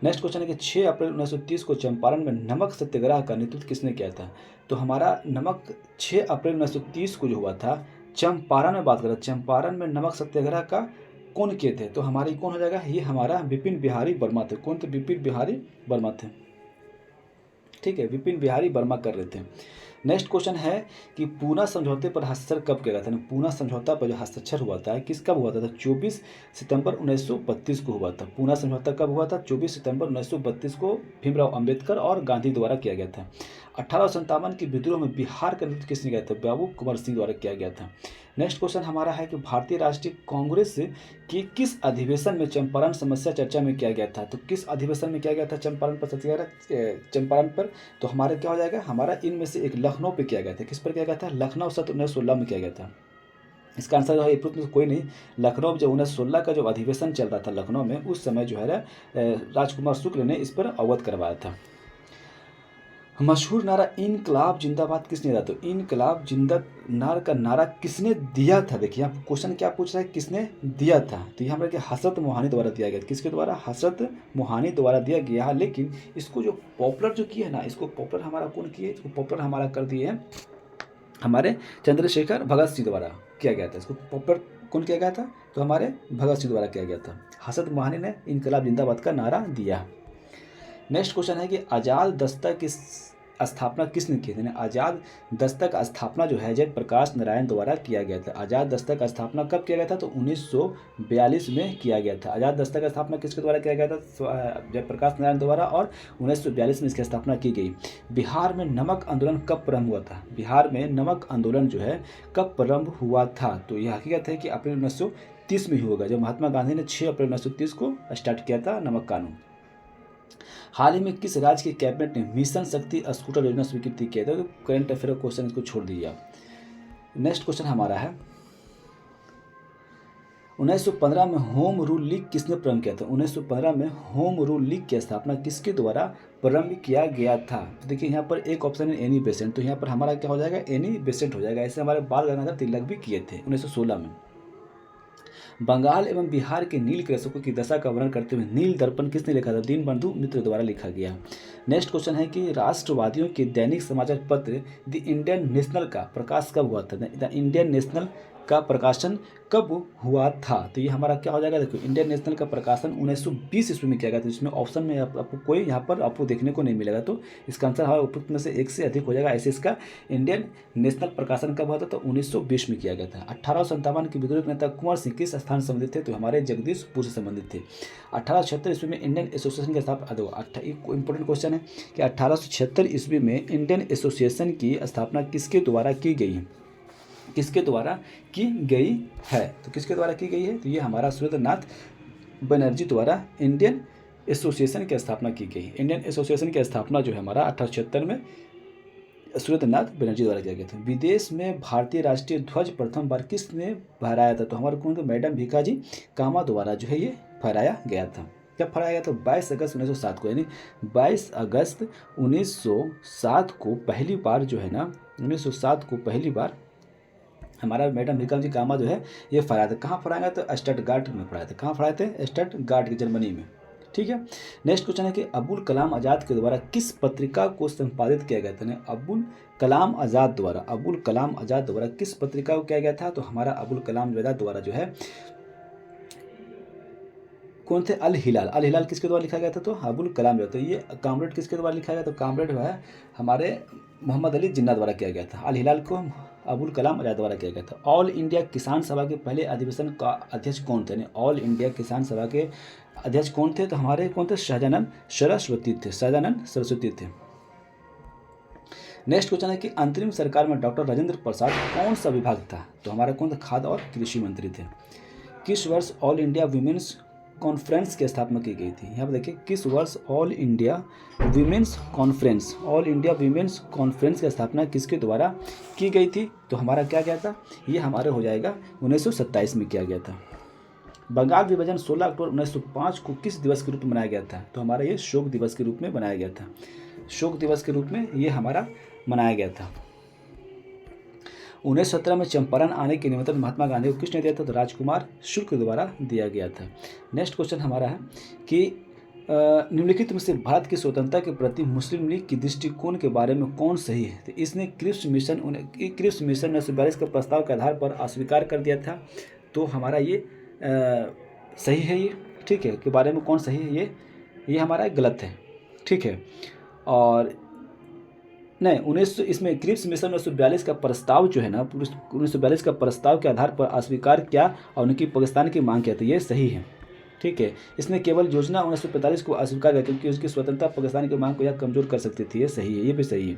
Speaker 1: नेक्स्ट क्वेश्चन है कि 6 अप्रैल 1930 को चंपारण में नमक सत्याग्रह का नेतृत्व किसने किया था? तो हमारा नमक 6 अप्रैल 1930 को जो हुआ था चंपारण में, बात करें चंपारण में नमक सत्याग्रह का कौन किए थे? तो हमारी कौन हो जाएगा? ये हमारा विपिन बिहारी वर्मा थे। कौन थे? विपिन बिहारी वर्मा थे। ठीक है, विपिन बिहारी वर्मा कर रहे थे। नेक्स्ट क्वेश्चन है कि पूना समझौते पर हस्ताक्षर कब किया गया था? पूना समझौता पर जो हस्ताक्षर हुआ था किस कब हुआ था? 24 सितंबर 1932 को हुआ था। पूना समझौता कब हुआ था? 24 सितंबर 1932 को भीमराव अंबेडकर और गांधी द्वारा किया गया था। 1857 के विद्रोह में बिहार का नेतृत्व किसने किया था? बाबू कुंवर सिंह द्वारा किया गया था। नेक्स्ट क्वेश्चन हमारा है कि भारतीय राष्ट्रीय कांग्रेस की किस अधिवेशन में चंपारण समस्या चर्चा में किया गया था? तो किस अधिवेशन में किया गया था चंपारण पर चंपारण पर? तो हमारा क्या हो जाएगा? हमारा इनमें से एक लखनऊ पे किया गया था। किस पर किया गया था? लखनऊ सत्र 1916 में किया गया था। इसका आंसर जो है में कोई नहीं, लखनऊ जो 1916 का जो अधिवेशन चल रहा था लखनऊ में, उस समय जो है राजकुमार शुक्ल ने इस पर अवगत करवाया था। मशहूर नारा इनकलाब जिंदाबाद किसने दिया? तो इनकलाब जिंदाबाद का नारा किसने दिया था? देखिए आप क्वेश्चन क्या पूछ रहा है, किसने दिया था? तो यहाँ पर हसरत मोहानी द्वारा दिया गया। किसके द्वारा? हसरत मोहानी द्वारा दिया गया है। लेकिन इसको जो पॉपुलर जो किया है ना, इसको पॉपुलर हमारा कौन किया? इसको पॉपुलर हमारा कर दिए हैं हमारे चंद्रशेखर भगत सिंह द्वारा किया गया था। इसको पॉपुलर कौन किया गया था? तो हमारे भगत सिंह द्वारा किया गया था। हसरत मोहानी ने इनकलाब जिंदाबाद का नारा दिया। नेक्स्ट क्वेश्चन है कि आजाद दस्ता की स्थापना किसने की थी? आजाद दस्ता का स्थापना जो है जयप्रकाश नारायण द्वारा किया गया था। आजाद दस्ता का स्थापना कब किया गया था? तो 1942 में किया गया था। आजाद दस्ता का स्थापना किसके द्वारा किया गया था? जयप्रकाश नारायण द्वारा, और 1942 में इसकी स्थापना की गई। बिहार में नमक आंदोलन कब प्रारंभ हुआ था? बिहार में नमक आंदोलन जो है कब प्रारंभ हुआ था? तो यह हकीकत है कि अप्रैल 1930 में ही होगा, जब महात्मा गांधी ने 6 अप्रैल 1930 को स्टार्ट किया था नमक कानून। हाल ही में किस राज्य की कैबिनेट ने मिशन शक्ति स्कूटर योजना स्वीकृति किया था? तो करंट अफेयर क्वेश्चन इसको छोड़ दीजिए आप। नेक्स्ट क्वेश्चन हमारा है 1915 में होम रूल लीग किसने प्रारंभ किया था? 1915 में होम रूल लीग की स्थापना किसके द्वारा प्रारंभ किया गया था? तो देखिए यहाँ पर एक ऑप्शन है एनी बेसेंट, तो यहाँ पर हमारा क्या हो जाएगा? एनी बेसेंट हो जाएगा। ऐसे हमारे बाल गंगाधर तिलक भी किए थे 1916 में। बंगाल एवं बिहार के नील कृषकों की दशा का वर्णन करते हुए नील दर्पण किसने लिखा था? दीनबंधु मित्र द्वारा लिखा गया। नेक्स्ट क्वेश्चन है कि राष्ट्रवादियों के दैनिक समाचार पत्र द इंडियन नेशनल का प्रकाश कब हुआ था? द इंडियन नेशनल का प्रकाशन कब हुआ था? तो ये हमारा क्या हो जाएगा? देखो इंडियन नेशनल का प्रकाशन 1920 ईस्वी में किया गया था। इसमें ऑप्शन में आपको कोई यहाँ पर आपको देखने को नहीं मिलेगा, तो इसका आंसर हमारा उपयुक्त में से एक से अधिक हो जाएगा। ऐसे इसका इंडियन नेशनल प्रकाशन कब हुआ था? तो 1920 में किया गया था। 1857 के विद्रोही नेता कुंवर सिंह किस स्थान से संबंधित थे? तो हमारे जगदीशपुर से संबंधित थे। 1876 ईस्वी में इंडियन एसोसिएशन की स्थापना, इंपॉर्टेंट क्वेश्चन है कि 1876 ईस्वी में इंडियन एसोसिएशन की स्थापना किसके द्वारा की गई है? किसके द्वारा की गई है? तो किसके द्वारा की गई है? तो ये हमारा सुरेंद्रनाथ बनर्जी द्वारा इंडियन एसोसिएशन की स्थापना की गई। इंडियन एसोसिएशन की स्थापना जो है हमारा 1876 में सुरेंद्रनाथ बनर्जी द्वारा किया गया था। विदेश में भारतीय राष्ट्रीय ध्वज प्रथम बार किसने फहराया था? तो हमारे कौन? तो मैडम भीखाजी कामा द्वारा जो है ये फहराया गया था। कब फहराया गया? तो 22 अगस्त 1907 को, यानी 22 अगस्त 1907 को पहली बार जो है ना, 1907 को पहली बार हमारा मैडम भीखम जी कामा जो है ये फहराया था। कहाँ फहराया? तो स्टटगार्ट में फहराया था। कहाँ फहराए थे? स्टटगार्ट की जर्मनी में। ठीक है। नेक्स्ट क्वेश्चन है कि अबुल कलाम आज़ाद के द्वारा किस पत्रिका को संपादित किया गया था? अबुल कलाम आज़ाद द्वारा किस पत्रिका को किया गया था? तो हमारा अबुल कलाम आज़ाद द्वारा जो है कौन थे? अल हिलाल किसके द्वारा लिखा गया था? तो अबुल कलाम जो, तो ये कामरेड किसके द्वारा लिखा गया? तो कामरेड जो है हमारे मोहम्मद अली जिन्ना द्वारा किया गया था। अल हिलाल को अबुल कलाम आज़ाद द्वारा किया गया था। ऑल इंडिया किसान सभा के पहले अधिवेशन का अध्यक्ष कौन थे? ऑल इंडिया किसान सभा के अध्यक्ष कौन थे? तो हमारे कौन थे? सहजानंद सरस्वती थे। नेक्स्ट क्वेश्चन है कि अंतरिम सरकार में डॉक्टर राजेंद्र प्रसाद कौन सा विभाग था? तो हमारा कौन था? खाद्य और कृषि मंत्री थे। किस वर्ष ऑल इंडिया वुमेन्स कॉन्फ्रेंस की स्थापना की गई थी? यहाँ पर देखिए किस वर्ष ऑल इंडिया वीमेंस कॉन्फ्रेंस की स्थापना किसके द्वारा की गई थी? तो हमारा क्या गया था, ये हमारे हो जाएगा 1927 में किया गया था। बंगाल विभाजन 16 अक्टूबर 1905 को किस दिवस के रूप में मनाया गया था? तो हमारा ये शोक दिवस के रूप में बनाया गया था। शोक दिवस के रूप में ये हमारा मनाया गया था। 1917 में चंपारण आने के निमंत्रण महात्मा गांधी को किसने दिया था? तो राजकुमार शुक्ल द्वारा दिया गया था। नेक्स्ट क्वेश्चन हमारा है कि निम्नलिखित में से भारत की स्वतंत्रता के प्रति मुस्लिम लीग की दृष्टिकोण के बारे में कौन सही है? तो इसने क्रिप्स मिशन 1942 के प्रस्ताव के आधार पर अस्वीकार कर दिया था। तो हमारा ये सही है ये, ठीक है, के बारे में कौन सही है? ये हमारा गलत है, ठीक है। और नहीं, इसमें क्रिप्स मिशन 1942 का प्रस्ताव जो है ना, 1942 का प्रस्ताव के आधार पर अस्वीकार किया और उनकी पाकिस्तान की मांग किया, तो ये सही है, ठीक है। इसने केवल योजना 1945 को अस्वीकार किया क्योंकि उसकी स्वतंत्रता पाकिस्तान की मांग को यह कमजोर कर सकती थी, ये सही है, ये भी सही है,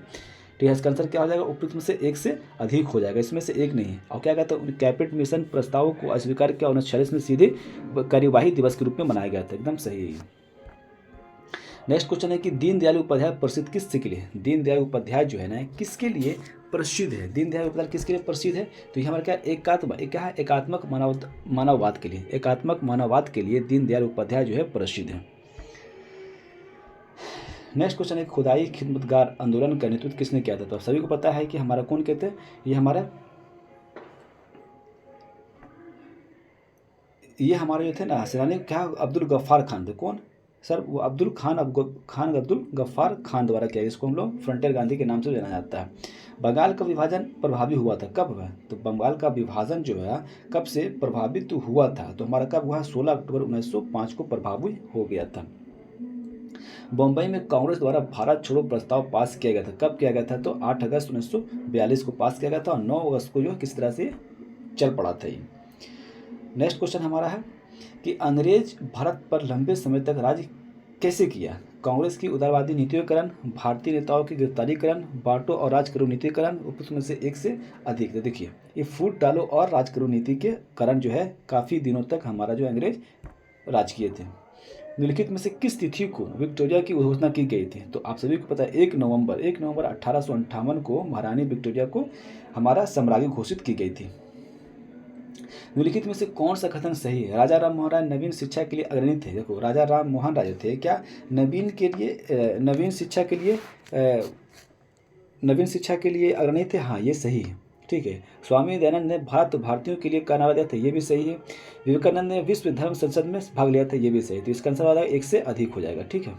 Speaker 1: ठीक है। इसका आंसर क्या हो जाएगा? उपयुक्त में से एक से अधिक हो जाएगा, इसमें से एक नहीं। और क्या कहता है, कैबिनेट मिशन प्रस्ताव को अस्वीकार किया 1946 में सीधे कार्यवाही दिवस के रूप में मनाया गया था, एकदम सही है। नेक्स्ट क्वेश्चन है कि दीनदयाल उपाध्याय प्रसिद्ध किसके लिए? दीनदयाल उपाध्याय जो है ना, किसके लिए प्रसिद्ध है? दीनदयाल उपाध्याय किसके लिए प्रसिद्ध है? तो ये हमारा क्या एकात्मक मानववाद के लिए, एकात्मक मानववाद के लिए दीनदयाल उपाध्याय जो है प्रसिद्ध है। नेक्स्ट क्वेश्चन है खुदाई खिदमतगार आंदोलन का नेतृत्व किसने किया था? तो सभी को पता है कि हमारा कौन कहते हैं, ये हमारे जो थे ना सेनानी, क्या अब्दुल गफ्फार खान थे। कौन सर? वो अब्दुल गफ्फार खान द्वारा किया। इसको हम लोग फ्रंटियर गांधी के नाम से जाना जाता है। बंगाल का विभाजन प्रभावी हुआ था, कब हुआ? तो बंगाल का विभाजन जो है कब से प्रभावित हुआ था? तो हमारा कब हुआ? 16 अक्टूबर 1905 को प्रभावी हो गया था। बम्बई में कांग्रेस द्वारा भारत छोड़ो प्रस्ताव पास किया गया था, कब किया गया था? तो 8 अगस्त 1942 को पास किया गया था और 9 अगस्त को जो किस तरह से चल पड़ा था ये। नेक्स्ट क्वेश्चन हमारा है कि अंग्रेज भारत पर लंबे समय तक राज कैसे किया? कांग्रेस की उदारवादी नीतिकरण, भारतीय नेताओं की गिरफ्तारीकरण, बांटो और राज करो नीतिकरण, उपयुक्त में से एक से अधिक। तो देखिए ये फूट डालो और राज करो नीति के कारण जो है काफ़ी दिनों तक हमारा जो अंग्रेज राज किए थे। निम्नलिखित में से किस तिथि को विक्टोरिया की घोषणा की गई थी? तो आप सभी को पता है 1 नवंबर 1858 को महारानी विक्टोरिया को हमारा सम्राज्ञी घोषित की गई थी। निम्नलिखित में से कौन सा कथन सही है? राजा राम मोहन राय नवीन शिक्षा के लिए अग्रणी थे। देखो राजा राम मोहन राय थे क्या नवीन शिक्षा के लिए अग्रणी थे? हाँ, ये सही है, ठीक है। स्वामी दयानंद ने भारतीयों के लिए का नारा दिया था, ये भी सही है। विवेकानंद ने विश्व धर्म संसद में भाग लिया था, ये भी सही है। तो इसका आंसर आ जाएगा 1 से अधिक हो जाएगा, ठीक है।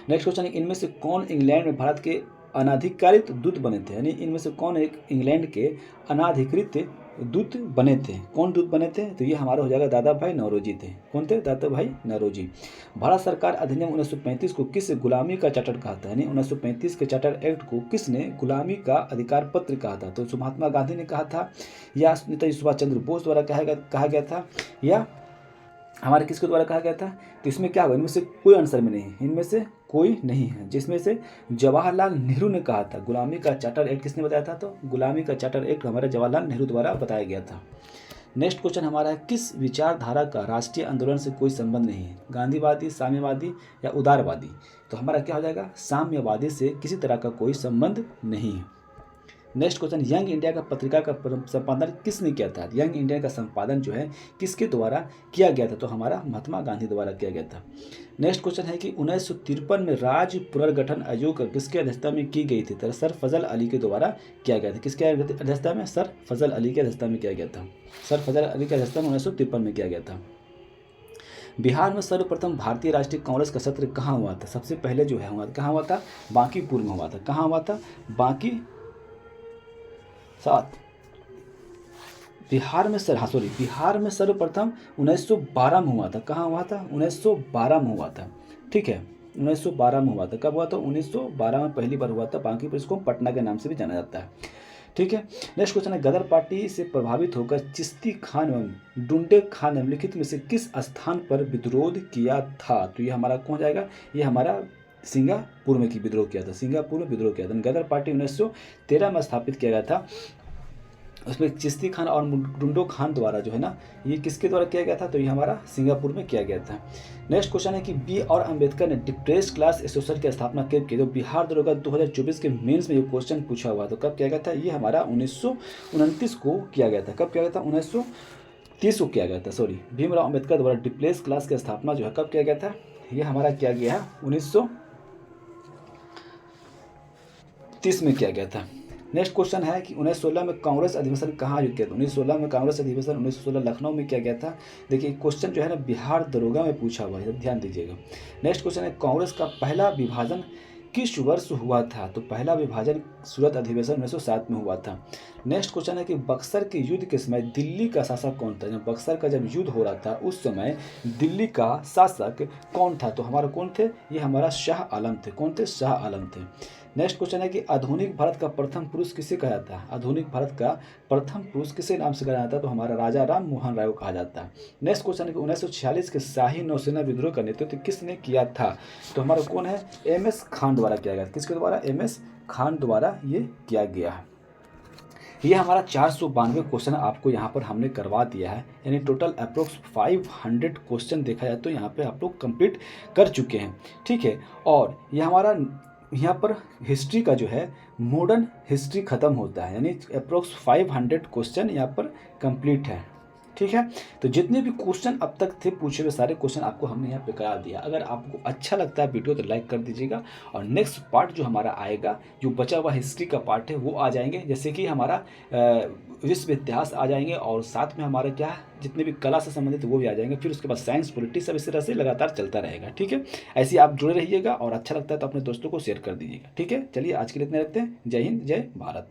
Speaker 1: नेक्स्ट क्वेश्चन है इनमें से कौन इंग्लैंड में भारत के अनाधिकारित दूत बने थे? यानी इनमें से कौन एक इंग्लैंड के अनाधिकृत दूत बने थे? कौन दूत बने थे? तो ये हमारा हो जाएगा दादा भाई नौरोजी थे। कौन थे? दादा भाई नौरोजी। भारत सरकार अधिनियम 1935 को किस गुलामी का चार्टर कहा था? यानी 1935 के चार्टर एक्ट को किसने गुलामी का अधिकार पत्र कहा था? तो महात्मा गांधी ने कहा था या नेताजी सुभाष चंद्र बोस द्वारा कहा गया था या हमारे किसके द्वारा कहा गया था? तो इसमें क्या होगा? इनमें से कोई आंसर में नहीं है, इनमें से कोई नहीं है। जिसमें से जवाहरलाल नेहरू ने कहा था। गुलामी का चार्टर एक्ट किसने बताया था? तो गुलामी का चार्टर एक्ट हमारे जवाहरलाल नेहरू द्वारा बताया गया था। नेक्स्ट क्वेश्चन हमारा है किस विचारधारा का राष्ट्रीय आंदोलन से कोई संबंध नहीं है? गांधीवादी, साम्यवादी या उदारवादी? तो हमारा क्या हो जाएगा? साम्यवादी से किसी तरह का कोई संबंध नहीं है। नेक्स्ट क्वेश्चन यंग इंडिया का पत्रिका का संपादन किसने किया था? यंग इंडिया का संपादन जो है किसके द्वारा किया गया था? तो हमारा महात्मा गांधी द्वारा किया गया था। नेक्स्ट क्वेश्चन है कि 1953 में राज्य पुनर्गठन आयोग किसके अध्यक्षता में की गई थी? तो सर फजल अली के द्वारा किया गया था। किसके अध्यक्षता में? सर फजल अली के अध्यक्षता में किया गया था। सर फजल अली के अध्यक्षता में 1953 में किया गया था। बिहार में सर्वप्रथम भारतीय राष्ट्रीय कांग्रेस का सत्र कहाँ हुआ था? सबसे पहले जो है कहाँ हुआ था? बांकीपुर में हुआ था। कहाँ हुआ था? बिहार में सर्वप्रथम 1912 में हुआ था। कहाँ हुआ था? 1912 में हुआ था, ठीक है। 1912 में हुआ था। कब हुआ था? 1912 में पहली बार हुआ था। बांकीपुर इसको पटना के नाम से भी जाना जाता है, ठीक है। नेक्स्ट क्वेश्चन है गदर पार्टी से प्रभावित होकर चिश्ती खान एवं डुंडे खान निम्नलिखित में से किस स्थान पर विद्रोह किया था? तो ये हमारा कौन जाएगा? ये हमारा सिंगापुर में विद्रोह किया था। सिंगापुर में विद्रोह किया था। गदर पार्टी 1913 में स्थापित किया गया था उसमें चिश्ती खान और मुंडो खान द्वारा जो है ना, ये किसके द्वारा किया गया था, तो ये हमारा सिंगापुर में किया गया था। नेक्स्ट क्वेश्चन है कि बी आर अम्बेडकर ने डिप्रेस्ड क्लास एसोसिएशन की स्थापना कब की, तो बिहार दरोगा 2024 के मेंस में ये क्वेश्चन पूछा हुआ, तो कब किया गया था, ये हमारा 1929 को किया गया था। कब किया गया था, 1930 को किया गया था, सॉरी। भीमराव अम्बेडकर द्वारा डिप्रेस्ड क्लास की स्थापना जो है कब किया गया था, ये हमारा किया गया है 1930 में किया गया था। नेक्स्ट क्वेश्चन है कि 1916 में कांग्रेस अधिवेशन कहाँ आयोजित किया था, 1916 में कांग्रेस अधिवेशन 1916 लखनऊ में किया गया था। देखिए क्वेश्चन जो है ना बिहार दरोगा में पूछा हुआ है, ध्यान दीजिएगा। नेक्स्ट क्वेश्चन है कांग्रेस का पहला विभाजन किस वर्ष हुआ था, तो पहला विभाजन सूरत अधिवेशन 1907 में हुआ था। नेक्स्ट क्वेश्चन है कि बक्सर के युद्ध के समय दिल्ली का शासक कौन था, जब बक्सर का जब युद्ध हो रहा था उस समय दिल्ली का शासक कौन था, तो हमारा कौन थे, ये हमारा शाह आलम थे। कौन थे, शाह आलम थे। नेक्स्ट क्वेश्चन है कि आधुनिक भारत का प्रथम पुरुष किसे कहा जाता है, आधुनिक भारत का प्रथम पुरुष किसे नाम से कहा जाता है, तो हमारा राजा राम मोहन राय को कहा जाता है। नेक्स्ट क्वेश्चन है कि 1946 के शाही नौसेना विद्रोह का नेतृत्व किसने किया था, तो हमारा कौन है, MS खान द्वारा किया गया। किसके द्वारा, MS खान द्वारा ये किया गया है। ये हमारा 492 क्वेश्चन आपको यहाँ पर हमने करवा दिया है, यानी टोटल अप्रोक्स 500 क्वेश्चन देखा जाए तो यहाँ पे आप लोग कंप्लीट कर चुके हैं, ठीक है। और ये हमारा यहाँ पर हिस्ट्री का जो है मॉडर्न हिस्ट्री ख़त्म होता है, यानी अप्रोक्स 500 क्वेश्चन यहाँ पर कंप्लीट है, ठीक है। तो जितने भी क्वेश्चन अब तक थे पूछे हुए सारे क्वेश्चन आपको हमने यहाँ पे करा दिया। अगर आपको अच्छा लगता है वीडियो तो लाइक कर दीजिएगा, और नेक्स्ट पार्ट जो हमारा आएगा, जो बचा हुआ हिस्ट्री का पार्ट है वो आ जाएंगे, जैसे कि हमारा विश्व इतिहास आ जाएंगे, और साथ में हमारा क्या जितने भी कला से संबंधित वो भी आ जाएंगे। फिर उसके बाद साइंस, पॉलिटिक्स, सब इस तरह से लगातार चलता रहेगा, ठीक है। ऐसे ही आप जुड़े रहिएगा, और अच्छा लगता है तो अपने दोस्तों को शेयर कर दीजिएगा, ठीक है। चलिए आज के लिए इतने रखते हैं। जय हिंद, जय भारत।